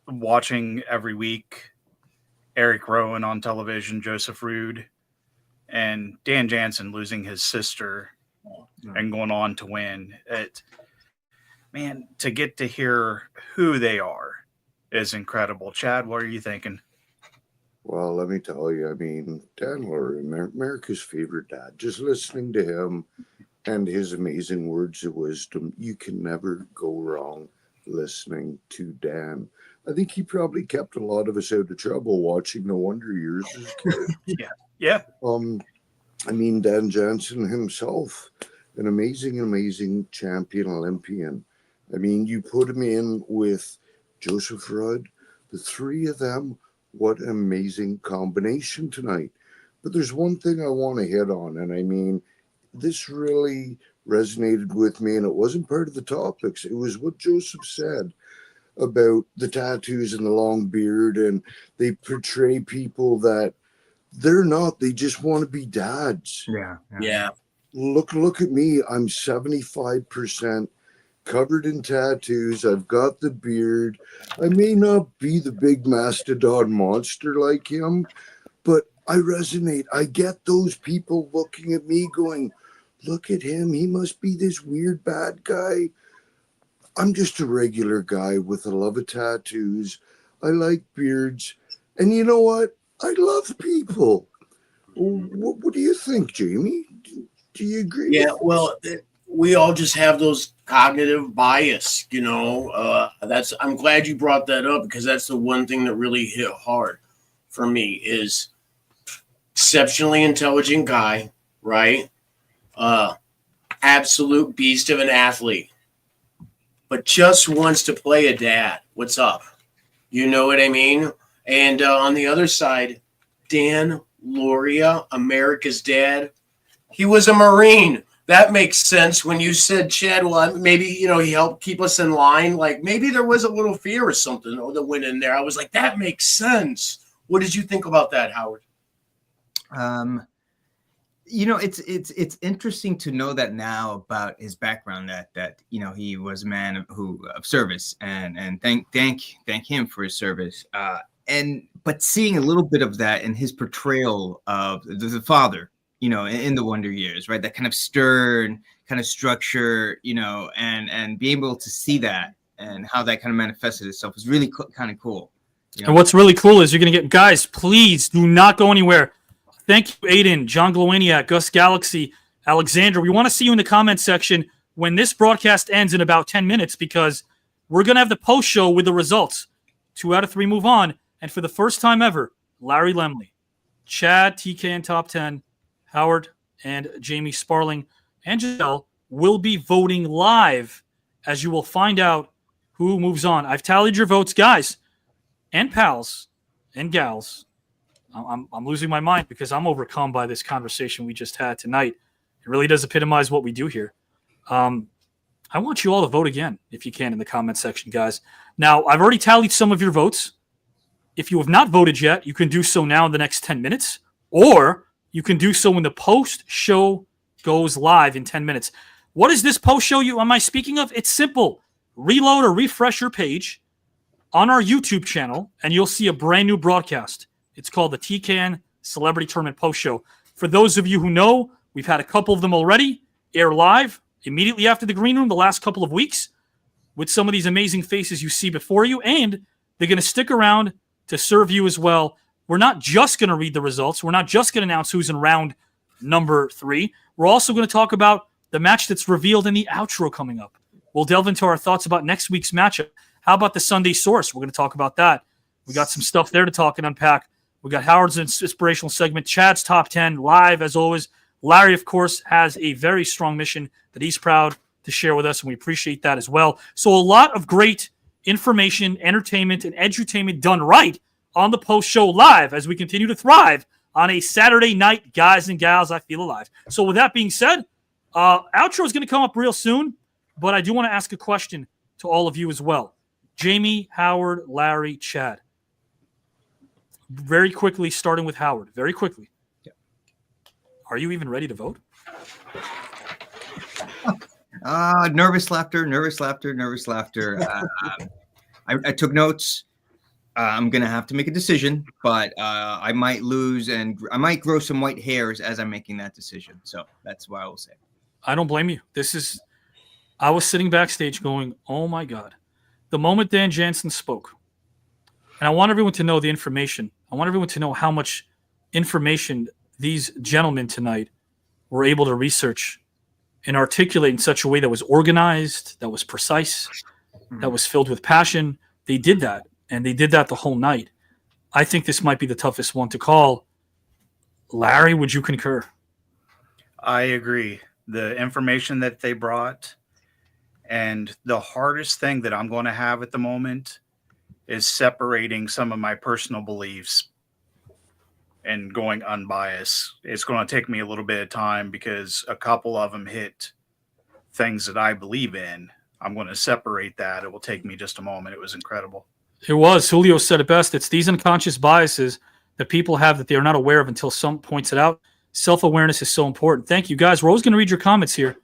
watching every week Eric Rowan on television, Joseph Ruud, and Dan Jansen losing his sister and going on to win. Man, to get to hear who they are is incredible. Chad, what are you thinking? Well, let me tell you, I mean, Dan Lauria, America's favorite dad, just listening to him and his amazing words of wisdom, you can never go wrong listening to Dan. I think he probably kept a lot of us out of trouble watching No Wonder Years as kids. Yeah. I mean, Dan Jansen himself, an amazing champion Olympian. I mean, you put him in with Joseph Ruud, the three of them, what an amazing combination tonight. But there's one thing I want to hit on, and I mean, this really resonated with me, and it wasn't part of the topics. It was what Joseph said about the tattoos and the long beard, and they portray people that they're not. They just want to be dads. Yeah. Look at me. I'm 75% covered in tattoos. I've got the beard. I may not be the big mastodon monster like him, but I resonate. I get those people looking at me going, look at him. He must be this weird bad guy. I'm just a regular guy with a love of tattoos. I like beards. And you know what? I love people. What do you think, Jamie? Do you agree? Yeah, well, we all just have those cognitive bias, you know. I'm glad you brought that up, because that's the one thing that really hit hard for me is exceptionally intelligent guy, right? Absolute beast of an athlete, but just wants to play a dad. What's up? You know what I mean? And on the other side, Dan Lauria, America's dad, he was a Marine. That makes sense when you said, Chad, well, maybe, you know, he helped keep us in line. Like maybe there was a little fear or something that went in there. I was like, that makes sense. What did you think about that, Howard? You know, it's interesting to know that now about his background, that you know, he was a man of service, and thank him for his service. But seeing a little bit of that in his portrayal of the father, you know, in the Wonder Years, right? That kind of stern, kind of structure, you know, and being able to see that and how that kind of manifested itself was really kind of cool. You know? And what's really cool is you're going to get, guys, please do not go anywhere. Thank you, Aiden, John Glowaniac, Gus Galaxy, Alexander. We want to see you in the comment section when this broadcast ends in about 10 minutes, because we're going to have the post show with the results. 2 out of 3 move on. And for the first time ever, Larry Lemley, Chad, TKN Top 10, Howard, and Jamie Sparling and Giselle will be voting live, as you will find out who moves on. I've tallied your votes, guys and pals and gals. I'm losing my mind because I'm overcome by this conversation we just had tonight. It really does epitomize what we do here. I want you all to vote again, if you can, in the comment section, guys. Now, I've already tallied some of your votes. If you have not voted yet, you can do so now in the next 10 minutes, or you can do so when the post-show goes live in 10 minutes. What is this post-show am I speaking of? It's simple. Reload or refresh your page on our YouTube channel, and you'll see a brand new broadcast. It's called the TKN Celebrity Tournament Post Show. For those of you who know, we've had a couple of them already air live immediately after the green room the last couple of weeks with some of these amazing faces you see before you, and they're going to stick around to serve you as well. We're not just going to read the results. We're not just going to announce who's in round number 3. We're also going to talk about the match that's revealed in the outro coming up. We'll delve into our thoughts about next week's matchup. How about the Sunday Source? We're going to talk about that. We got some stuff there to talk and unpack. We got Howard's inspirational segment, Chad's Top 10 live as always. Larry, of course, has a very strong mission that he's proud to share with us, and we appreciate that as well. So a lot of great information, entertainment, and edutainment done right on the post-show live as we continue to thrive on a Saturday night, guys and gals. I feel alive. So with that being said, outro is going to come up real soon, but I do want to ask a question to all of you as well. Jamie, Howard, Larry, Chad. Very quickly, starting with Howard. Very quickly. Yeah. Are you even ready to vote? Nervous laughter. I took notes. I'm going to have to make a decision, but I might lose and I might grow some white hairs as I'm making that decision. So that's what I will say. I don't blame you. I was sitting backstage going, oh my God. The moment Dan Jansen spoke, and I want everyone to know the information I want everyone to know how much information these gentlemen tonight were able to research and articulate in such a way that was organized, that was precise, that was filled with passion. They did that, and they did that the whole night. I think this might be the toughest one to call. Larry, would you concur? I agree. The information that they brought, and the hardest thing that I'm going to have at the moment is separating some of my personal beliefs and going unbiased. It's going to take me a little bit of time because a couple of them hit things that I believe in. I'm going to separate that. It will take me just a moment. It was incredible. It was. Julio said it best. It's these unconscious biases that people have that they are not aware of until some points it out. Self-awareness is so important. Thank you, guys. We're always going to read your comments here,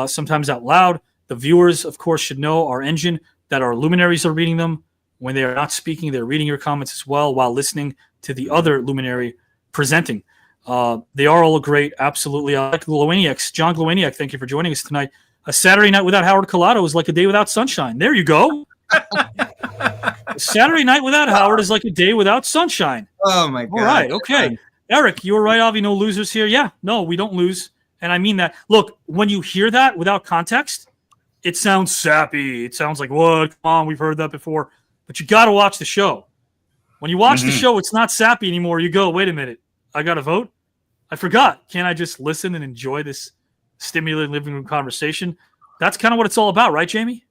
sometimes out loud. The viewers, of course, should know our engine, that our luminaries are reading them. When they are not speaking, they're reading your comments as well while listening to the other luminary presenting. They are all great. Absolutely. I like Glowaniacs. John Glowaniac, thank you for joining us tonight. A Saturday night without Howard Collado is like a day without sunshine. There you go. A Saturday night without Howard is like a day without sunshine. Oh, my God. All right. Okay. Eric, you were right, Avi. No losers here. Yeah. No, we don't lose. And I mean that. Look, when you hear that without context, it sounds sappy. It sounds like, what? Come on, we've heard that before. But you got to watch the show. When you watch the show, it's not sappy anymore. You go, wait a minute. I got to vote? I forgot. Can't I just listen and enjoy this stimulating living room conversation? That's kind of what it's all about, right, Jamie?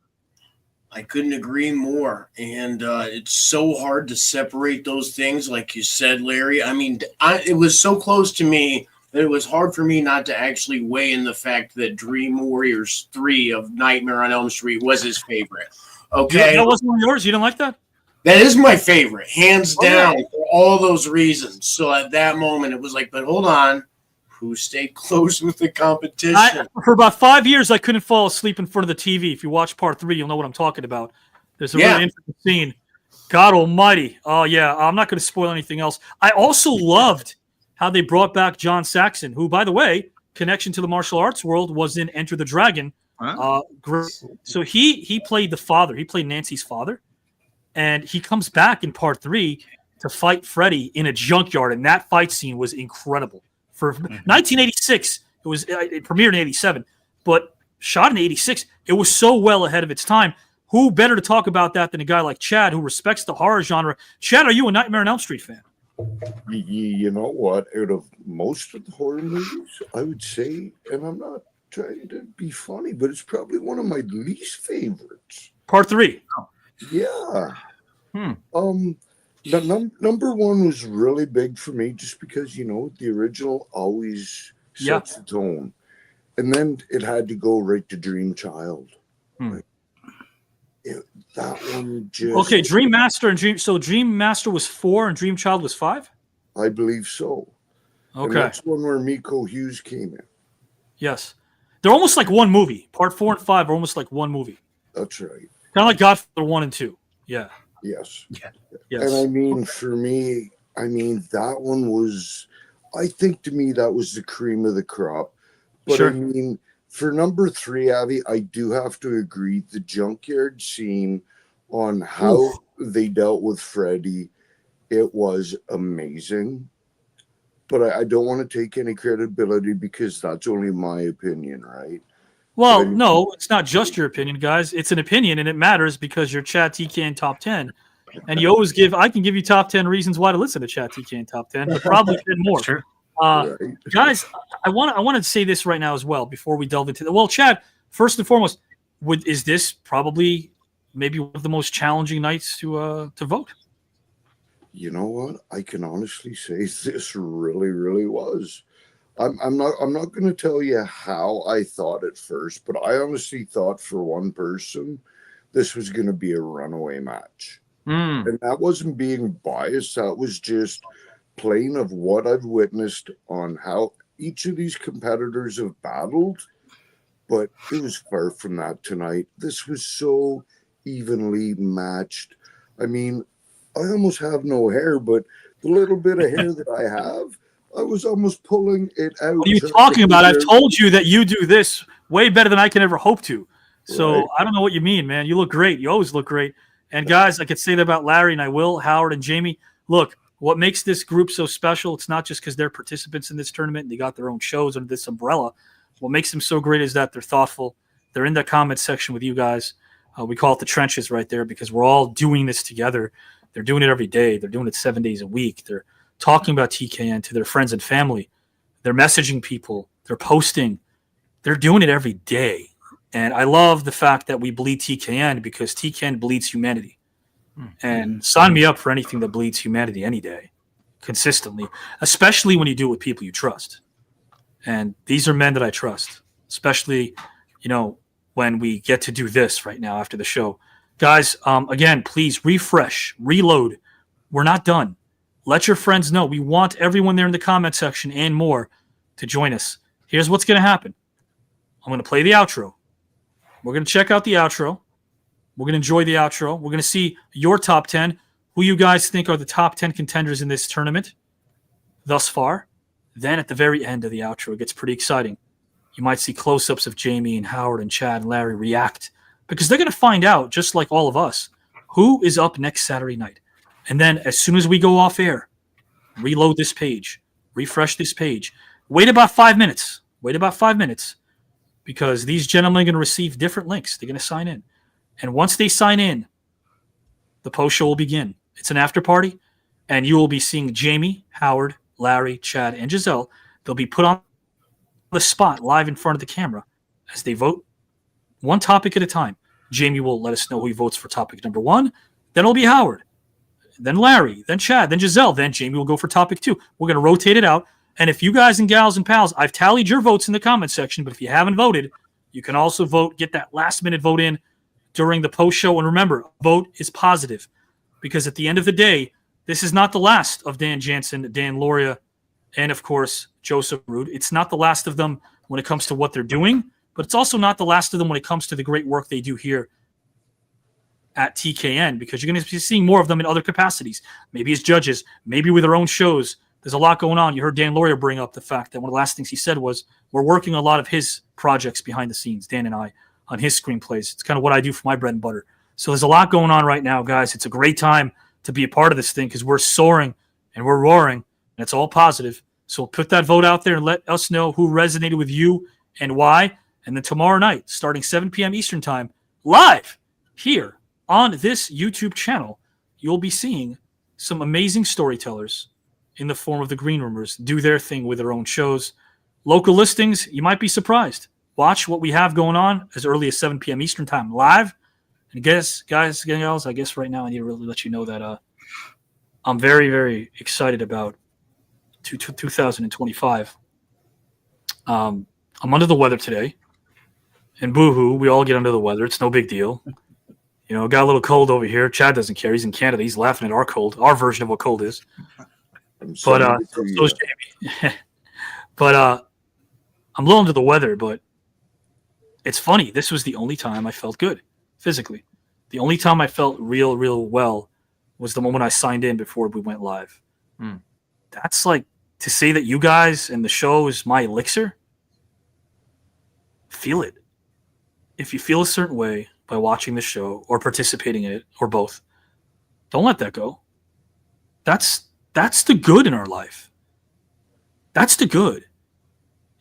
I couldn't agree more. And it's so hard to separate those things, like you said, Larry. I mean, it was so close to me that it was hard for me not to actually weigh in the fact that Dream Warriors 3 of Nightmare on Elm Street was his favorite. Okay. That wasn't one of yours? You didn't like that? That is my favorite, hands down, for all those reasons. So at that moment, it was like, but hold on. Who stayed close with the competition? For about 5 years, I couldn't fall asleep in front of the TV. If you watch part 3, you'll know what I'm talking about. There's a really interesting scene. God almighty. Oh, yeah. I'm not going to spoil anything else. I also loved how they brought back John Saxon, who, by the way, connection to the martial arts world was in Enter the Dragon. So he played the father. He played Nancy's father. And he comes back in part 3 to fight Freddy in a junkyard. And that fight scene was incredible. For 1986, it premiered in 87, but shot in 86. It was so well ahead of its time. Who better to talk about that than a guy like Chad, who respects the horror genre? Chad, are you a Nightmare on Elm Street fan? You know what? Out of most of the horror movies, I would say, and I'm not trying to be funny, but it's probably one of my least favorites. Part 3. Yeah. Number 1 was really big for me just because, you know, the original always sets the tone. And then it had to go right to Dream Child. Like, that one just... Okay, Dream Master and Dream... So Dream Master was 4 and Dream Child was 5? I believe so. Okay. And that's one where Miko Hughes came in. Yes. They're almost like one movie. Part 4 and 5 are almost like one movie. That's right. Kind of like Godfather 1 and 2. Yeah. Yes. Yes. And I mean, for me, that one was, I think to me, that was the cream of the crop. But Sure. I mean, for number 3, Avi, I do have to agree. The junkyard scene on how they dealt with Freddy, it was amazing. But I don't want to take any credibility because that's only my opinion, right? Well, no, it's not just your opinion, guys. It's an opinion, and it matters because you're Chat TKN Top 10. And you always I can give you top 10 reasons why to listen to Chat TKN Top 10, but probably 10 more. Sure. Guys, I want to say this right now as well before we delve into Well, Chad, first and foremost, is this probably maybe one of the most challenging nights to vote? You know what? I can honestly say this really, really was. I'm not going to tell you how I thought at first, but I honestly thought for one person, this was going to be a runaway match. And that wasn't being biased. That was just plain of what I've witnessed on how each of these competitors have battled. But it was far from that tonight. This was so evenly matched. I mean, I almost have no hair, but the little bit of hair that I have, I was almost pulling it out. What are you talking about? I've told you that you do this way better than I can ever hope to. So Right. I don't know what you mean, man. You look great. You always look great. And guys, I could say that about Larry, and I will, Howard and Jamie. Look, What makes this group so special, it's not just because they're participants in this tournament and they got their own shows under this umbrella. What makes them so great is that they're thoughtful. They're in the comment section with you guys. We call it the trenches right there because we're all doing this together. They're doing it every day. They're doing it 7 days a week. They're talking about TKN to their friends and family. They're messaging people. They're posting. They're doing it every day. And I love the fact that we bleed TKN because TKN bleeds humanity. And sign me up for anything that bleeds humanity any day, consistently, especially when you do it with people you trust. And these are men that I trust, especially, when we get to do this right now after the show. Guys, again, please refresh, reload. We're not done. Let your friends know. We want everyone there in the comment section and more to join us. Here's what's going to happen. I'm going to play the outro. We're going to check out the outro. We're going to enjoy the outro. We're going to see your top 10, who you guys think are the top 10 contenders in this tournament thus far. Then at the very end of the outro, it gets pretty exciting. You might see close-ups of Jamie and Howard and Chad and Larry react because they're going to find out, just like all of us, who is up next Saturday night. And then as soon as we go off air, reload this page, refresh this page. Wait about 5 minutes. Because these gentlemen are going to receive different links. They're going to sign in. And once they sign in, the post show will begin. It's an after party, and you will be seeing Jamie, Howard, Larry, Chad, and Giselle. They'll be put on the spot live in front of the camera as they vote one topic at a time. Jamie will let us know who he votes for topic number 1. Then it'll be Howard, then Larry, then Chad, then Giselle, then Jamie will go for topic 2. We're going to rotate it out. And if you guys and gals and pals, I've tallied your votes in the comment section, but if you haven't voted, you can also vote, get that last minute vote in during the post show. And remember, vote is positive because at the end of the day, this is not the last of Dan Jansen, Dan Lauria, and of course, Joseph Ruud. It's not the last of them when it comes to what they're doing, but it's also not the last of them when it comes to the great work they do here at TKN because you're going to be seeing more of them in other capacities, maybe as judges, maybe with their own shows. There's a lot going on. You heard Dan Lauria bring up the fact that one of the last things he said was we're working on a lot of his projects behind the scenes, Dan and I, on his screenplays. It's kind of what I do for my bread and butter. So there's a lot going on right now, guys. It's a great time to be a part of this thing because we're soaring and we're roaring, and it's all positive. So put that vote out there and let us know who resonated with you and why. And then tomorrow night, starting 7 p.m. Eastern Time, live here on this YouTube channel, you'll be seeing some amazing storytellers in the form of the Green Roomers do their thing with their own shows. Local listings, you might be surprised. Watch what we have going on as early as 7 p.m. Eastern Time live. And guys, gals, I guess right now I need to really let you know that I'm very, very excited about 2025. I'm under the weather today. And boo-hoo, we all get under the weather. It's no big deal. Got a little cold over here. Chad doesn't care. He's in Canada. He's laughing at our cold, our version of what cold is. But so is Jamie. But I'm a little under the weather, but it's funny. This was the only time I felt good physically. The only time I felt real well was the moment I signed in before we went live. That's like to say that you guys and the show is my elixir. Feel it. If you feel a certain way by watching the show or participating in it or both, don't let that go. That's the good in our life. That's the good.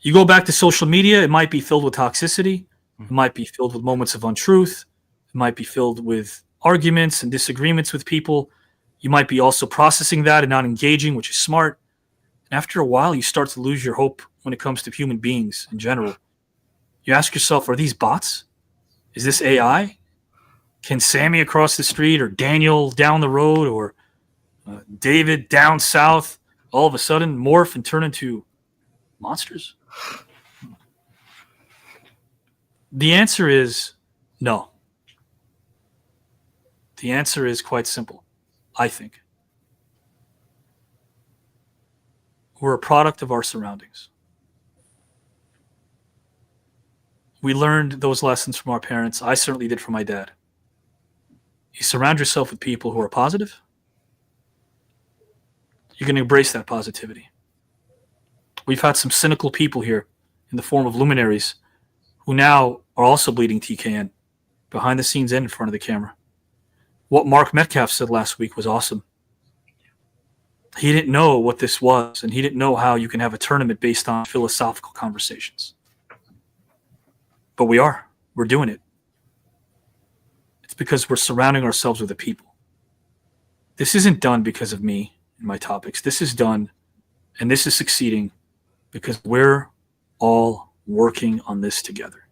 You go back to social media, it might be filled with toxicity. It might be filled with moments of untruth. It might be filled with arguments and disagreements with people. You might be also processing that and not engaging, which is smart. And after a while, you start to lose your hope when it comes to human beings in general. You ask yourself, are these bots? Is this AI? Can Sammy across the street or Daniel down the road or David down south all of a sudden morph and turn into monsters? The answer is no. The answer is quite simple, I think. We're a product of our surroundings. We learned those lessons from our parents. I certainly did from my dad. You surround yourself with people who are positive, you can embrace that positivity. We've had some cynical people here in the form of luminaries who now are also bleeding TKN behind the scenes and in front of the camera. What Mark Metcalf said last week was awesome. He didn't know what this was, and he didn't know how you can have a tournament based on philosophical conversations. But we are. We're doing it. It's because we're surrounding ourselves with the people. This isn't done because of me and my topics. This is done, and this is succeeding because we're all working on this together.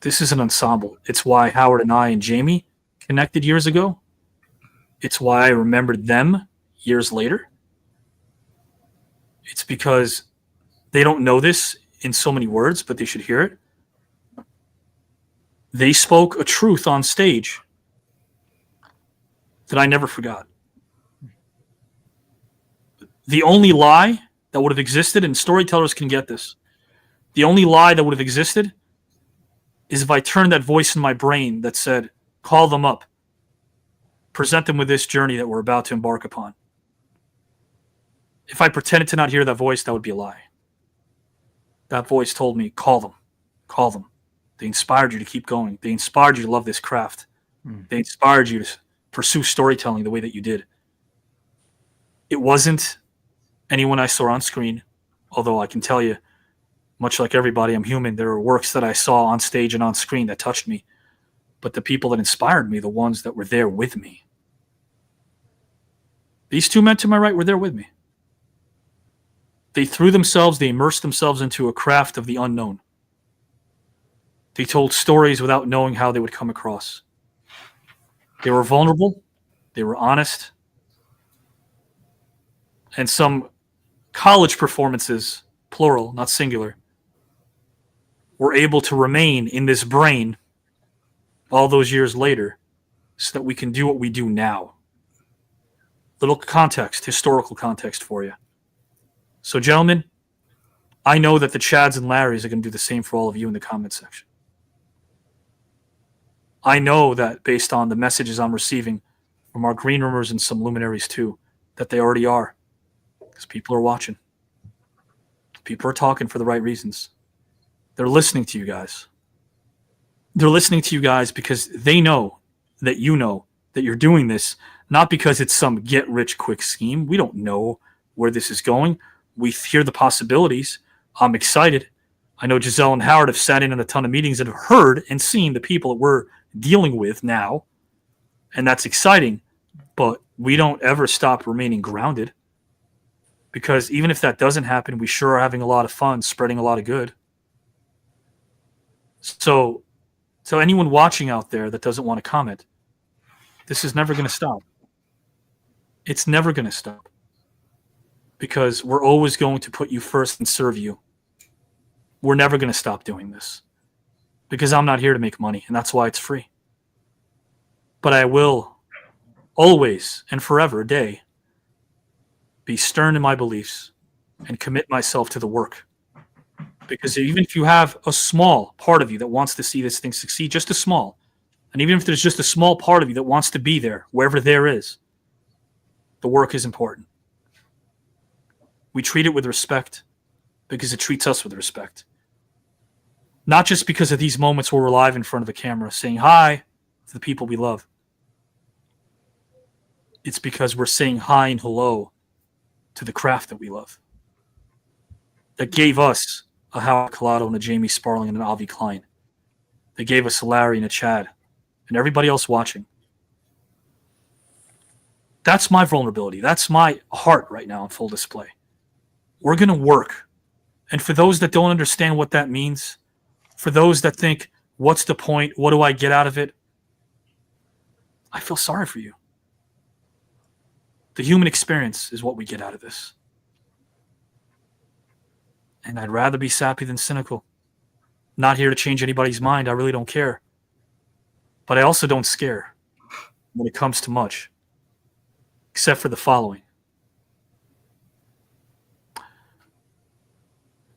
This is an ensemble. It's why Howard and I and Jamie connected years ago. It's why I remembered them years later. It's because they don't know this in so many words, but they should hear it. They spoke a truth on stage that I never forgot. The only lie that would have existed, and storytellers can get this, the only lie that would have existed is if I turned that voice in my brain that said, call them up, present them with this journey that we're about to embark upon. If I pretended to not hear that voice, that would be a lie. That voice told me, call them, call them. They inspired you to keep going. They inspired you to love this craft. They inspired you to pursue storytelling the way that you did. It wasn't anyone I saw on screen, although I can tell you, much like everybody, I'm human. There are works that I saw on stage and on screen that touched me. But the people that inspired me, the ones that were there with me. These two men to my right were there with me. They threw themselves, they immersed themselves into a craft of the unknown. They told stories without knowing how they would come across. They were vulnerable. They were honest. And some college performances, plural, not singular, were able to remain in this brain all those years later so that we can do what we do now. Little context, historical context for you. So, gentlemen, I know that the Chads and Larrys are going to do the same for all of you in the comment section. I know that based on the messages I'm receiving from our green roomers and some luminaries too, that they already are. Because people are watching. People are talking for the right reasons. They're listening to you guys. They're listening to you guys because they know that you're doing this, not because it's some get-rich-quick scheme. We don't know where this is going. We hear the possibilities. I'm excited. I know Giselle and Howard have sat in on a ton of meetings and have heard and seen the people that we're dealing with now, and that's exciting, but we don't ever stop remaining grounded, because even if that doesn't happen, we sure are having a lot of fun spreading a lot of good. So anyone watching out there that doesn't want to comment, this is never going to stop. It's never going to stop, because we're always going to put you first and serve you. We're never going to stop doing this, because I'm not here to make money, and that's why it's free. But I will always and forever a day be stern in my beliefs and commit myself to the work. Because even if you have a small part of you that wants to see this thing succeed, just a small, and even if there's just a small part of you that wants to be there, wherever there is, the work is important. We treat it with respect because it treats us with respect. Not just because of these moments where we're live in front of the camera saying hi to the people we love. It's because we're saying hi and hello to the craft that we love. That gave us a Howard Collado and a Jamie Sparling and an Avi Klein. They gave us a Larry and a Chad and everybody else watching. That's my vulnerability. That's my heart right now on full display. We're going to work. And for those that don't understand what that means, for those that think, what's the point? What do I get out of it? I feel sorry for you. The human experience is what we get out of this. And I'd rather be sappy than cynical. Not here to change anybody's mind. I really don't care. But I also don't scare when it comes to much. Except for the following.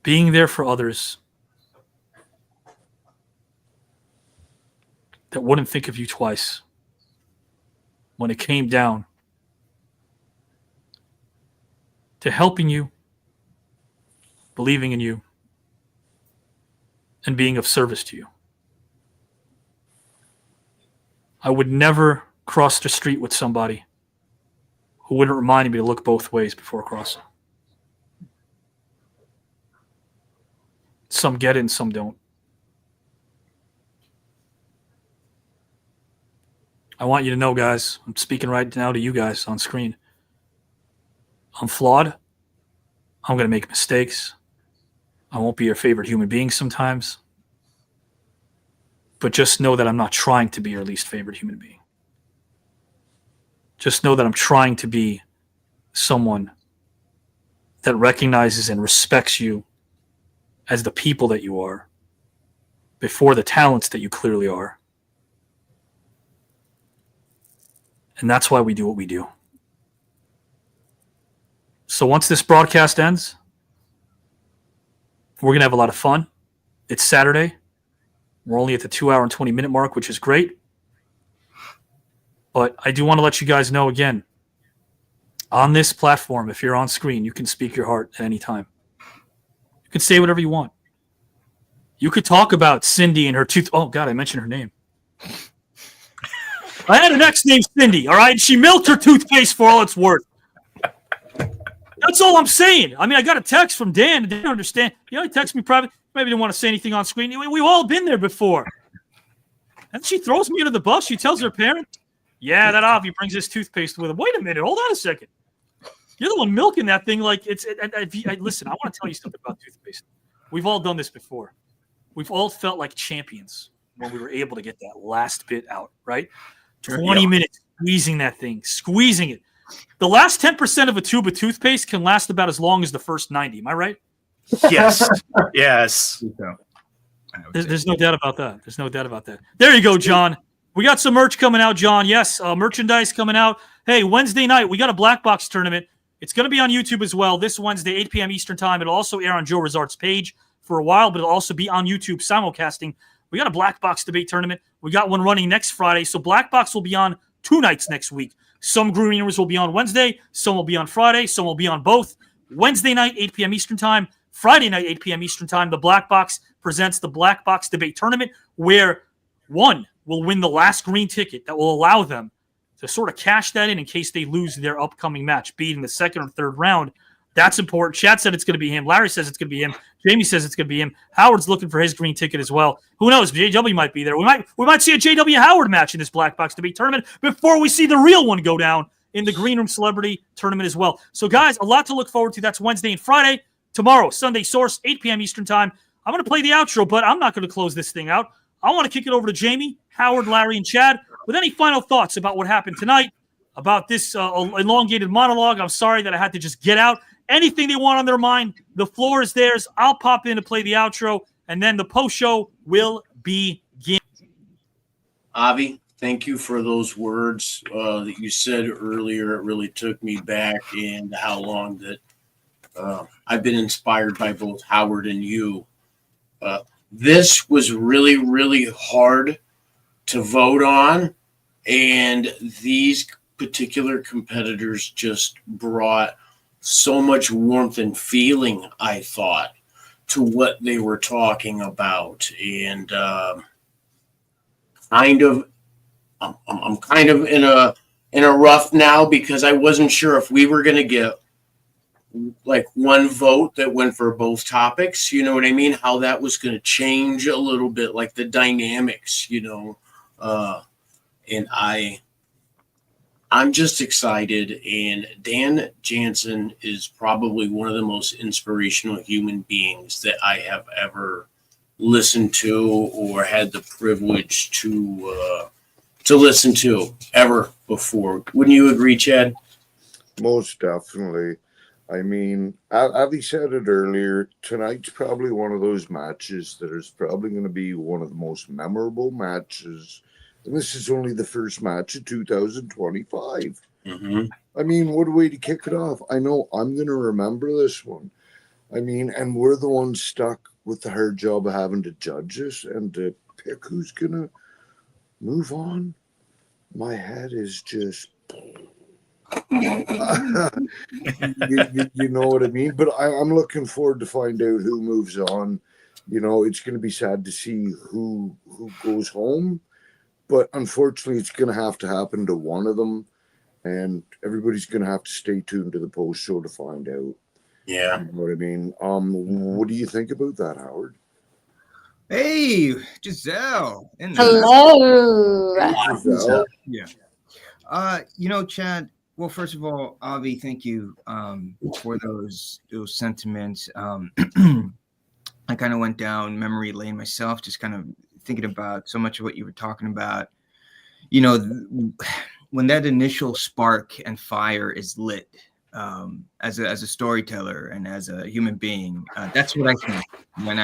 Being there for others that wouldn't think of you twice when it came down to helping you, believing in you, and being of service to you. I would never cross the street with somebody who wouldn't remind me to look both ways before crossing. Some get it and some don't. I want you to know, guys, I'm speaking right now to you guys on screen. I'm flawed. I'm going to make mistakes. I won't be your favorite human being sometimes. But just know that I'm not trying to be your least favorite human being. Just know that I'm trying to be someone that recognizes and respects you as the people that you are before the talents that you clearly are. And that's why we do what we do. So once this broadcast ends, we're going to have a lot of fun. It's Saturday. We're only at the 2 hour and 20 minute mark, which is great. But I do want to let you guys know again, on this platform, if you're on screen, you can speak your heart at any time. You can say whatever you want. You could talk about Cindy and her tooth. Oh, God, I mentioned her name. I had an ex named Cindy, all right? She milked her toothpaste for all it's worth. That's all I'm saying. I mean, I got a text from Dan. And didn't understand. You know, he texted me private. Maybe didn't want to say anything on screen. We've all been there before. And she throws me under the bus. She tells her parent, yeah, that Avi brings his toothpaste with him. Wait a minute. Hold on a second. You're the one milking that thing like it's – listen, I want to tell you something about toothpaste. We've all done this before. We've all felt like champions when we were able to get that last bit out, right? 20 minutes squeezing that thing, squeezing it. The last 10% of a tube of toothpaste can last about as long as the first 90. Am I right? Yes. Yes. There's no doubt about that. There's no doubt about that. There you go, John. We got some merch coming out, John. Yes, merchandise coming out. Hey, Wednesday night, we got a black box tournament. It's going to be on YouTube as well this Wednesday, 8 p.m. Eastern Time. It'll also air on Joe Resart's page for a while, but it'll also be on YouTube simulcasting. We got a black box debate tournament. We got one running next Friday. So black box will be on 2 nights next week. Some green rooms will be on Wednesday. Some will be on Friday. Some will be on both. Wednesday night, 8 p.m. Eastern Time. Friday night, 8 p.m. Eastern Time. The black box presents the black box debate tournament where one will win the last green ticket that will allow them to sort of cash that in case they lose their upcoming match, be it in the second or third round. That's important. Chad said it's going to be him. Larry says it's going to be him. Jamie says it's going to be him. Howard's looking for his green ticket as well. Who knows? JW might be there. We might see a JW Howard match in this black box debate tournament before we see the real one go down in the Green Room Celebrity Tournament as well. So, guys, a lot to look forward to. That's Wednesday and Friday. Tomorrow, Sunday Source, 8 p.m. Eastern Time. I'm going to play the outro, but I'm not going to close this thing out. I want to kick it over to Jamie, Howard, Larry, and Chad with any final thoughts about what happened tonight, about this elongated monologue. I'm sorry that I had to just get out. Anything they want on their mind, the floor is theirs. I'll pop in to play the outro, and then the post-show will begin. Avi, thank you for those words that you said earlier. It really took me back in how long that I've been inspired by both Howard and you. This was really, really hard to vote on, and these particular competitors just brought so much warmth and feeling, I thought, to what they were talking about. And I'm kind of in a rough now because I wasn't sure if we were going to get like one vote that went for both topics. You know what I mean? How that was going to change a little bit, like the dynamics, you know. And I'm just excited, and Dan Jansen is probably one of the most inspirational human beings that I have ever listened to or had the privilege to listen to ever before. Wouldn't you agree, Chad? Most definitely. I mean, Avi said it earlier, tonight's probably one of those matches that is probably going to be one of the most memorable matches. And this is only the first match of 2025. Mm-hmm. I mean, what a way to kick it off. I know I'm going to remember this one. I mean, and we're the ones stuck with the hard job of having to judge this and to pick who's going to move on. My head is just... you know what I mean? But I'm looking forward to find out who moves on. You know, it's going to be sad to see who goes home. But unfortunately, it's going to happen to one of them. and everybody's going to have to stay tuned to the post show to find out. Yeah. You know what I mean? What do you think about that, Howard? Hey, Giselle. Hello. Hey, Giselle. Yeah. Chad. Well, first of all, Avi, thank you for those sentiments. I kind of went down memory lane myself, just kind of thinking about so much of what you were talking about. When that initial spark and fire is lit, as a storyteller and as a human being, that's what I think when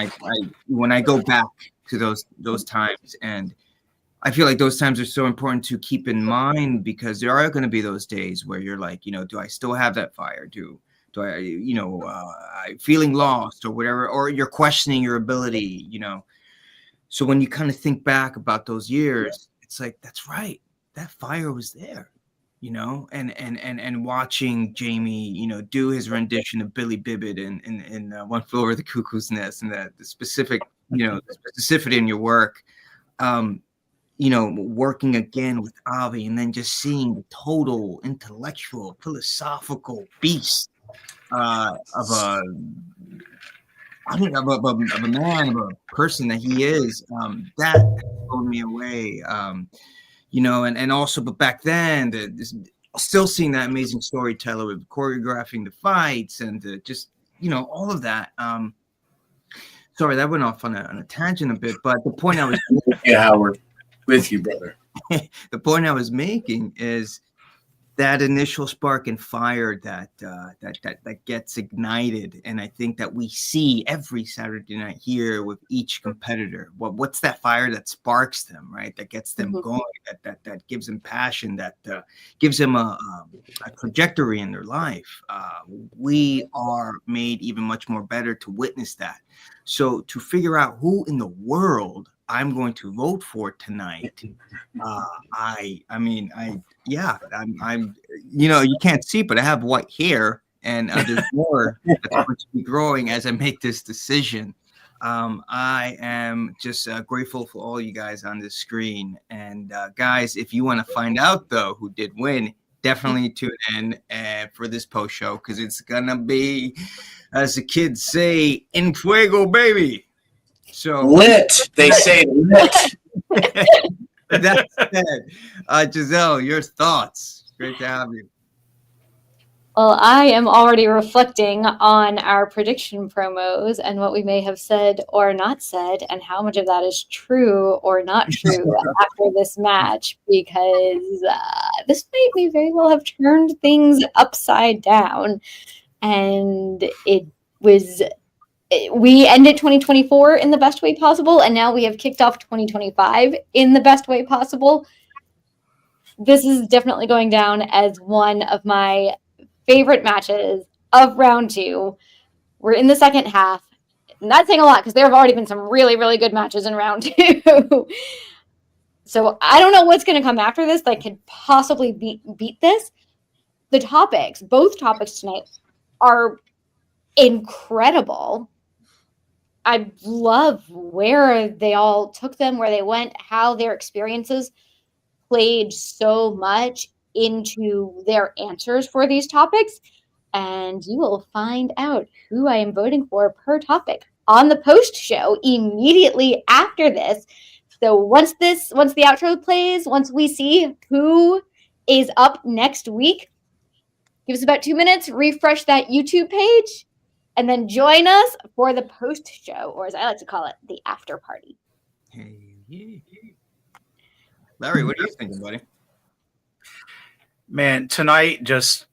I go back to those times. And I feel like those times are so important to keep in mind, because there are going to be those days where you're like, do I still have that fire? Do I, feeling lost or whatever, or you're questioning your ability, So when you kind of think back about those years, it's like, that's right. That fire was there, and watching Jamie, do his rendition of Billy Bibbit in One Flew Over the Cuckoo's Nest, and the specific, specificity in your work, working again with Avi, and then just seeing the total intellectual, philosophical beast of a man, of a person that he is, that blew me away. And also, but back then, still seeing that amazing storyteller with choreographing the fights and just, all of that. Sorry, that went off on a tangent a bit, but the point I was yeah, Howard, with you, brother. The point I was making is that initial spark and fire that gets ignited, and I think that we see every Saturday night here with each competitor. What's that fire that sparks them, right? That gets them going. That gives them passion. That gives them a trajectory in their life. We are made even much more better to witness that. So to figure out who in the world I'm going to vote for tonight. I'm you can't see, but I have white hair, and there's more that's going to be growing as I make this decision. I am just grateful for all you guys on this screen. And guys, if you want to find out though who did win, definitely tune in for this post show, because it's gonna be, as the kids say, en fuego, baby. So lit. They say lit. That said, Giselle, your thoughts. Great to have you. Well, I am already reflecting on our prediction promos and what we may have said or not said, and how much of that is true or not true after this match, because this may very well have turned things upside down. And we ended 2024 in the best way possible, and now we have kicked off 2025 in the best way possible. This is definitely going down as one of my favorite matches of round 2. We're in the second half. Not saying a lot, because there have already been some really, really good matches in round 2. So I don't know what's going to come after this that could possibly beat this. The topics, both topics tonight, are incredible. I love where they all took them, where they went, how their experiences played so much into their answers for these topics. And you will find out who I am voting for per topic on the post show immediately after this. So once the outro plays, once we see who is up next week, give us about 2 minutes, refresh that YouTube page, and then join us for the post show, or as I like to call it, the after party. Larry, what are you thinking, buddy? Man, tonight, just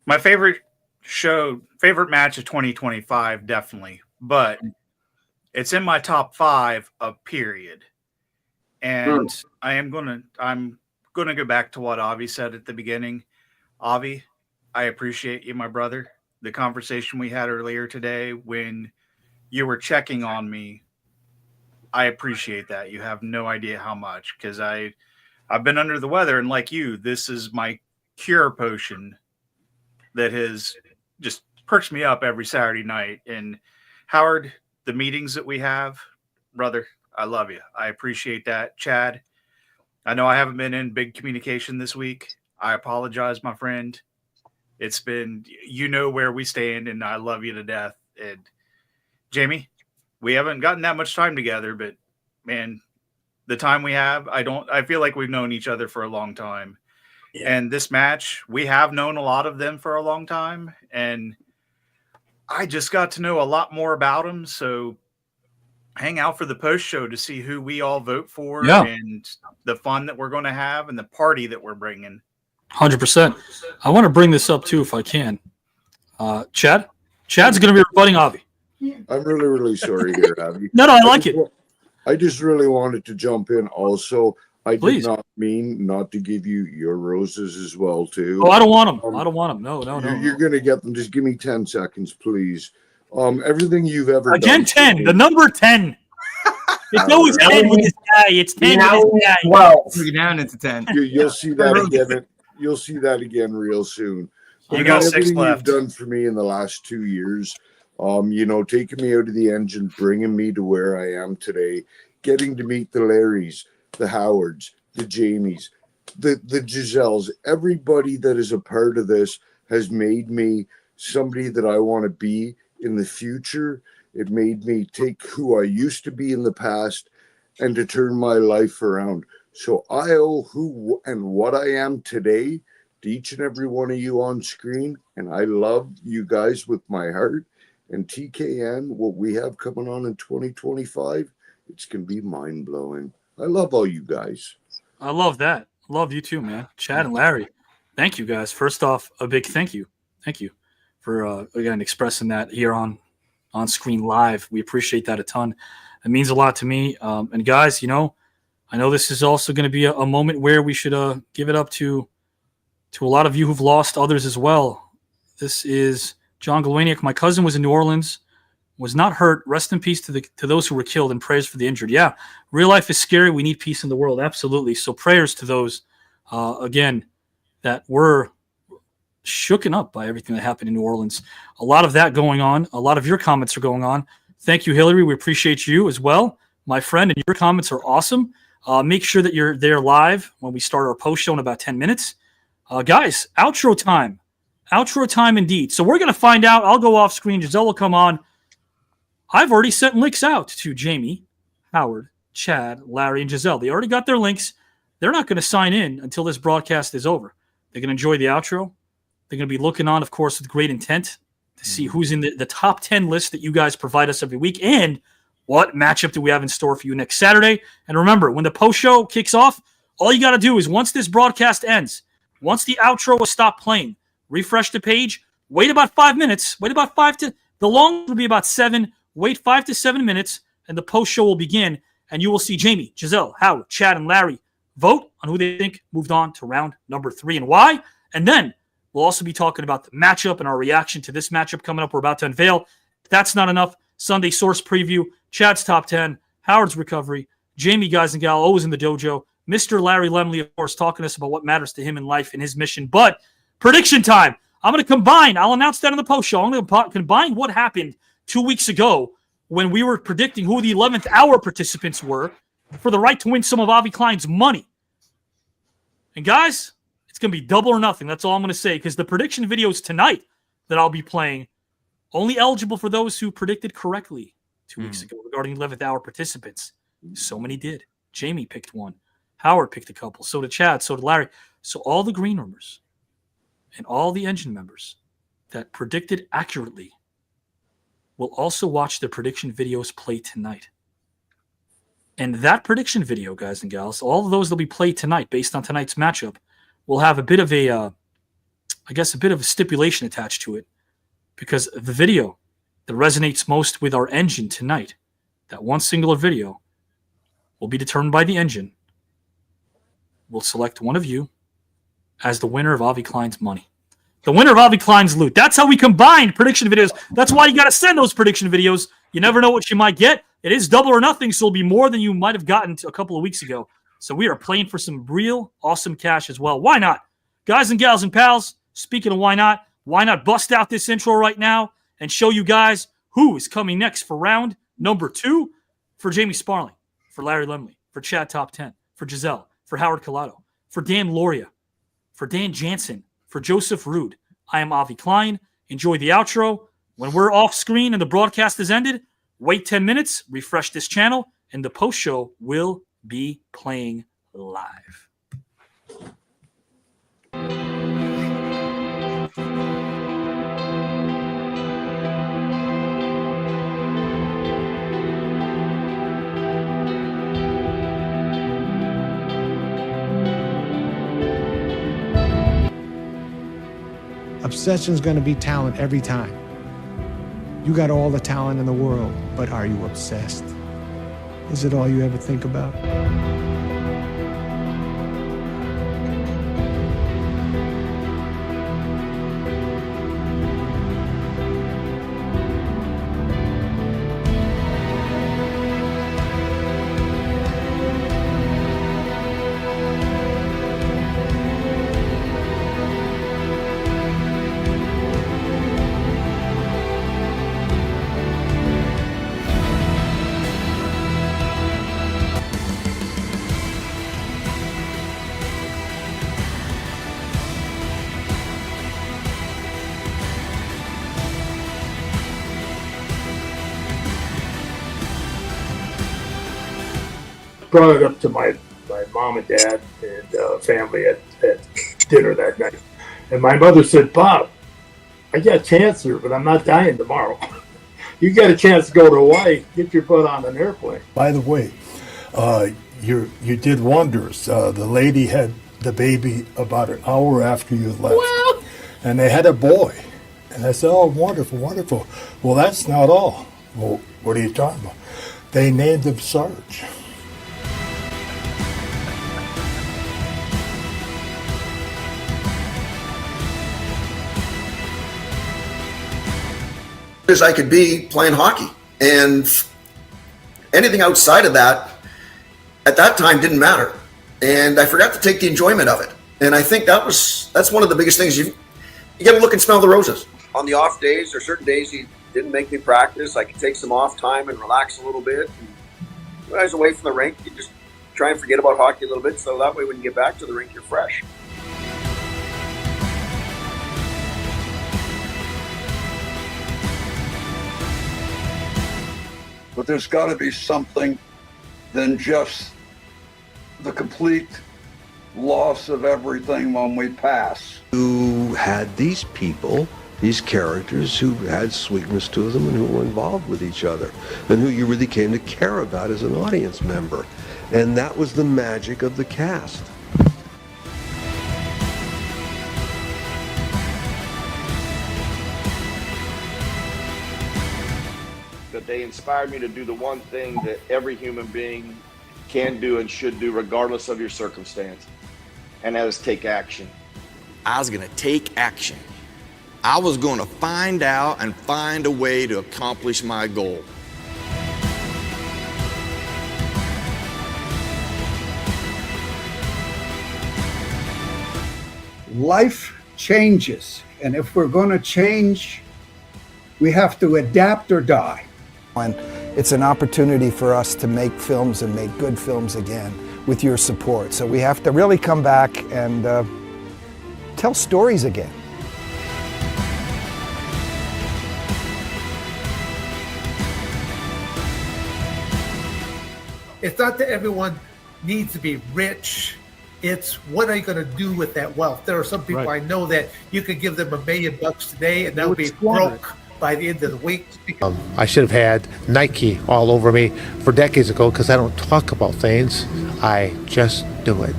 my favorite match of 2025, definitely. But it's in my top 5 of period. And I'm gonna go back to what Avi said at the beginning. Avi, I appreciate you, my brother. The conversation we had earlier today when you were checking on me, I appreciate that. You have no idea how much, because I've been under the weather, and like you, this is my cure potion that has just perks me up every Saturday night. And Howard, the meetings that we have, brother, I love you. I appreciate that. Chad, I know I haven't been in big communication this week. I apologize, my friend. It's been, you know where we stand, and I love you to death. And Jamie, we haven't gotten that much time together, but man, the time we have, I feel like we've known each other for a long time. Yeah. And this match, we have known a lot of them for a long time. And I just got to know a lot more about them. So hang out for the post show to see who we all vote for and the fun that we're going to have and the party that we're bringing. 100%. I want to bring this up too, if I can. Chad's going to be rebutting Avi. I'm really, really sorry here, Avi. No, I like it. I just really wanted to jump in also. I Please. did not mean not to give you your roses as well, too. Oh, I don't want them. I don't want them. No. You're going to get them. Just give me 10 seconds, please. Everything you've ever Again, done. 10. The number 10. It's always 10 with this guy. It's 10 Now with this guy. 12. We're down into 10. You'll see that again. You'll see that again real soon. You got 6 everything left. You've done for me in the last 2 years. Taking me out of the engine, bringing me to where I am today, getting to meet the Larrys, the Howards, the Jamies, the Giselles, everybody that is a part of this has made me somebody that I want to be in the future. It made me take who I used to be in the past and to turn my life around. So I owe who and what I am today to each and every one of you on screen. And I love you guys with my heart. And TKN, what we have coming on in 2025, it's going to be mind-blowing. I love all you guys. I love that. Love you too, man. Chad and Larry, thank you guys. First off, a big thank you. Thank you for, again, expressing that here on screen live. We appreciate that a ton. It means a lot to me. And guys, I know this is also going to be a moment where we should give it up to a lot of you who've lost others as well. This is John Galwaniak. My cousin was in New Orleans, was not hurt. Rest in peace to those who were killed, and prayers for the injured. Yeah, real life is scary. We need peace in the world. Absolutely. So prayers to those, again, that were shooken up by everything that happened in New Orleans. A lot of that going on. A lot of your comments are going on. Thank you, Hillary. We appreciate you as well, my friend, and your comments are awesome. Make sure that you're there live when we start our post show in about 10 minutes. Guys, outro time. Outro time indeed. So we're going to find out. I'll go off screen. Giselle will come on. I've already sent links out to Jamie, Howard, Chad, Larry, and Giselle. They already got their links. They're not going to sign in until this broadcast is over. They're going to enjoy the outro. They're going to be looking on, of course, with great intent to see who's in the top 10 list that you guys provide us every week and what matchup do we have in store for you next Saturday. And remember, when the post show kicks off, all you got to do is once this broadcast ends, once the outro will stop playing, refresh the page, wait about 5 minutes, the long will be about 7, wait 5 to 7 minutes, and the post show will begin, and you will see Jamie, Giselle, Howard, Chad, and Larry vote on who they think moved on to round number 3 and why. And then we'll also be talking about the matchup and our reaction to this matchup coming up. We're about to unveil. If that's not enough, Sunday source preview, Chad's top 10, Howard's recovery, Jamie Guys and Gal always in the dojo, Mr. Larry Lemley, of course, talking to us about what matters to him in life and his mission. But prediction time. I'm going to combine. I'll announce that in the post show. I'm going to combine what happened 2 weeks ago when we were predicting who the 11th hour participants were for the right to win some of Avi Klein's money. And guys, it's going to be double or nothing. That's all I'm going to say, because the prediction videos tonight that I'll be playing only eligible for those who predicted correctly 2 weeks ago regarding 11th hour participants. So many did. Jamie picked one. Howard picked a couple. So did Chad. So did Larry. So all the green roomers and all the engine members that predicted accurately will also watch the prediction videos play tonight. And that prediction video, guys and gals, all of those that we play tonight based on tonight's matchup will have a bit of a stipulation attached to it, because the video that resonates most with our engine tonight, that one singular video, will be determined by the engine. We'll select one of you as the winner of Avi Klein's money. The winner of Avi Klein's loot. That's how we combine prediction videos. That's why you got to send those prediction videos. You never know what you might get. It is double or nothing, so it'll be more than you might have gotten a couple of weeks ago. So we are playing for some real awesome cash as well. Why not? Guys and gals and pals, speaking of why not bust out this intro right now and show you guys who is coming next for round number 2 for Jamie Sparling, for Larry Lemley, for Chad Top 10, for Giselle, for Howard Collado, for Dan Lauria, for Dan Jansen, for Joseph Ruud. I am Avi Klein. Enjoy the outro. When we're off screen and the broadcast is ended, wait 10 minutes, refresh this channel, and the post show will be playing live. Obsession's going to be talent every time. You got all the talent in the world, but are you obsessed? Is it all you ever think about? Brought it up to my mom and dad and family at dinner that night. And my mother said, "Bob, I got cancer, but I'm not dying tomorrow. You got a chance to go to Hawaii, get your butt on an airplane." By the way, you did wonders. The lady had the baby about an hour after you left. Wow. And they had a boy. And I said, "Oh, wonderful, wonderful." Well, that's not all. Well, what are you talking about? They named him Sarge. As I could be playing hockey, and anything outside of that at that time didn't matter, and I forgot to take the enjoyment of it. And I think that's one of the biggest things. You got to look and smell the roses. On the off days or certain days he didn't make me practice, I could take some off time and relax a little bit. And when I was away from the rink, you just try and forget about hockey a little bit, so that way when you get back to the rink, you're fresh. But there's got to be something than just the complete loss of everything when we pass. You had these people, these characters who had sweetness to them and who were involved with each other and who you really came to care about as an audience member. And that was the magic of the cast. That they inspired me to do the one thing that every human being can do and should do regardless of your circumstance, and that is take action. I was going to take action. I was going to find out and find a way to accomplish my goal. Life changes, and if we're going to change, we have to adapt or die. And it's an opportunity for us to make films and make good films again with your support. So we have to really come back and tell stories again. It's not that everyone needs to be rich. It's what are you going to do with that wealth? There are some people I know that you could give them $1 million today and they'll be broke by the end of the week. I should have had Nike all over me for decades ago because I don't talk about things. I just do it.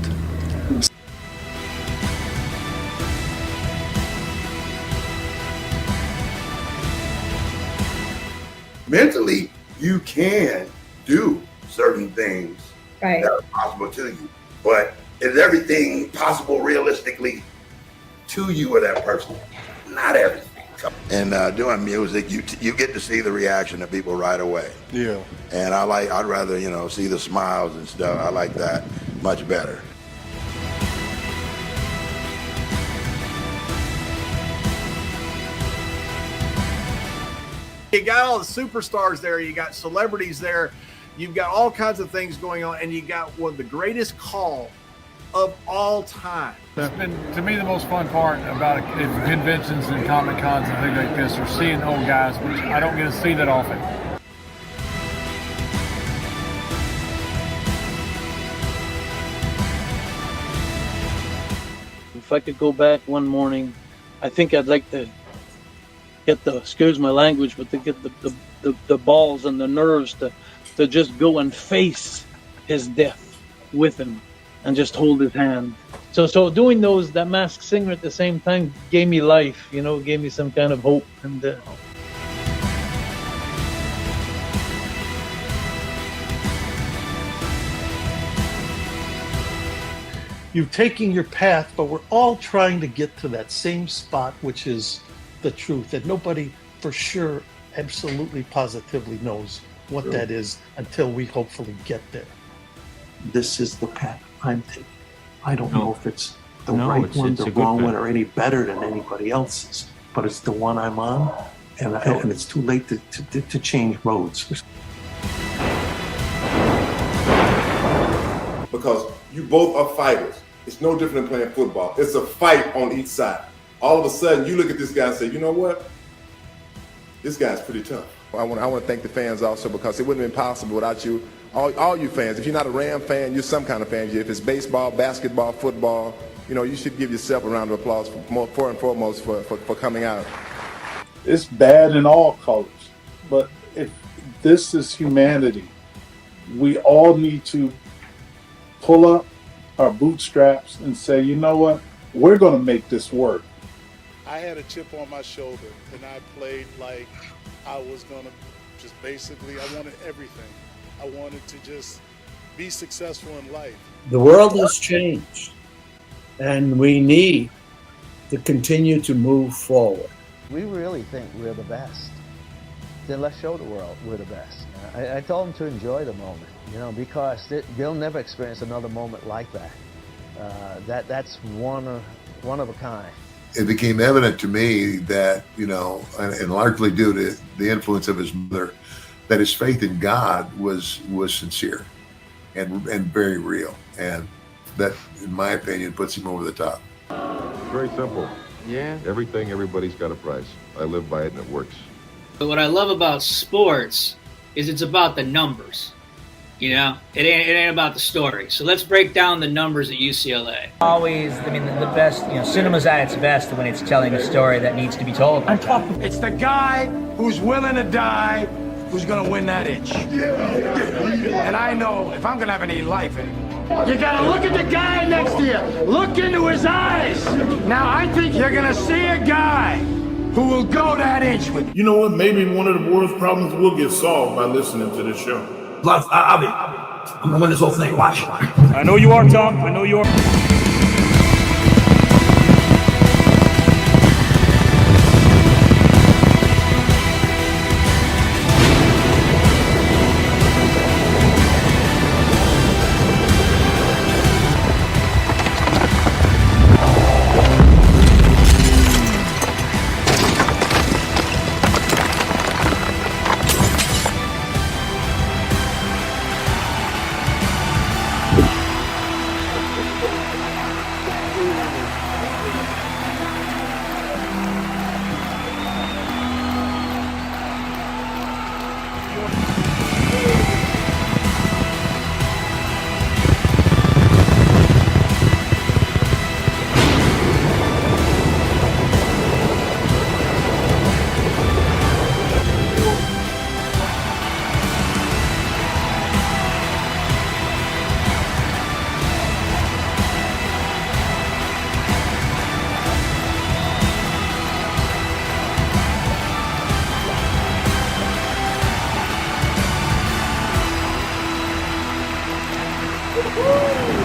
Mentally, you can do certain things that are possible to you, but is everything possible realistically to you or that person? Not everything. And doing music, you get to see the reaction of people right away. Yeah. And I'd rather, see the smiles and stuff. I like that much better. You got all the superstars there, you got celebrities there, you've got all kinds of things going on, and you got one of the greatest call of all time. It's been, to me, the most fun part about conventions and Comic Cons and things like this are seeing old guys, which I don't get to see that often. If I could go back one morning, I think I'd like to get the, excuse my language, but to get the balls and the nerves to just go and face his death with him and just hold his hand. So doing that Masked Singer at the same time gave me life, gave me some kind of hope. And You're taking your path, but we're all trying to get to that same spot, which is the truth, that nobody for sure, absolutely, positively knows what that is until we hopefully get there. This is the path I'm taking. I don't know if it's the right one, the wrong one, or any better than anybody else's, but it's the one I'm on, and it's too late to change roads. Because you both are fighters. It's no different than playing football. It's a fight on each side. All of a sudden, you look at this guy and say, you know what? This guy's pretty tough. I want to thank the fans also, because it wouldn't have been possible without you. All you fans, if you're not a Ram fan, you're some kind of fan. If it's baseball, basketball, football, you should give yourself a round of applause for and foremost for coming out. It's bad in all colors, but if this is humanity, we all need to pull up our bootstraps and say, you know what? We're going to make this work. I had a chip on my shoulder, and I played like I was going to just basically, I wanted everything. I wanted to just be successful in life. The world has changed, and we need to continue to move forward. We really think we're the best. Then let's show the world we're the best. I told them to enjoy the moment, because they'll never experience another moment like that. That's one of a kind. It became evident to me that, and largely due to the influence of his mother, that his faith in God was sincere and very real. And that, in my opinion, puts him over the top. Very simple. Yeah. Everybody's got a price. I live by it and it works. But what I love about sports is it's about the numbers. It ain't about the story. So let's break down the numbers at UCLA. Always, the best, cinema's at its best when it's telling a story that needs to be told. It's the guy who's willing to die who's gonna win that inch. And I know if I'm gonna have any life anymore, you gotta look at the guy next to you. Look into his eyes. Now I think you're gonna see a guy who will go that inch with you. You know what? Maybe one of the world's problems will get solved by listening to this show. I'm gonna win this whole thing. Watch. I know you are, Tom. I know you are. Woo!